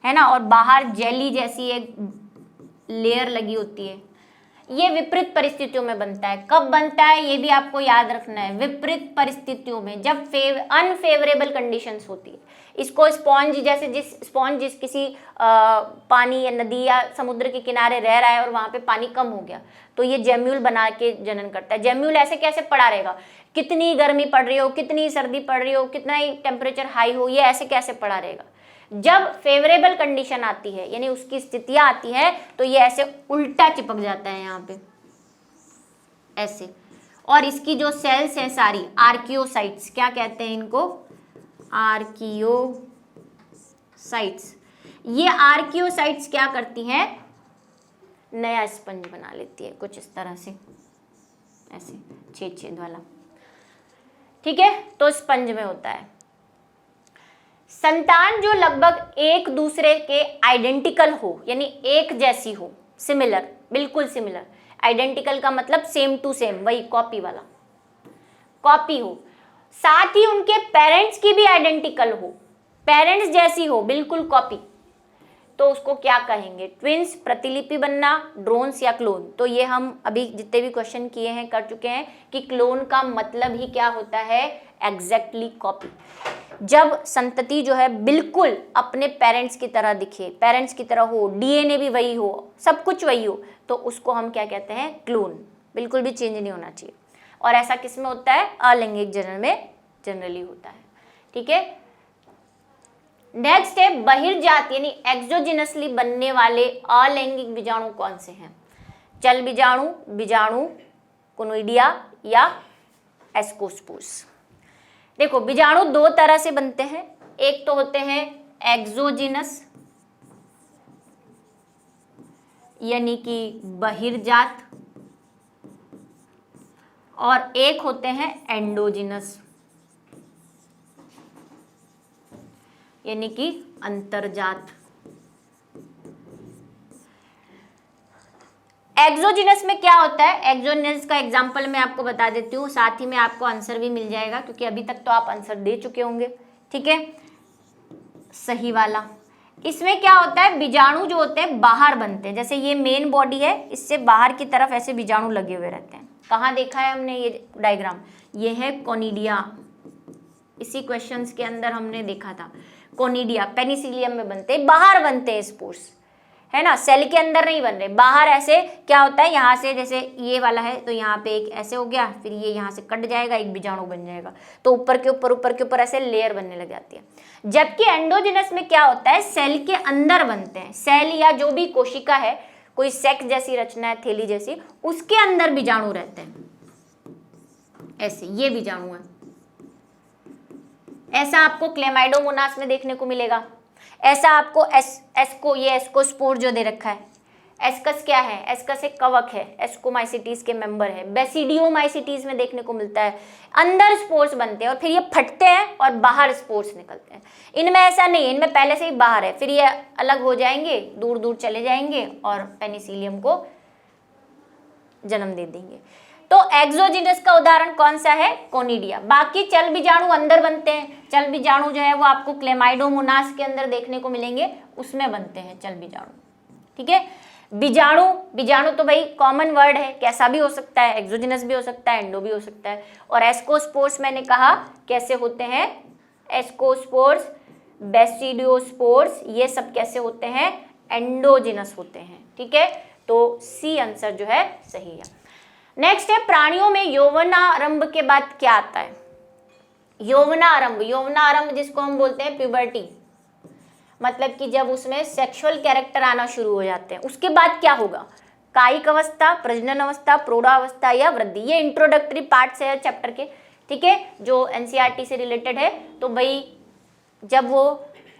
A: है ना। और बाहर जेली जैसी एक लेयर लगी होती है। ये विपरीत परिस्थितियों में बनता है। कब बनता है ये भी आपको याद रखना है, विपरीत परिस्थितियों में, जब अनफेवरेबल कंडीशंस होती है। इसको स्पॉन्ज जैसे जिस किसी पानी या नदी या समुद्र के किनारे रह रहा है और वहां पे पानी कम हो गया तो ये जेम्यूल बना के जनन करता है। जेम्यूल ऐसे कैसे पड़ा रहेगा, कितनी गर्मी पड़ रही हो, कितनी सर्दी पड़ रही हो, कितना ही टेम्परेचर हाई हो, ये ऐसे कैसे पड़ा रहेगा। जब फेवरेबल कंडीशन आती है यानी उसकी स्थितियां आती है तो ये ऐसे उल्टा चिपक जाता है यहाँ पे ऐसे। और इसकी जो सेल्स हैं सारी आर्कियोसाइट्स, क्या कहते हैं इनको, आर्कियोसाइट्स। ये आर्कियोसाइट्स क्या करती हैं, नया स्पंज बना लेती है कुछ इस तरह से, ऐसे छेद छेद वाला, ठीक है। तो स्पंज में होता है। संतान जो लगभग एक दूसरे के आइडेंटिकल हो यानी एक जैसी हो, सिमिलर, बिल्कुल सिमिलर। आइडेंटिकल का मतलब सेम टू सेम, वही कॉपी वाला, कॉपी हो, साथ ही उनके पेरेंट्स की भी आइडेंटिकल हो, पेरेंट्स जैसी हो, बिल्कुल कॉपी, तो उसको क्या कहेंगे, ट्विंस, प्रतिलिपि बनना, ड्रोन्स या क्लोन। तो ये हम अभी जितने भी क्वेश्चन किए हैं कर चुके हैं कि क्लोन का मतलब ही क्या होता है, एग्जैक्टली कॉपी। जब संतति जो है बिल्कुल अपने पेरेंट्स की तरह दिखे, पेरेंट्स की तरह हो, डीएनए भी वही हो, सब कुछ वही हो, तो उसको हम क्या कहते हैं, क्लोन। बिल्कुल भी चेंज नहीं होना चाहिए। और ऐसा किस में होता है, अलैंगिक जनन में जनरली होता है, ठीक है। नेक्स्ट है बहिर्जात यानी एक्सोजिनसली बनने वाले अलैंगिक बीजाणु कौन से हैं, चल बीजाणु, बीजाणु कोनोइडिया या एस्कोस्पोर्स। देखो बीजाणु दो तरह से बनते हैं, एक तो होते हैं एक्सोजिनस यानी कि बहिर्जात, और एक होते हैं एंडोजिनस यानी कि अंतर्जात। एक्सोजिनस में क्या होता है, एक्सोजिनस का एग्जांपल मैं आपको बता देती हूँ, साथ ही में आपको आंसर भी मिल जाएगा क्योंकि अभी तक तो आप आंसर दे चुके होंगे, ठीक है, सही वाला। इसमें क्या होता है, बीजाणु जो होते हैं बाहर बनते हैं, जैसे ये मेन बॉडी है, इससे बाहर की तरफ ऐसे बीजाणु लगे हुए रहते हैं। कहाँ देखा है हमने ये डायग्राम, ये है कोनिडिया, इसी क्वेश्चंस के अंदर हमने देखा था। कोनिडिया पेनिसिलियम में बनते हैं, बाहर बनते हैं स्पोर्स, है ना, सेल के अंदर नहीं बन रहे, बाहर। ऐसे क्या होता है, यहाँ से जैसे ये वाला है तो यहाँ पे एक ऐसे हो गया, फिर ये यहाँ से कट जाएगा, एक बीजाणु बन जाएगा, तो ऊपर के ऊपर ऐसे लेयर बनने लग जाती है। जबकि एंडोजिनस में क्या होता है, सेल के अंदर बनते हैं, सेल या जो भी कोशिका है, कोई सेक जैसी रचना है, थैली जैसी, उसके अंदर बीजाणु रहते हैं, ऐसे ये बीजाणु है। ऐसा आपको क्लेमाइडोमोनास में देखने को मिलेगा। ऐसा आपको एस्कोस्पोर जो दे रखा है, एस्कस क्या है, एस्कस एक कवक है, एस्कोमाइसिटीज के मेंबर है, बेसिडियोमाइसिटीज में देखने को मिलता है। अंदर स्पोर्स बनते हैं और फिर ये फटते हैं और बाहर स्पोर्स निकलते हैं। इनमें ऐसा नहीं है, इनमें पहले से ही बाहर है, फिर ये अलग हो जाएंगे, दूर दूर चले जाएंगे और पेनिसिलियम को जन्म दे देंगे। तो एक्सोजिनस का उदाहरण कौन सा है, कोनिडिया। बाकी चल बीजाणु अंदर बनते हैं, चल बीजाणु जो है वो आपको क्लेमाइडोमोनास के अंदर देखने को मिलेंगे, उसमें बनते हैं चल बीजाणु, ठीक है। बीजाणु तो भाई कॉमन वर्ड है, कैसा भी हो सकता है, एक्सोजिनस भी हो सकता है, एंडो भी हो सकता है। और एस्कोस्पोर्स मैंने कहा कैसे होते हैं, एस्कोस्पोर्स, बेसिडियोस्पोर्स, ये सब कैसे होते हैं, एंडोजिनस होते हैं, ठीक है। तो सी आंसर जो है सही है। नेक्स्ट है प्राणियों में यौवनारंभ के बाद क्या आता है, यौवनारंभ जिसको हम बोलते हैं प्यूबर्टी, मतलब कि जब उसमें सेक्सुअल कैरेक्टर आना शुरू हो जाते हैं, उसके बाद क्या होगा, कायिक अवस्था, प्रजनन अवस्था, प्रौढ़ावस्था या वृद्धि। ये इंट्रोडक्टरी पार्ट्स है चैप्टर के, ठीक है, जो एनसीईआरटी से रिलेटेड है। तो भाई जब वो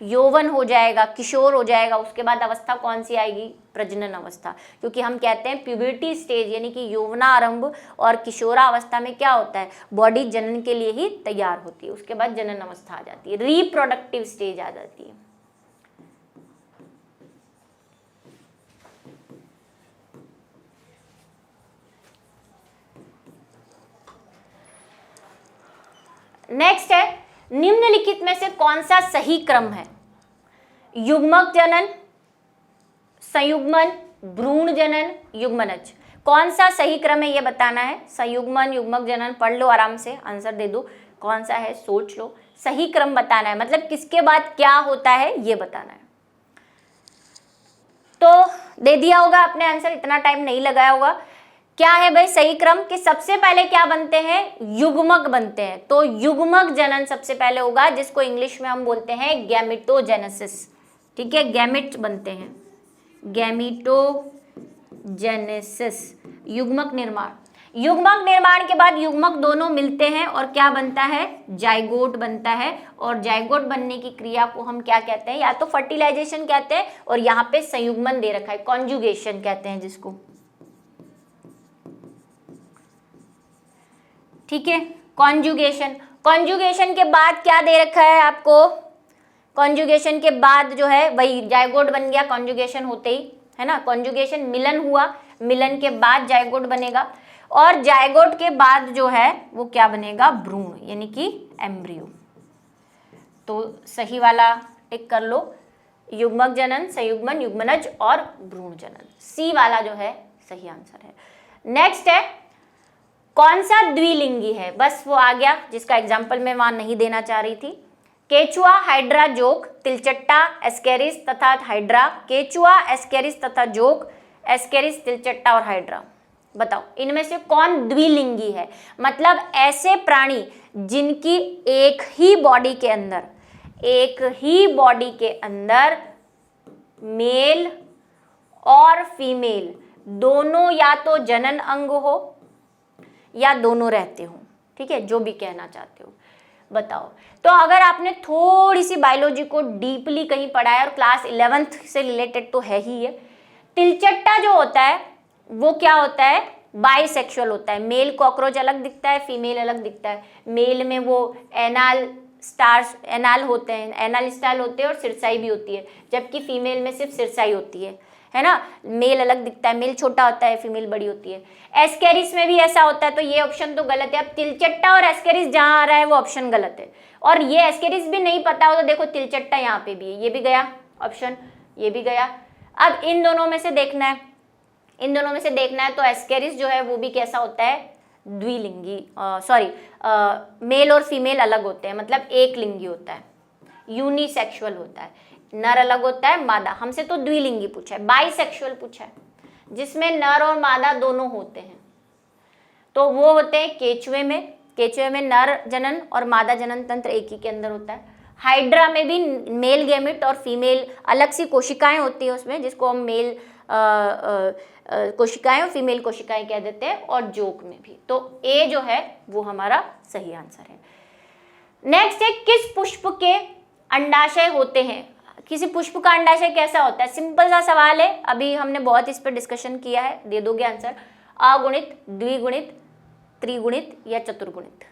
A: यौवन हो जाएगा, किशोर हो जाएगा, उसके बाद अवस्था कौन सी आएगी, प्रजनन अवस्था। क्योंकि हम कहते हैं प्यूबर्टी स्टेज यानी कि यौवनारंभ और किशोरावस्था में क्या होता है, बॉडी जनन के लिए ही तैयार होती है, उसके बाद जनन अवस्था आ जाती है, रिप्रोडक्टिव स्टेज आ जाती है। नेक्स्ट है निम्नलिखित में से कौन सा सही क्रम है, युग्मक जनन, संयुग्मन, भ्रूण जनन, युग्मनज। कौन सा सही क्रम है ये बताना है। संयुग्मन, युग्मक जनन पढ़ लो आराम से, आंसर दे दो कौन सा है, सोच लो, सही क्रम बताना है, मतलब किसके बाद क्या होता है ये बताना है। तो दे दिया होगा आपने आंसर, इतना टाइम नहीं लगाया होगा। क्या है भाई सही क्रम कि सबसे पहले क्या बनते हैं, युग्मक बनते हैं। तो युग्मक जनन सबसे पहले होगा, जिसको इंग्लिश में हम बोलते हैं गैमेटोजेनेसिस। ठीक है, गैमेट बनते हैं, गैमेटोजेनेसिस, युग्मक निर्माण। युग्मक निर्माण के बाद युग्मक दोनों मिलते हैं और क्या बनता है, जाइगोट बनता है। और जाइगोट बनने की क्रिया को हम क्या कहते हैं, या तो फर्टिलाइजेशन कहते हैं, और यहाँ पे संयुग्मन दे रखा है, कॉन्जुगेशन कहते हैं जिसको। ठीक है, कॉन्जुगेशन। कॉन्जुगेशन के बाद क्या दे रखा है आपको, कॉन्जुगेशन के बाद जो है वही जाइगोट बन गया, कॉन्जुगेशन होते ही, है ना। कॉन्जुगेशन मिलन हुआ, मिलन के बाद जाइगोट बनेगा, और जाइगोट के बाद जो है वो क्या बनेगा, भ्रूण, यानी कि एम्ब्रियो। तो सही वाला टिक कर लो, युग्मक जनन, संयुग्मन, युग्मनज और भ्रूण जनन, सी वाला जो है सही आंसर है। नेक्स्ट है, कौन सा द्विलिंगी है, बस वो आ गया जिसका एग्जाम्पल मैं वहां नहीं देना चाह रही थी। केचुआ, हाइड्रा, जोक, तिलचट्टा, एस्केरिस तथा हाइड्रा। केचुआ, एस्केरिस तथा जोक, एस्केरिस, तिलचट्टा और हाइड्रा। बताओ इनमें से कौन द्विलिंगी है, मतलब ऐसे प्राणी जिनकी एक ही बॉडी के अंदर मेल और फीमेल दोनों या तो जनन अंग हो या दोनों रहते हो। ठीक है, जो भी कहना चाहते हो बताओ। तो अगर आपने थोड़ी सी बायोलॉजी को डीपली कहीं पढ़ा है, और क्लास 11th से रिलेटेड तो है ही है, तिलचट्टा जो होता है वो क्या होता है, बाइसेक्सुअल होता है। मेल कॉकरोच अलग दिखता है, फीमेल अलग दिखता है। मेल में वो एनाल होते हैं, एनाल स्टाइल होते हैं और सिरसाई भी होती है, जबकि फीमेल में सिर्फ सिरसाई होती है ना। मेल अलग दिखता है, मेल छोटा होता है, फीमेल बड़ी होती है। एस्केरिस में भी ऐसा होता है, तो ये ऑप्शन तो गलत है। अब तिलचट्टा और एस्केरिस जहां आ रहा है वो ऑप्शन गलत है, और ये एस्केरिस भी नहीं पता हो तो देखो तिलचट्टा यहाँ पे भी है, ये भी गया ऑप्शन, ये भी गया। अब इन दोनों में से देखना है, तो एस्केरिस जो है वो भी कैसा होता है, द्विलिंगी, मेल और फीमेल अलग होते हैं, मतलब एक लिंगी होता है, यूनिसेक्सुअल होता है। नर अलग होता है, मादा। हमसे तो द्विलिंगी पूछा है, बाइसेक्सुअल पूछा है, जिसमें नर और मादा दोनों होते हैं। तो वो होते हैं केचुए में नर जनन और मादा जनन तंत्र एक ही के अंदर होता है। हाइड्रा में भी मेल गैमेट और फीमेल अलग सी कोशिकाएं होती है उसमें, जिसको हम मेल कोशिकाएं और फीमेल कोशिकाएं कह देते हैं, और जोक में भी। तो ए जो है वो हमारा सही आंसर है। नेक्स्ट है, किस पुष्प के अंडाशय होते हैं। किसी पुष्प का अंडाशय कैसा होता है, सिंपल सा सवाल है, अभी हमने बहुत इस पर डिस्कशन किया है, दे दोगे आंसर। अगुणित, द्विगुणित, त्रिगुणित या चतुर्गुणित।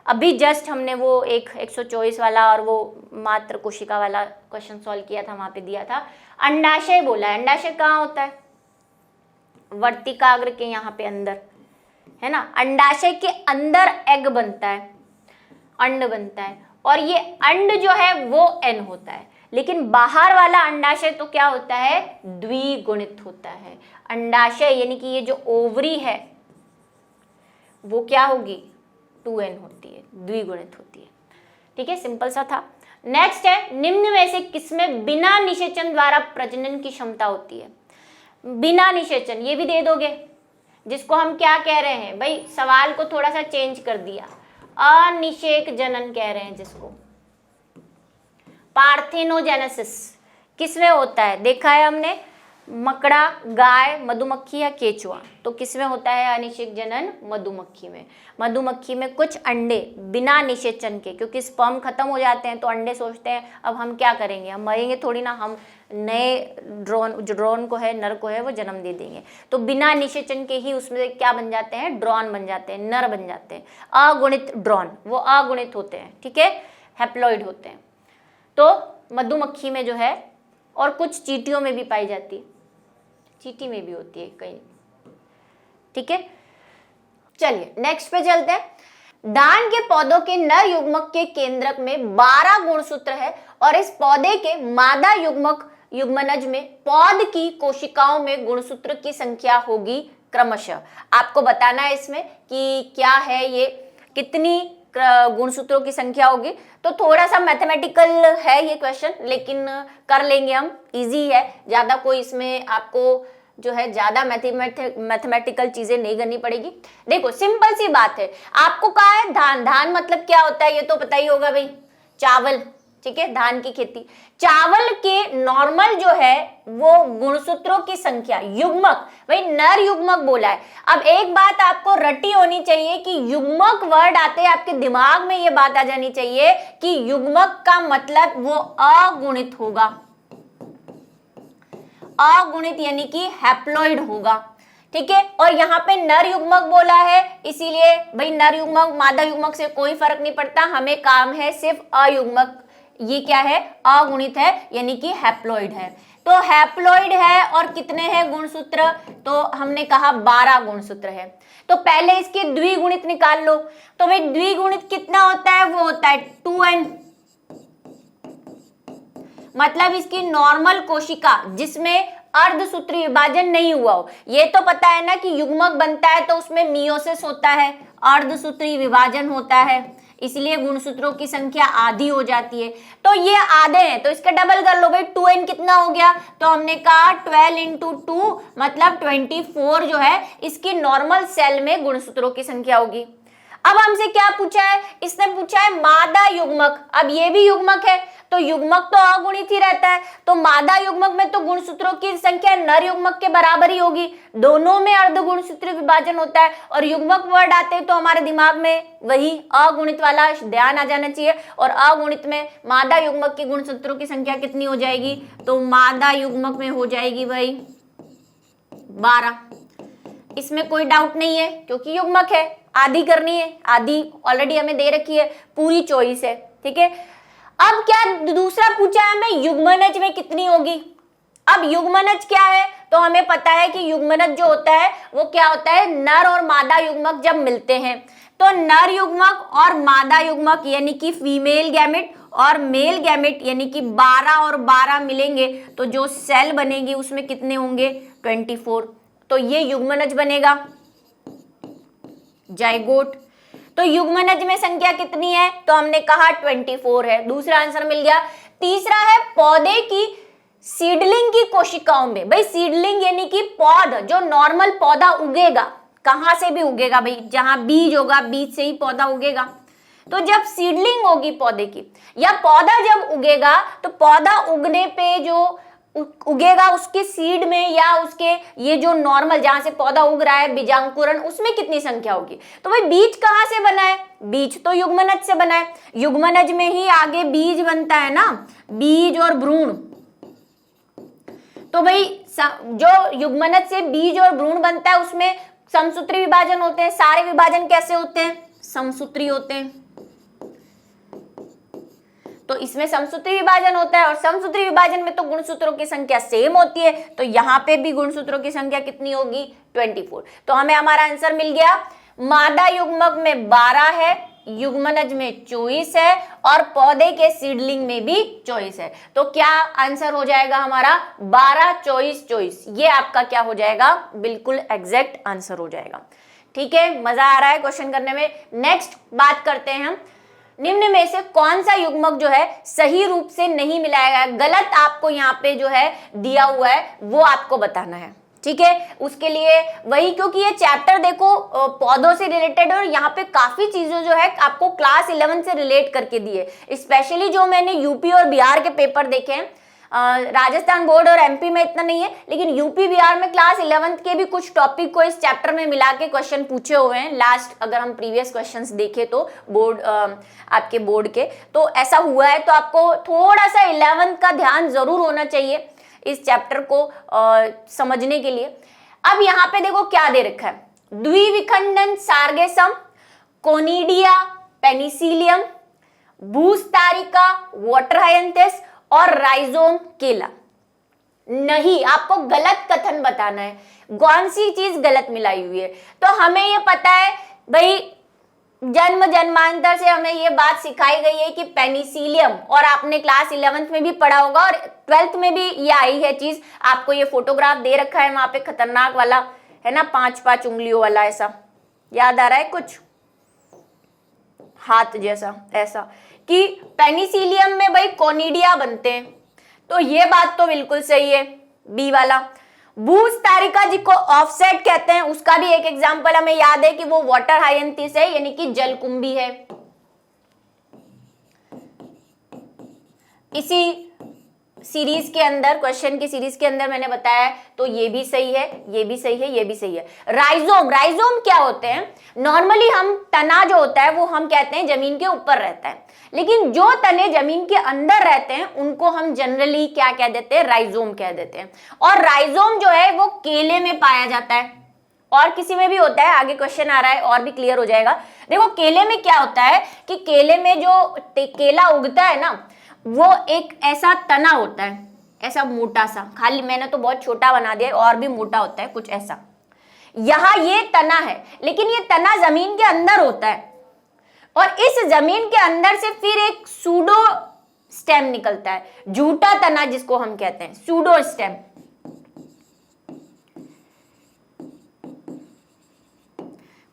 A: अभी जस्ट हमने वो एक 124 वाला और वो मात्र कोशिका वाला क्वेश्चन सॉल्व किया था, वहां पे दिया था अंडाशय बोला है। अंडाशय कहाँ होता है, वर्तिकाग्र के यहाँ पे अंदर, है ना। अंडाशय के अंदर एग बनता है, अंड बनता है, और ये अंड जो है वो एन होता है। लेकिन बाहर वाला अंडाशय तो क्या होता है, द्विगुणित होता है। अंडाशय यानी कि ये जो ओवरी है वो क्या होगी, 2n होती है, द्विगुणित होती है। ठीक है, सिंपल सा था। नेक्स्ट है, निम्न में से किसमें बिना निषेचन द्वारा प्रजनन की क्षमता होती है। बिना निषेचन, ये भी दे दोगे, जिसको हम क्या कह रहे हैं भाई, सवाल को थोड़ा सा चेंज कर दिया, अनिषेक जनन कह रहे हैं जिसको। पार्थेनोजेनेसिस किसमें होता है, देखा है हमने, मकड़ा, गाय, मधुमक्खी या केचुआ। तो किसमें होता है अनिषेक जनन, मधुमक्खी में। मधुमक्खी में कुछ अंडे बिना निषेचन के, क्योंकि स्पर्म खत्म हो जाते हैं तो अंडे सोचते हैं अब हम क्या करेंगे, हम मरेंगे थोड़ी ना, हम नए ड्रोन को है, नर को है, वो जन्म दे देंगे। तो बिना निषेचन के ही उसमें क्या बन जाते हैं, ड्रोन बन जाते हैं, नर बन जाते हैं। अगुणित ड्रोन, वो अगुणित होते हैं, ठीक है, हैप्लॉइड होते हैं। तो मधुमक्खी में जो है, और कुछ चींटियों में भी पाई जाती है, चींटी में भी होती है कहीं। ठीक है, चलिए नेक्स्ट पे चलते हैं। धान के पौधों के नर युग्मक के केंद्रक में 12 गुणसूत्र है, और इस पौधे के मादा युग्मक युग्मनज में पौध की कोशिकाओं में गुणसूत्र की संख्या होगी क्रमशः? आपको बताना है इसमें कि क्या है ये, कितनी गुणसूत्रों की संख्या होगी। तो थोड़ा सा मैथमेटिकल है ये क्वेश्चन, लेकिन कर लेंगे हम, इजी है, ज्यादा कोई इसमें आपको जो है ज्यादा मैथमेटिकल चीजें नहीं करनी पड़ेगी। देखो सिंपल सी बात है, आपको कहा है धान, धान मतलब क्या होता है ये तो पता ही होगा भाई, चावल, ठीक है, धान की खेती। चावल के नॉर्मल जो है वो गुणसूत्रों की संख्या, युग्मक, भाई नर युग्मक बोला है। अब एक बात आपको रटी होनी चाहिए कि युग्मक वर्ड आते हैं आपके दिमाग में ये बात आ जानी चाहिए कि युग्मक का मतलब वो अगुणित होगा, अगुणित यानी कि हैप्लॉइड होगा, ठीक है। और यहाँ पे नर युग्मक बोला है, इसीलिए भाई नर युग्मक मादा युग्मक से कोई फर्क नहीं पड़ता, हमें काम है सिर्फ अयुग्मक, ये क्या है, अगुणित है यानी कि हैप्लॉइड है। तो हैप्लॉइड है और कितने हैं गुणसूत्र, तो हमने कहा 12 गुणसूत्र है। तो पहले इसके द्विगुणित निकाल लो, तो भाई द्विगुणित कितना होता है, वो होता है 2n, मतलब इसकी नॉर्मल कोशिका जिसमें अर्धसूत्री विभाजन नहीं हुआ हो। ये तो पता है ना कि युग्मक बनता है तो उसमें मियोसिस होता है, अर्धसूत्री विभाजन होता है, इसलिए गुणसूत्रों की संख्या आधी हो जाती है। तो ये आधे हैं तो इसका डबल कर लो भाई, 2n कितना हो गया, तो हमने कहा 12 इंटू 2 मतलब 24 जो है इसकी नॉर्मल सेल में गुणसूत्रों की संख्या होगी। अब हमसे क्या पूछा है, इसने पूछा है मादा युग्मक, अब ये भी युग्मक है तो युग्मक तो अगुणित ही रहता है, तो मादा युग्मक में तो गुणसूत्रों की संख्या नर युग्मक के बराबर ही होगी, दोनों में अर्ध गुणसूत्री विभाजन होता है। और युग्मक वर्ड आते हैं तो हमारे दिमाग में वही अगुणित वाला ध्यान आ जाना चाहिए, और अगुणित में मादा युग्मक की गुणसूत्रों की संख्या कितनी हो जाएगी, तो मादा युग्मक में हो जाएगी भाई 12, इसमें कोई डाउट नहीं है क्योंकि युग्मक है, आधी करनी है, आधी ऑलरेडी हमें दे रखी है, पूरी चॉइस है, ठीक है। अब क्या दूसरा पूछा है हमें, युग्मनज में कितनी होगी। अब युग्मनज क्या है, तो हमें पता है कि युग्मनज जो होता है वो क्या होता है, नर और मादा युग्मक जब मिलते हैं तो नर युग्मक और मादा युग्मक यानी कि फीमेल गैमेट और मेल गैमेट यानी कि 12 और 12 मिलेंगे तो जो सेल बनेगी उसमें कितने होंगे, 24, तो ये युग्मनज बनेगा, जाइगोट। तो युग्मनज में संख्या कितनी है, तो हमने कहा 24 है, दूसरा आंसर मिल गया। तीसरा है पौधे की सीडलिंग की कोशिकाओं में, भाई सीडलिंग यानी कि पौध, जो नॉर्मल पौधा उगेगा, कहां से भी उगेगा भाई, जहां बीज होगा बीज से ही पौधा उगेगा। तो जब सीडलिंग होगी पौधे की या पौधा जब उगेगा तो पौधा उगने पे जो उगेगा उसके सीड में या उसके ये जो नॉर्मल जहां से पौधा उग रहा है बीजांकुरण, उसमें कितनी संख्या होगी। तो भाई बीज कहां से बना है, बीज तो युग्मनज से बना है, युग्मनज में ही आगे बीज बनता है ना, बीज और भ्रूण। तो भाई जो युग्मनज से बीज और भ्रूण बनता है उसमें समसूत्री विभाजन होते हैं, सारे विभाजन कैसे होते हैं, समसूत्री होते हैं, तो इसमें समसूत्री विभाजन होता है और समसूत्री विभाजन में तो गुणसूत्रों की संख्या सेम होती है, तो यहाँ पे भी गुणसूत्रों की संख्या कितनी होगी, 24। तो हमें हमारा आंसर मिल गया, मादा युग्मक में 12 है, युग्मनज में 24 है और पौधे के सीडलिंग में भी 24 है। तो क्या आंसर हो जाएगा हमारा 12, 24, 24, ये आपका क्या हो जाएगा, बिल्कुल एग्जैक्ट आंसर हो जाएगा। ठीक है, मजा आ रहा है क्वेश्चन करने में। नेक्स्ट बात करते हैं हम, निम्न में से कौन सा युग्मक जो है सही रूप से नहीं मिलाया गया, गलत आपको यहाँ पे जो है दिया हुआ है वो आपको बताना है। ठीक है, उसके लिए वही, क्योंकि ये चैप्टर देखो पौधों से रिलेटेड और यहाँ पे काफी चीजें जो है आपको क्लास 11 से रिलेट करके दी है। स्पेशली जो मैंने यूपी और बिहार के पेपर देखे हैं, राजस्थान बोर्ड और एमपी में इतना नहीं है, लेकिन यूपी बिहार में क्लास 11 के भी कुछ टॉपिक को इस चैप्टर में मिला के क्वेश्चन पूछे हुए हैं। लास्ट अगर हम प्रीवियस क्वेश्चंस देखें तो बोर्ड आपके बोर्ड के, तो ऐसा हुआ है। तो आपको थोड़ा सा 11 का ध्यान जरूर होना चाहिए इस चैप्टर को समझने के लिए। अब यहाँ पे देखो क्या दे रखा है, द्विविखंडन सार्गेसम, कोनिडिया, पेनिसिलियम, भूस्तारिका, वाटर हायंथस और राइजोम केला। नहीं, आपको गलत कथन बताना है, कौन सी चीज गलत मिलाई हुई है। तो हमें ये पता है भाई जन्म जन्मांतर से हमें ये बात सिखाई गई है कि पेनिसिलियम, और आपने क्लास 11th में भी पढ़ा होगा और 12th में भी ये आई है चीज। आपको ये फोटोग्राफ दे रखा है वहां पे, खतरनाक वाला है ना, 5 उंगलियों वाला, ऐसा याद आ रहा है कुछ, हाथ जैसा ऐसा, कि पेनिसिलियम में भाई कोनिडिया बनते हैं। तो ये बात तो बिल्कुल सही है, बी वाला। बूस तारिका जी को ऑफसेट कहते हैं, उसका भी एक एग्जांपल हमें याद है कि वो वाटर हायंथिस है, यानी कि जलकुंभी है। इसी सीरीज के अंदर, क्वेश्चन की सीरीज के अंदर मैंने बताया, तो ये भी सही है, ये भी सही है, ये भी सही है। राइजोम, राइजोम क्या होते हैं? नॉर्मली हम तना जो होता है वो हम कहते हैं जमीन के ऊपर रहता है, लेकिन जो तने जमीन के अंदर रहते हैं उनको हम जनरली क्या कह देते हैं? राइजोम कह देते हैं। और राइजोम जो है वो केले में पाया जाता है, और किसी में भी होता है, आगे क्वेश्चन आ रहा है और भी क्लियर हो जाएगा। देखो केले में क्या होता है कि केले में जो केला उगता है ना, वो एक ऐसा तना होता है, ऐसा मोटा सा, खाली मैंने तो बहुत छोटा बना दिया, और भी मोटा होता है कुछ ऐसा। यहां ये तना है, लेकिन ये तना जमीन के अंदर होता है, और इस जमीन के अंदर से फिर एक सूडो स्टेम निकलता है, झूठा तना जिसको हम कहते हैं, सूडो स्टेम।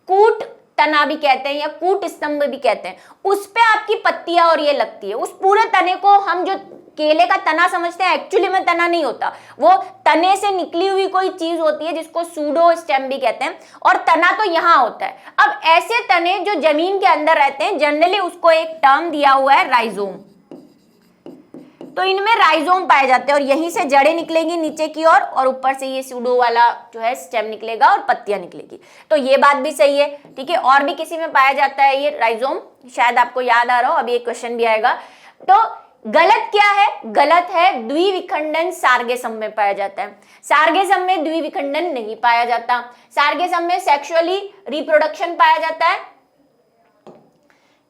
A: कूट तना भी कहते हैं या कूट स्तंभ भी कहते हैं। उस पे आपकी पत्तियां और ये लगती है। उस पूरे तने को हम जो केले का तना समझते हैं, एक्चुअली में तना नहीं होता, वो तने से निकली हुई कोई चीज होती है जिसको सूडो स्टेम भी कहते हैं, और तना तो यहां होता है। अब ऐसे तने जो जमीन के अंदर रहते हैं, जनरली उसको एक टर्म दिया हुआ है राइजोम। तो इनमें राइजोम पाए जाते हैं, और यहीं से जड़ें निकलेंगी नीचे की ओर, और ऊपर से ये सूडो वाला जो है स्टेम निकलेगा और पत्तियां निकलेगी। तो ये बात भी सही है, ठीक है। और भी किसी में पाया जाता है ये राइजोम, शायद आपको याद आ रहा हो, अभी एक क्वेश्चन भी आएगा। तो गलत क्या है? गलत है, द्विविखंडन सार्गेसम में पाया जाता है। सार्गेसम में द्विविखंडन नहीं पाया जाता। सार्गेसम में सेक्सुअली रिप्रोडक्शन पाया जाता है,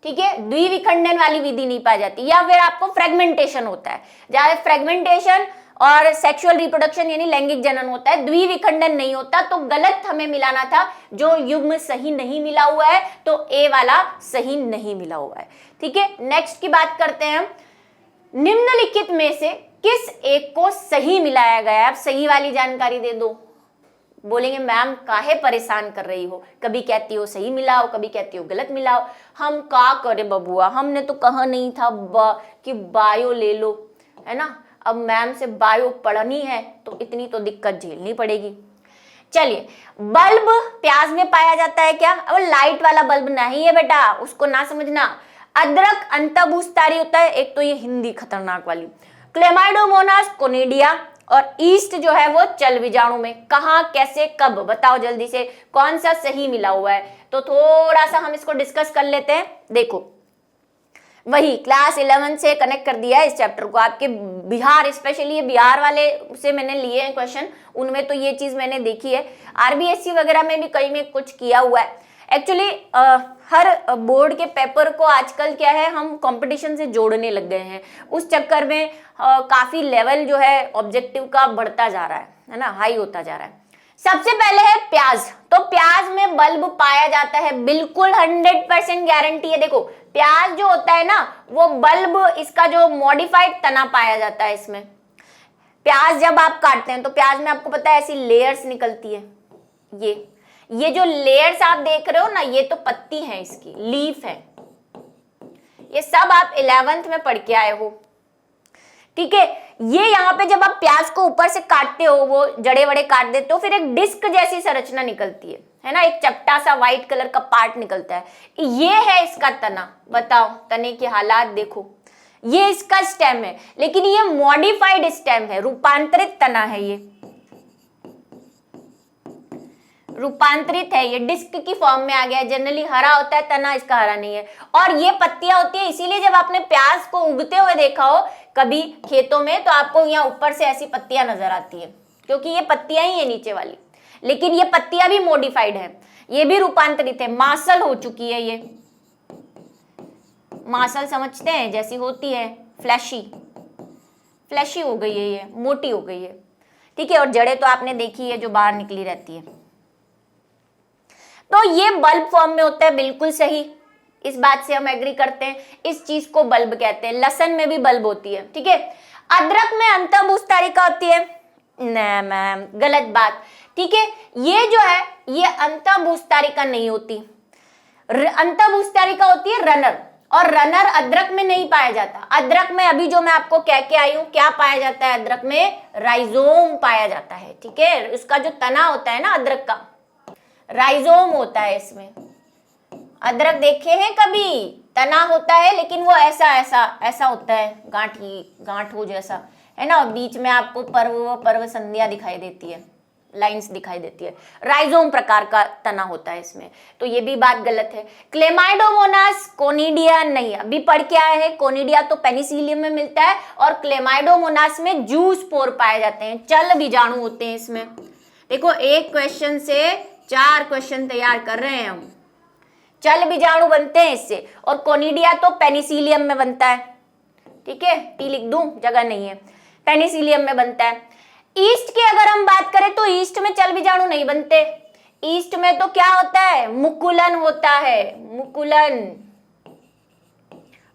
A: ठीक है, द्विविखंडन वाली विधि नहीं पाई जाती, या फिर आपको फ्रेगमेंटेशन होता है, जहां फ्रेगमेंटेशन और सेक्सुअल रिप्रोडक्शन यानी लैंगिक जनन होता है, द्विविखंडन नहीं होता। तो गलत हमें मिलाना था, जो युग्म सही नहीं मिला हुआ है, तो ए वाला सही नहीं मिला हुआ है, ठीक है। नेक्स्ट की बात करते हैं, निम्नलिखित में से किस एक को सही मिलाया गया है? अब सही वाली जानकारी दे दो। बोलेंगे मैम काहे परेशान कर रही हो, कभी कहती हो सही मिलाओ, कभी कहती हो गलत मिलाओ। हम का करे बबुआ, हमने तो कहा नहीं था कि बायो ले लो, है ना। अब मैम से बायो पढ़नी है तो इतनी तो दिक्कत झेलनी पड़ेगी। चलिए, बल्ब प्याज में पाया जाता है क्या? अब लाइट वाला बल्ब नहीं है बेटा, उसको ना समझना। अदरक अंतःभूस्तारी होता है, एक तो ये हिंदी खतरनाक वाली। क्लेमाइडोमोनास कोनिडिया, और ईस्ट जो है वो चल बीजाणु में। कहां, कैसे, कब, बताओ जल्दी से, कौन सा सही मिला हुआ है? तो थोड़ा सा हम इसको डिस्कस कर लेते हैं। देखो, वही क्लास 11 से कनेक्ट कर दिया है इस चैप्टर को। आपके बिहार, स्पेशली ये बिहार वाले से मैंने लिए हैं क्वेश्चन, उनमें तो ये चीज मैंने देखी है। आरबीएससी वगैरह में भी कई में कुछ किया हुआ है। एक्चुअली हर बोर्ड के पेपर को आजकल क्या है, हम कंपटीशन से जोड़ने लग गए हैं। उस चक्कर में काफी लेवल जो है ऑब्जेक्टिव का बढ़ता जा रहा है ना, हाई होता जा रहा है। सबसे पहले है प्याज। तो प्याज में बल्ब पाया जाता है, बिल्कुल 100% गारंटी है। देखो, प्याज जो होता है ना, वो बल्ब, इसका जो मॉडिफाइड तना पाया जाता है इसमें। प्याज जब आप काटते हैं तो प्याज में आपको पता है ऐसी लेयर्स निकलती है। ये जो लेयर्स आप देख रहे हो ना, ये तो पत्ती है, इसकी लीफ है। ये सब आप 11th में पढ़ के आए हो, ठीक है। ये यहाँ पे जब आप प्याज को ऊपर से काटते हो, वो जड़े वड़े काट देते हो, फिर एक डिस्क जैसी संरचना निकलती है ना, एक चपटा सा व्हाइट कलर का पार्ट निकलता है। ये है इसका तना। बताओ, तने के हालात देखो, ये इसका स्टेम है, लेकिन ये मॉडिफाइड स्टेम है, रूपांतरित तना है। ये रूपांतरित है, ये डिस्क की फॉर्म में आ गया है। जनरली हरा होता है तना, इसका हरा नहीं है। और ये पत्तियां होती है, इसीलिए जब आपने प्याज को उगते हुए देखा हो कभी खेतों में, तो आपको यहाँ ऊपर से ऐसी पत्तियां नजर आती है, क्योंकि ये पत्तियां ही है नीचे वाली। लेकिन ये पत्तियां भी मॉडिफाइड है, ये भी रूपांतरित है, मासल हो चुकी है। ये मासल समझते हैं, जैसी होती है, फ्लैशी हो गई है, ये मोटी हो गई है, ठीक है। और जड़ें तो आपने देखी है, जो बाहर निकली रहती है। तो ये बल्ब फॉर्म में होता है, बिल्कुल सही। इस बात से हम एग्री करते हैं। इस चीज को बल्ब कहते हैं। लहसुन में भी बल्ब होती है, ठीक है। अदरक में अंतःभूस्तारिका होती है, नहीं मैम गलत बात, ठीक है। ये जो है ये अंतःभूस्तारिका नहीं होती, अंतःभूस्तारिका होती है रनर, और रनर अदरक में नहीं पाया जाता। अदरक में अभी जो मैं आपको कह के आई हूं क्या पाया जाता है, अदरक में राइजोम पाया जाता है, ठीक है। उसका जो तना होता है ना अदरक का, राइजोम होता है इसमें। अदरक देखे हैं कभी, तना होता है लेकिन वो ऐसा ऐसा ऐसा होता है, गांठ हो जैसा, है ना। बीच में आपको पर्व संध्या दिखाई देती है, लाइंस दिखाई देती है। राइजोम प्रकार का तना होता है इसमें, तो ये भी बात गलत है। क्लेमाइडोमोनास कोनिडिया नहीं, अभी पढ़ के आए हैं। कोनिडिया तो पेनिसिलियम में मिलता है, और क्लेमाइडोमोनास में जूस्पोर पाए जाते हैं, चल बीजाणु होते हैं इसमें। देखो एक क्वेश्चन से 4 क्वेश्चन तैयार कर रहे हैं हम, चल बीजाणु बनते हैं इससे, और कोनिडिया तो पेनिसिलियम में बनता है, ठीक है। टी लिख दूं, जगह नहीं है, पेनिसिलियम में बनता है। ईस्ट की अगर हम बात करें तो ईस्ट में चल बीजाणु नहीं बनते। ईस्ट में तो क्या होता है, मुकुलन होता है, मुकुलन,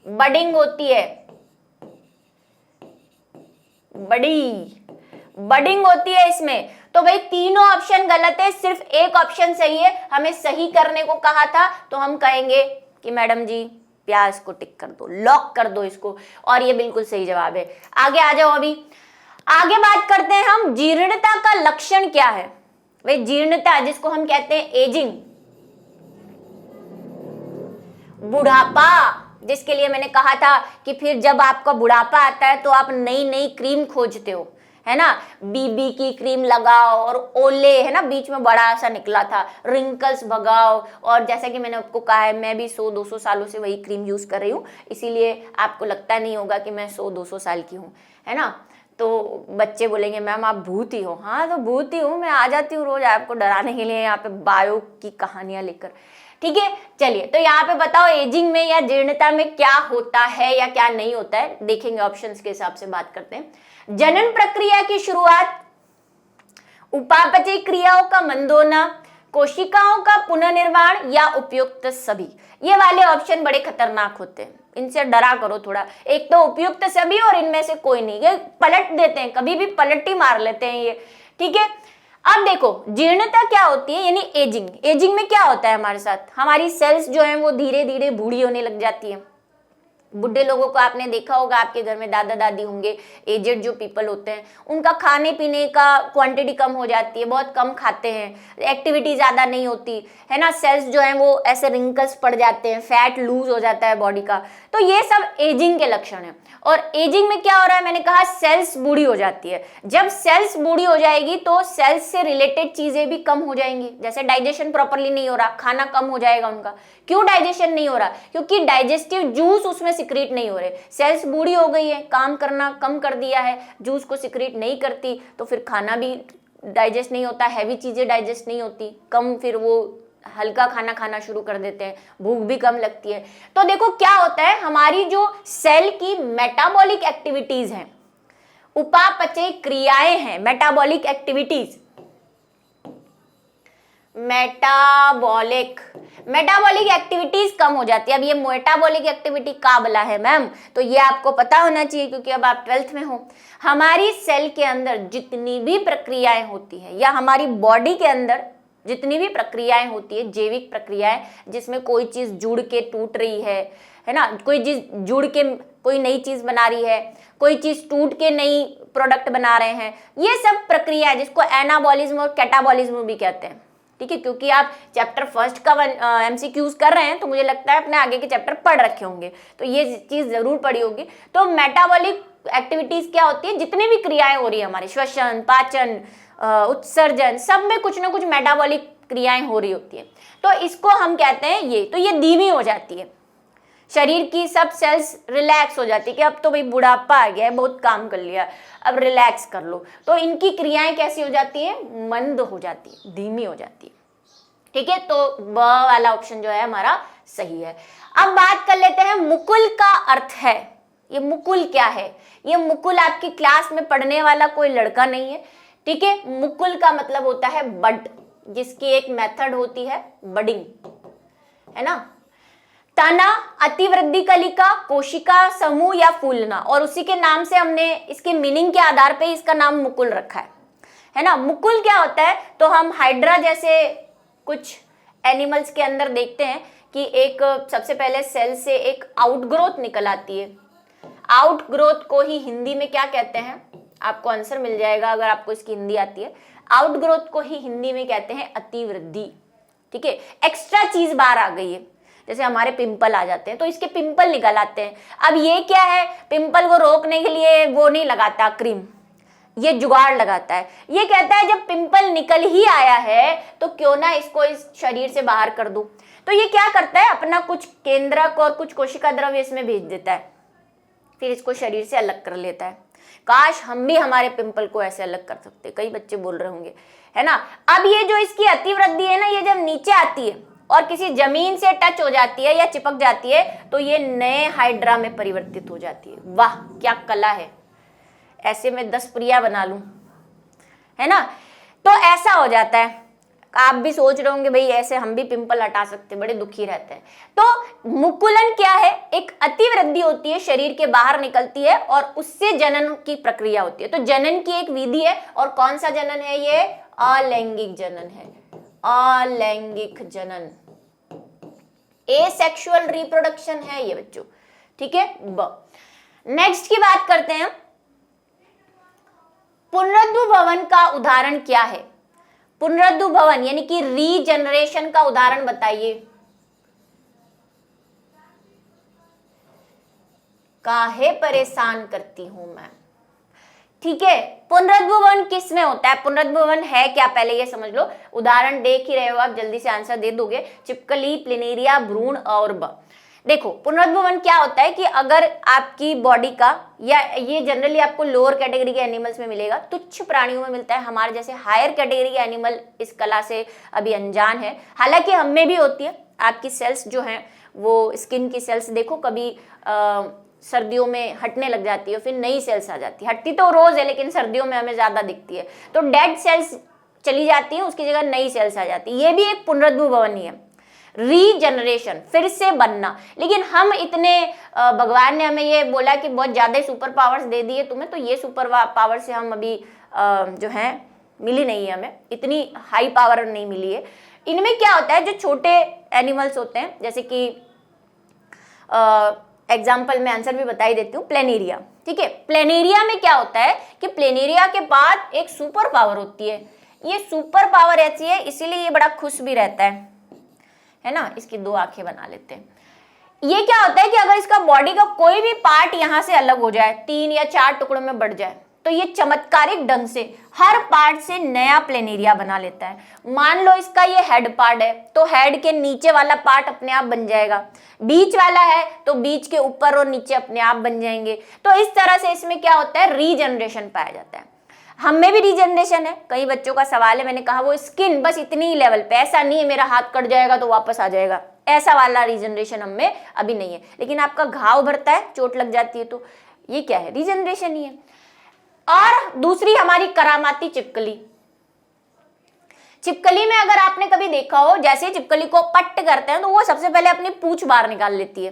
A: बडिंग होती है, बडिंग होती है इसमें। तो भाई तीनों ऑप्शन गलत है, सिर्फ एक ऑप्शन सही है। हमें सही करने को कहा था तो हम कहेंगे कि मैडम जी प्याज को टिक कर दो, लॉक कर दो इसको, और ये बिल्कुल सही जवाब है। आगे आ जाओ। अभी आगे बात करते हैं हम, जीर्णता का लक्षण क्या है। भाई जीर्णता जिसको हम कहते हैं एजिंग, बुढ़ापा, जिसके लिए मैंने कहा था कि फिर जब आपका बुढ़ापा आता है तो आप नई नई क्रीम खोजते हो, है ना। बीबी की क्रीम लगाओ, और ओले, है ना, बीच में बड़ा सा निकला था, रिंकल्स भगाओ। और जैसा कि मैंने आपको कहा है, मैं भी 100-200 सालों से वही क्रीम यूज कर रही हूँ, इसीलिए आपको लगता नहीं होगा कि मैं 100-200 साल की हूँ, है ना। तो बच्चे बोलेंगे मैम आप भूत ही हो। हाँ तो भूत ही हूँ, मैं आ जाती हूँ रोज आपको डराने के लिए यहाँ पे बायो की कहानियां लेकर, ठीक है। चलिए तो यहाँ पे बताओ एजिंग में या जीर्णता में क्या होता है या क्या नहीं होता है, देखेंगे ऑप्शंस के हिसाब से बात करते हैं। जनन प्रक्रिया की शुरुआत, उपापचय क्रियाओं का मंद होना, कोशिकाओं का पुनर्निर्माण, या उपयुक्त सभी। ये वाले ऑप्शन बड़े खतरनाक होते हैं, इनसे डरा करो थोड़ा। एक तो उपयुक्त सभी और इनमें से कोई नहीं, ये पलट देते हैं, कभी भी पलट ही मार लेते हैं ये, ठीक है। अब देखो जीर्णता क्या होती है, यानी एजिंग। एजिंग में क्या होता है हमारे साथ, हमारी सेल्स जो है वो धीरे धीरे बूढ़ी होने लग जाती है। बुढ़े लोगों को आपने देखा होगा, आपके घर में दादा दादी होंगे, एजेड जो पीपल होते हैं, उनका खाने पीने का क्वांटिटी कम हो जाती है, बहुत कम खाते हैं, एक्टिविटी ज़्यादा नहीं होती है ना। सेल्स जो हैं वो ऐसे रिंकल्स पड़ जाते हैं, फैट लूज हो जाता है बॉडी का। तो ये सब एजिंग के लक्षण हैं। और एजिंग में क्या हो रहा है, मैंने कहा सेल्स बूढ़ी हो जाती है। जब सेल्स बूढ़ी हो जाएगी तो सेल्स से रिलेटेड चीज़ें भी कम हो जाएंगी, जैसे डाइजेशन प्रॉपरली नहीं हो रहा, खाना कम हो जाएगा उनका। क्यों डाइजेशन नहीं हो रहा, क्योंकि डाइजेस्टिव जूस उसमें सिक्रीट नहीं हो रहे। सेल्स बूढ़ी हो गई है, काम करना कम कर दिया है, जूस को सिक्रीट नहीं करती, तो फिर खाना भी डाइजेस्ट नहीं होता, हैवी चीज़ें डाइजेस्ट नहीं होती, कम, फिर वो हल्का खाना खाना शुरू कर देते हैं, भूख भी कम लगती है। तो देखो क्या होता है, हमारी जो सेल की मेटाबॉलिक एक्टिविटीज हैं, उपापचय क्रियाएं हैं, मेटाबॉलिक एक्टिविटीज, मेटाबॉलिक एक्टिविटीज कम हो जाती है। अब ये मेटाबॉलिक एक्टिविटी का बला है मैम, तो ये आपको पता होना चाहिए क्योंकि अब आप 12th में हो। हमारी सेल के अंदर जितनी भी प्रक्रियाएं होती है, या हमारी बॉडी के अंदर जितनी भी प्रक्रियाएं होती है, जैविक प्रक्रियाएं, जिसमें कोई चीज जुड़ के टूट रही है ना, कोई चीज जुड़ के कोई नई चीज बना रही है, कोई चीज टूट के नई प्रोडक्ट बना रहे हैं, ये सब प्रक्रिया है जिसको एनाबॉलिज्म और कैटाबॉलिज्म भी कहते हैं, ठीक है। क्योंकि आप चैप्टर फर्स्ट का MCQs कर रहे हैं तो मुझे लगता है अपने आगे के चैप्टर पढ़ रखे होंगे, तो ये चीज जरूर पढ़ी होगी। तो मेटाबॉलिक एक्टिविटीज क्या होती है, जितनी भी क्रियाएं हो रही है हमारे, श्वसन, पाचन, उत्सर्जन, सब में कुछ ना कुछ मेटाबॉलिक क्रियाएं हो रही होती है। तो इसको हम कहते हैं ये धीमी हो जाती है, शरीर की सब सेल्स रिलैक्स हो जाती है कि अब तो भाई बुढ़ापा आ गया है, बहुत काम कर लिया, अब रिलैक्स कर लो। तो इनकी क्रियाएं कैसी हो जाती है, मंद हो जाती है, धीमी हो जाती है, ठीक है। तो ब वाला ऑप्शन जो है हमारा सही है। अब बात कर लेते हैं मुकुल का अर्थ है। ये मुकुल क्या है, ये मुकुल आपकी क्लास में पढ़ने वाला कोई लड़का नहीं है, ठीक है। मुकुल का मतलब होता है बड, जिसकी एक मेथड होती है बडिंग, है ना। तना, अतिवृद्धि कलिका, कोशिका समूह या फूलना, और उसी के नाम से हमने इसके मीनिंग के आधार पे इसका नाम मुकुल रखा है ना। मुकुल क्या होता है, तो हम हाइड्रा जैसे कुछ एनिमल्स के अंदर देखते हैं कि एक सबसे पहले सेल से एक आउटग्रोथ निकल आती है। आउटग्रोथ को ही हिंदी में क्या कहते हैं, आपको आंसर मिल जाएगा अगर आपको इसकी हिंदी आती है। आउटग्रोथ को ही हिंदी में कहते हैं अतिवृद्धि। ठीक है, एक्स्ट्रा चीज बाहर आ गई है, जैसे हमारे पिंपल आ जाते हैं तो इसके पिंपल निकल आते हैं। अब ये क्या है, पिंपल को रोकने के लिए वो नहीं लगाता क्रीम, ये जुगाड़ लगाता है। ये कहता है जब पिंपल निकल ही आया है तो क्यों ना इसको इस शरीर से बाहर कर दूं। तो ये क्या करता है, अपना कुछ केंद्रक और कुछ कोशिका द्रव्य इसमें भेज देता है, फिर इसको शरीर से अलग कर लेता है। काश हम भी हमारे पिंपल को ऐसे अलग कर सकते, कई बच्चे बोल रहे होंगे, है ना। अब ये जो इसकी अतिवृद्धि है ना, ये जब नीचे आती है और किसी जमीन से टच हो जाती है या चिपक जाती है तो ये नए हाइड्रा में परिवर्तित हो जाती है। वाह क्या कला है, ऐसे में 10 प्रिया बना लूं, है ना। तो ऐसा हो जाता है। आप भी सोच रहे होंगे भाई ऐसे हम भी पिंपल हटा सकते, बड़े दुखी रहते हैं। तो मुकुलन क्या है, एक अतिवृद्धि होती है, शरीर के बाहर निकलती है और उससे जनन की प्रक्रिया होती है। तो जनन की एक विधि है, और कौन सा जनन है, ये अलैंगिक जनन है, अलैंगिक जनन, एसेक्सुअल रिप्रोडक्शन है ये बच्चों। ठीक है, नेक्स्ट की बात करते हैं। पुनरुद्भव भवन का उदाहरण क्या है, पुनरुद्भव भवन यानी कि रीजनरेशन का उदाहरण बताइए। काहे परेशान करती हूं मैं। ठीक है, पुनरुद्भव भवन किस में होता है, पुनरुद्भव भवन है क्या, पहले ये समझ लो। उदाहरण देख ही रहे हो आप, जल्दी से आंसर दे दोगे। चिपकली, प्लिनेरिया, भ्रूण और देखो पुनरुद्भव भवन क्या होता है कि अगर आपकी बॉडी का, या ये जनरली आपको लोअर कैटेगरी के एनिमल्स में मिलेगा, तुच्छ प्राणियों में मिलता है, हमारे जैसे हायर कैटेगरी के एनिमल इस कला से अभी अनजान है। हालांकि हम में भी होती है। आपकी सेल्स जो हैं वो स्किन की सेल्स देखो कभी सर्दियों में हटने लग जाती है, फिर नई सेल्स आ जाती है। हटती तो रोज है लेकिन सर्दियों में हमें ज्यादा दिखती है। तो डेड सेल्स चली जाती है, उसकी जगह नई सेल्स आ जाती है। ये भी एक पुनरुद्भव भवन ही है, रीजनरेशन, फिर से बनना। लेकिन हम इतने भगवान ने हमें ये बोला कि बहुत ज्यादा सुपर पावर्स दे दिए तुम्हें, तो ये सुपर पावर से हम अभी जो है मिली नहीं है, हमें इतनी हाई पावर नहीं मिली है। इनमें क्या होता है, जो छोटे एनिमल्स होते हैं, जैसे कि एग्जाम्पल में आंसर भी बता ही देती हूँ, प्लेनेरिया। ठीक है, प्लेनेरिया में क्या होता है कि प्लेनेरिया के बाद एक सुपर पावर होती है। ये सुपर पावर ऐसी है इसीलिए ये बड़ा खुश भी रहता है ना। इसकी 2 आंखें बना लेते हैं। ये क्या होता है कि अगर इसका बॉडी का कोई भी पार्ट यहां से अलग हो जाए, 3 या 4 टुकड़ों में बढ़ जाए, तो ये चमत्कारिक ढंग से हर पार्ट से नया प्लेनेरिया बना लेता है। मान लो इसका ये हेड पार्ट है तो हेड के नीचे वाला पार्ट अपने आप बन जाएगा, बीच वाला है तो बीच के ऊपर और नीचे अपने आप बन जाएंगे। तो इस तरह से इसमें क्या होता है, रीजनरेशन पाया जाता है। हम में भी रीजनरेशन है। कई बच्चों का सवाल है, मैंने कहा वो स्किन बस इतनी लेवल पे, ऐसा नहीं है मेरा हाथ कट जाएगा तो वापस आ जाएगा, ऐसा वाला रीजनरेशन हम में अभी नहीं है। लेकिन आपका घाव भरता है, चोट लग जाती है, तो ये क्या है, रीजनरेशन ही है। और दूसरी हमारी करामाती चिपकली। चिपकली में अगर आपने कभी देखा हो, जैसे चिपकली को पट्ट करते हैं तो वो सबसे पहले अपनी पूंछ बाहर निकाल लेती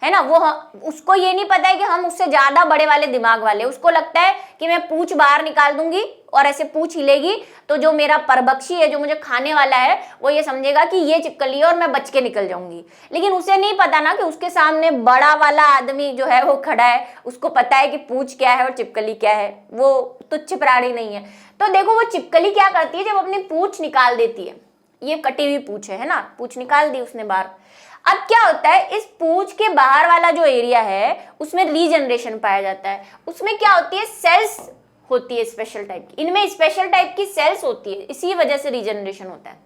A: है ना। वो उसको ये नहीं पता है कि हम उससे ज्यादा बड़े वाले दिमाग वाले, उसको लगता है कि मैं पूंछ बाहर निकाल दूंगी और ऐसे पूंछ हिलेगी तो जो मेरा परभक्षी है, जो मुझे खाने वाला है, वो ये समझेगा कि ये चिपकली है और मैं बच के निकल जाऊंगी। लेकिन उसे नहीं पता ना कि उसके सामने बड़ा वाला आदमी जो है वो खड़ा है, उसको पता है कि पूंछ क्या है और चिपकली क्या है, वो तुच्छ प्राणी नहीं है। तो देखो वो चिपकली क्या करती है, जब अपनी पूंछ निकाल देती है, ये कटी हुई पूंछ है ना, पूंछ निकाल दी उसने बाहर। अब क्या होता है, इस पूंछ के बाहर वाला जो एरिया है उसमें रीजनरेशन पाया जाता है। उसमें क्या होती है, सेल्स होती है स्पेशल टाइप की, इनमें स्पेशल टाइप की सेल्स होती है, इसी वजह से रीजनरेशन होता है।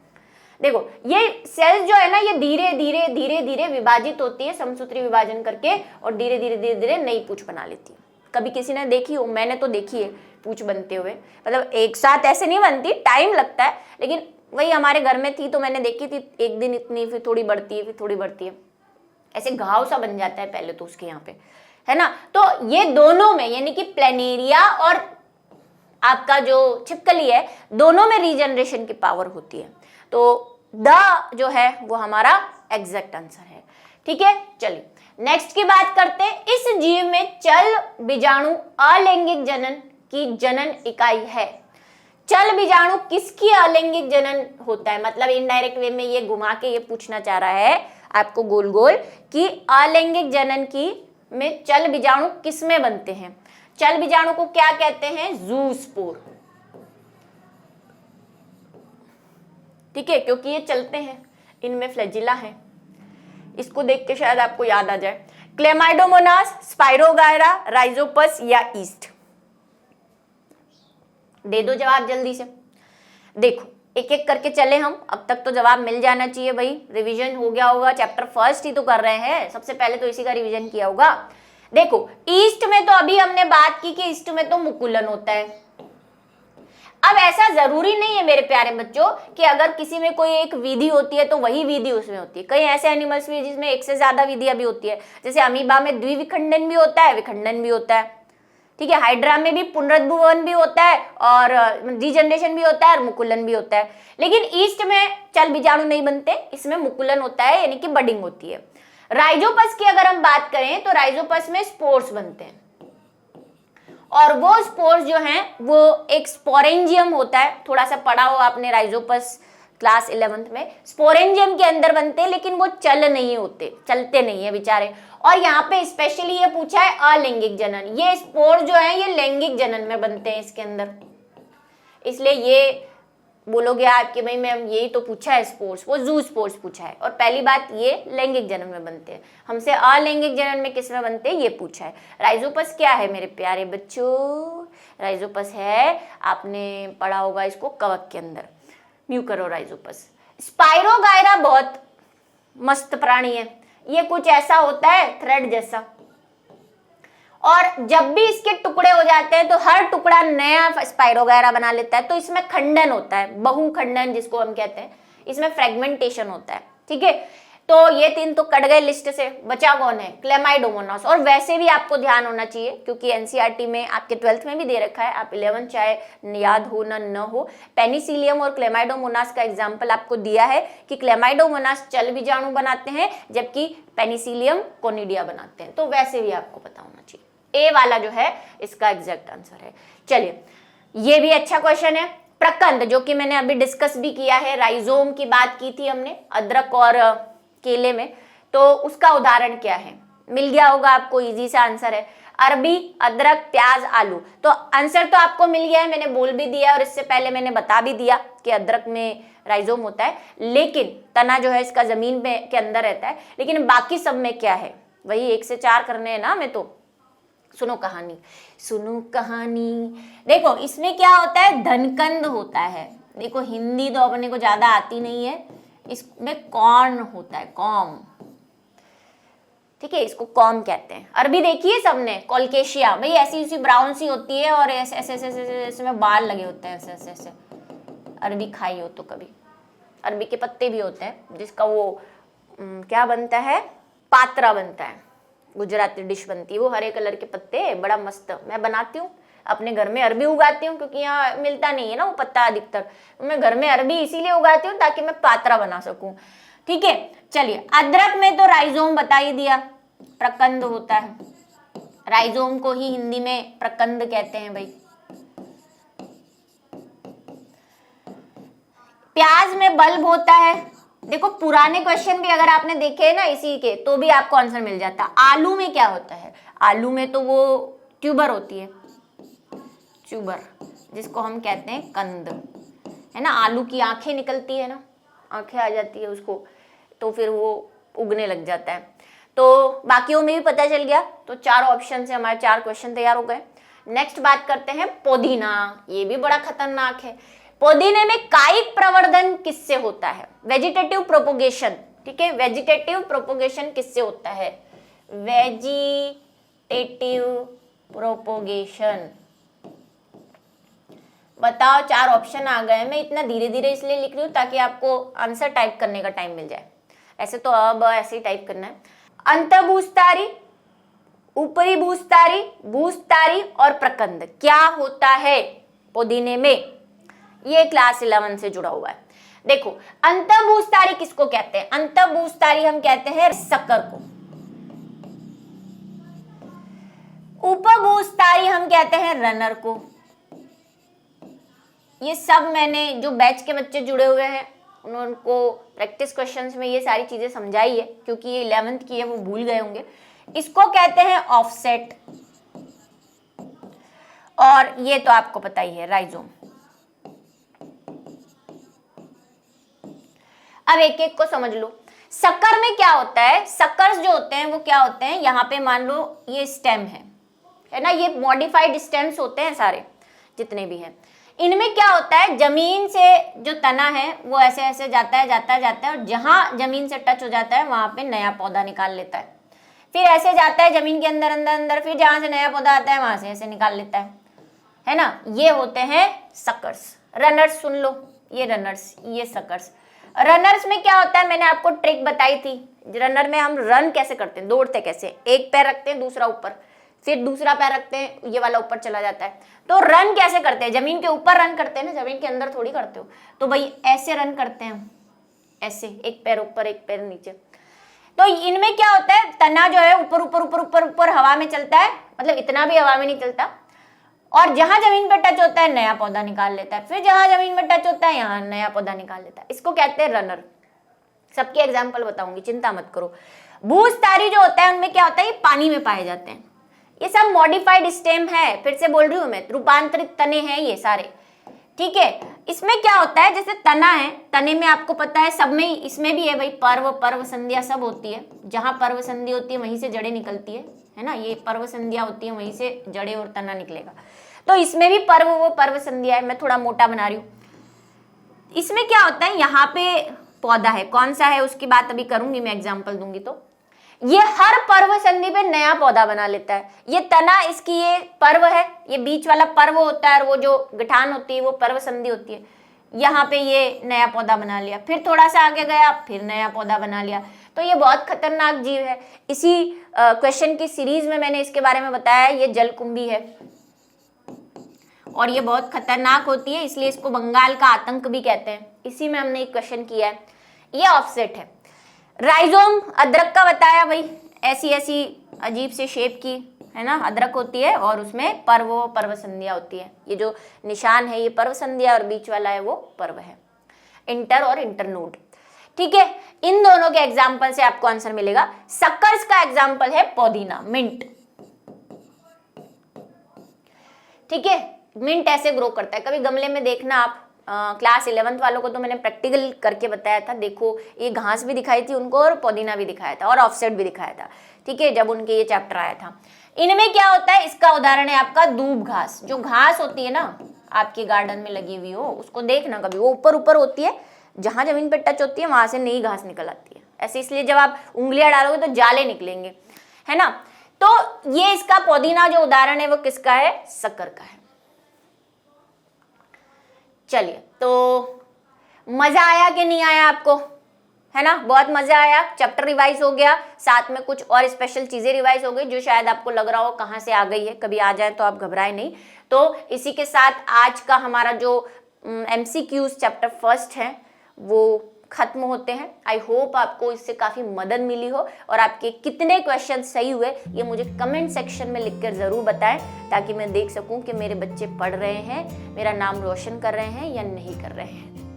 A: देखो ये सेल्स जो है ना, ये धीरे धीरे धीरे धीरे विभाजित होती है, समसूत्री विभाजन करके, और धीरे धीरे धीरे धीरे नई पूंछ बना लेती है। कभी किसी ने देखी हो, मैंने तो देखी है पूंछ बनते हुए, मतलब एक साथ ऐसे नहीं बनती, टाइम लगता है, लेकिन वही हमारे घर में थी तो मैंने देखी थी, एक दिन इतनी, फिर थोड़ी बढ़ती है, फिर थोड़ी बढ़ती है, ऐसे घाव सा बन जाता है पहले तो उसके यहाँ पे, है ना। तो ये दोनों में, यानी कि प्लेनेरिया और आपका जो छिपकली है, दोनों में रीजनरेशन की पावर होती है। तो द जो है वो हमारा एग्जैक्ट आंसर है। ठीक है, चलिए नेक्स्ट की बात करते हैं। इस जीव में चल बीजाणु अलैंगिक जनन की जनन इकाई है। चल बीजाणु किसकी अलैंगिक जनन होता है, मतलब इनडायरेक्ट वे में ये घुमा के ये पूछना चाह रहा है आपको गोल गोल कि अलैंगिक जनन की में चल बीजाणु किस में बनते हैं। चल बीजाणु को क्या कहते हैं, जूस्पोर, ठीक है, क्योंकि ये चलते हैं, इनमें फ्लैजिला है। इसको देख के शायद आपको याद आ जाए, क्लेमाइडोमोनास, स्पाइरोगायरा, राइजोपस या ईस्ट। दे दो जवाब जल्दी से। देखो एक एक करके चले हम, अब तक तो जवाब मिल जाना चाहिए भाई, रिवीजन हो गया होगा, चैप्टर फर्स्ट ही तो कर रहे हैं, सबसे पहले तो इसी का रिवीजन किया होगा। देखो ईस्ट में तो अभी हमने बात की कि ईस्ट में तो मुकुलन होता है। अब ऐसा जरूरी नहीं है मेरे प्यारे बच्चों कि अगर किसी में कोई एक विधि होती है तो वही विधि उसमें होती है। कई ऐसे एनिमल्स भी है जिसमें एक से ज्यादा विधियां भी होती है, जैसे अमीबा में द्विविखंडन भी होता है, विखंडन भी होता है, ठीक है। हाइड्रा में भी पुनरुद्भवन भी होता है और रीजनरेशन भी होता है और मुकुलन भी होता है। लेकिन ईस्ट में चल बीजाणु नहीं बनते, इसमें मुकुलन होता है, यानी कि बडिंग होती है। राइजोपस की अगर हम बात करें तो राइजोपस में स्पोर्स बनते हैं, और वो स्पोर्स जो हैं वो एक स्पोरेंजियम होता है, थोड़ा सा पढ़ा हो आपने राइजोपस क्लास 11th में, स्पोरेंजियम के अंदर बनते हैं, लेकिन वो चल नहीं होते, चलते नहीं है बेचारे। और यहाँ पे स्पेशली ये पूछा है अलैंगिक जनन, ये स्पोर जो है ये लैंगिक जनन में बनते हैं इसके अंदर, इसलिए ये बोलोगे आप कि भाई मैम यही तो पूछा है स्पोर्स, वो जू स्पोर्स पूछा है, और पहली बात ये लैंगिक जनन में बनते हैं, हमसे अलैंगिक जनन में किस में बनते हैं ये पूछा है। राइजोपस क्या है मेरे प्यारे बच्चों, राइजोपस है, आपने पढ़ा होगा इसको कवक के अंदर, म्यूकरोराइजोपस। स्पाइरोगायरा बहुत मस्त प्राणी है, ये कुछ ऐसा होता है थ्रेड जैसा, और जब भी इसके टुकड़े हो जाते हैं तो हर टुकड़ा नया स्पाइरोगायरा बना लेता है, तो इसमें खंडन होता है, बहुखंडन जिसको हम कहते हैं, इसमें फ्रेगमेंटेशन होता है, ठीक है। तो ये तीन तो कट गए लिस्ट से, बचा कौन है, क्लेमाइडोमोनास। और वैसे भी आपको ध्यान होना चाहिए क्योंकि एनसीईआरटी में आपके 12th में भी दे रखा है, आप 11 चाहे याद हो ना न हो, पेनिसिलियम और क्लेमाइडोमोनास का एग्जाम्पल आपको दिया है कि क्लेमाइडोमोनास चल बीजाणु बनाते हैं जबकि पेनिसिलियम कोनिडिया बनाते हैं, तो वैसे भी आपको पता होना चाहिए। ए वाला जो है इसका एग्जैक्ट आंसर है। चलिए ये भी अच्छा क्वेश्चन है। प्रकंद, जो कि मैंने अभी डिस्कस भी किया है, राइजोम की बात की थी हमने अदरक और केले में, तो उसका उदाहरण क्या है, मिल गया होगा आपको, इजी सा आंसर है, अरबी, अदरक, प्याज, आलू। तो आंसर तो आपको मिल गया है, मैंने बोल भी दिया और इससे पहले मैंने बता भी दिया कि अदरक में राइजोम होता है, लेकिन तना जो है इसका जमीन में के अंदर रहता है। लेकिन बाकी सब में क्या है, वही 1 से 4 करने हैं ना हमें, तो सुनो कहानी, सुनो कहानी। देखो इसमें क्या होता है, धनकंद होता है। देखो हिंदी तो अपने को ज्यादा आती नहीं है, इसमें कॉर्न होता है, कॉम, ठीक है, इसको कॉम कहते हैं। अरबी देखिए सबने, कोलकेशिया, भाई ऐसी ऐसी ब्राउन सी होती है और ऐसे ऐसे ऐसे इसमें बाल लगे होते हैं, ऐसे ऐसे ऐसे। अरबी खाई हो तो कभी, अरबी के पत्ते भी होते हैं जिसका वो क्या बनता है, पात्रा बनता है, गुजराती डिश बनती है, वो हरे कलर के पत्ते, बड़ा मस्त, मैं बनाती हूँ अपने घर में, अरबी उगाती हूँ क्योंकि यहाँ मिलता नहीं है ना वो पत्ता अधिकतर, मैं घर में अरबी इसीलिए उगाती हूँ ताकि मैं पात्रा बना सकूं, ठीक है। चलिए अदरक में तो राइजोम बता ही दिया, प्रकंद होता है, राइजोम को ही हिंदी में प्रकंद कहते हैं भाई। प्याज में बल्ब होता है, देखो पुराने क्वेश्चन भी अगर आपने देखे हैं ना इसी के, तो भी आपको आंसर मिल जाता है। आलू में क्या होता है, आलू में तो वो ट्यूबर होती है, ट्यूबर जिसको हम कहते हैं कंद, है ना, आलू की आंखें निकलती है ना, आंखें आ जाती है उसको, तो फिर वो उगने लग जाता है। तो बाकियों में भी पता चल गया, तो 4 ऑप्शन से हमारे 4 क्वेश्चन तैयार हो गए। नेक्स्ट बात करते हैं पुदीना, ये भी बड़ा खतरनाक है। पुदीने में कायिक प्रवर्धन किससे होता है, वेजिटेटिव प्रोपोगेशन, ठीक है, वेजिटेटिव प्रोपोगेशन किससे होता है, वेजिटेटिव प्रोपोगेशन, बताओ। 4 ऑप्शन आ गए, मैं इतना धीरे धीरे इसलिए लिख रही हूँ ताकि आपको आंसर टाइप करने का टाइम मिल जाए, ऐसे तो अब ऐसे ही टाइप करना है। अंतःभूस्तारी, ऊपरी भूस्तारी, भूस्तारी और प्रकंद क्या होता है पुदीने में, ये क्लास 11 से जुड़ा हुआ है। देखो अंतःभूस्तारी किसको कहते हैं? अंतःभूस्तारी हम कहते हैं शक्कर को, उपभूस्तारी हम कहते हैं रनर को। ये सब मैंने जो बैच के बच्चे जुड़े हुए हैं उनको प्रैक्टिस क्वेश्चंस में ये सारी चीजें समझाई है, क्योंकि ये 11th की है, वो भूल गए होंगे। इसको कहते हैं ऑफसेट, और ये तो आपको पता ही है राइजोम। अब एक एक को समझ लो। शक्कर में क्या होता है? शक्कर्स जो होते हैं वो क्या होते हैं, यहाँ पे मान लो ये स्टेम है ना, ये मॉडिफाइड स्टेम्स होते हैं सारे जितने भी हैं। इनमें क्या होता है, जमीन से जो तना है वो ऐसे ऐसे जाता है और जहां जमीन से टच हो जाता है वहां पे नया पौधा निकाल लेता है। फिर ऐसे जाता है जमीन के अंदर अंदर अंदर, फिर जहां से नया पौधा आता है वहां से ऐसे निकाल लेता है ना। ये होते हैं सक्कर्स। रनर्स सुन लो, ये रनर्स, ये सक्कर्स। रनर्स में क्या होता है, मैंने आपको ट्रिक बताई थी। रनर में हम रन कैसे करते हैं, दौड़ते कैसे, एक पैर रखते हैं दूसरा ऊपर, फिर दूसरा पैर रखते हैं, ये वाला ऊपर चला जाता है। तो रन कैसे करते हैं, जमीन के ऊपर रन करते हैं ना, जमीन के अंदर थोड़ी करते हो। तो भाई ऐसे रन करते हैं हम, ऐसे एक पैर ऊपर एक पैर नीचे। तो इनमें क्या होता है, तना जो है ऊपर ऊपर ऊपर ऊपर ऊपर हवा में चलता है, मतलब इतना भी हवा में नहीं चलता, और जहां जमीन पे टच होता है नया पौधा निकाल लेता है, फिर जहां जमीन में टच होता है यहाँ नया पौधा निकाल लेता है। इसको कहते हैं रनर। सबके एग्जाम्पल बताऊंगी, चिंता मत करो। भूस्तारी जो होता है उनमें क्या होता है, ये पानी में पाए जाते हैं। ये सब मॉडिफाइड स्टेम है, फिर से बोल रही हूं मैं, रूपांतरित तने हैं ये सारे, ठीक है। इसमें क्या होता है, जैसे तना है, तने में आपको पता है सब में, इसमें भी है भाई, पर्व संध्या सब होती है। जहां पर्व संधि होती है वहीं से जड़ें निकलती है ना, ये पर्व संध्या होती है, वहीं से जड़ें और तना निकलेगा। तो इसमें भी पर्व संध्या है, मैं थोड़ा मोटा बना रही हूँ। इसमें क्या होता है, यहाँ पे पौधा है, कौन सा है उसकी बात अभी करूंगी मैं, एग्जाम्पल दूंगी। तो ये हर पर्व संधि पे नया पौधा बना लेता है। ये तना इसकी ये पर्व है, ये बीच वाला पर्व होता है, और वो जो गठान होती है वो पर्व संधि होती है। यहाँ पे ये नया पौधा बना लिया, फिर थोड़ा सा आगे गया, फिर नया पौधा बना लिया। तो ये बहुत खतरनाक जीव है। इसी क्वेश्चन की सीरीज में मैंने इसके बारे में बताया, ये जलकुंभी है और ये बहुत खतरनाक होती है, इसलिए इसको बंगाल का आतंक भी कहते हैं। इसी में हमने एक क्वेश्चन किया है। ये ऑफसेट है। राइजोम अदरक का बताया भाई, ऐसी ऐसी अजीब से शेप की है ना अदरक होती है, और उसमें पर्व संध्या होती है। ये जो निशान है ये पर्व संध्या, और बीच वाला है वो पर्व है, इंटर और इंटरनोड, ठीक है। इन दोनों के एग्जाम्पल से आपको आंसर मिलेगा। सक्कर्स का एग्जाम्पल है पुदीना, मिंट, ठीक है। मिंट ऐसे ग्रो करता है, कभी गमले में देखना आप। क्लास 11th वालों को तो मैंने प्रैक्टिकल करके बताया था। देखो ये घास भी दिखाई थी उनको, और पुदीना भी दिखाया था, और ऑफसेट भी दिखाया था, ठीक है, जब उनके ये चैप्टर आया था। इनमें क्या होता है, इसका उदाहरण है आपका दूब घास। जो घास होती है ना आपके गार्डन में लगी हुई हो, उसको देखना कभी, वो ऊपर ऊपर होती है, जहां जमीन पे टच होती है वहां से नई घास निकल आती है। ऐसे इसलिए जब आप उंगलियां डालोगे तो जाले निकलेंगे, है ना। तो ये इसका पुदीना जो उदाहरण है वो किसका है, शक्कर का है। चलिए, तो मजा आया कि नहीं आया आपको, है ना। बहुत मजा आया, चैप्टर रिवाइज हो गया, साथ में कुछ और स्पेशल चीजें रिवाइज हो गई जो शायद आपको लग रहा हो कहाँ से आ गई है। कभी आ जाए तो आप घबराए नहीं। तो इसी के साथ आज का हमारा जो MCQs चैप्टर फर्स्ट है वो खत्म होते हैं। आई होप आपको इससे काफ़ी मदद मिली हो, और आपके कितने क्वेश्चन सही हुए ये मुझे कमेंट सेक्शन में लिखकर ज़रूर बताएं, ताकि मैं देख सकूं कि मेरे बच्चे पढ़ रहे हैं, मेरा नाम रोशन कर रहे हैं या नहीं कर रहे हैं।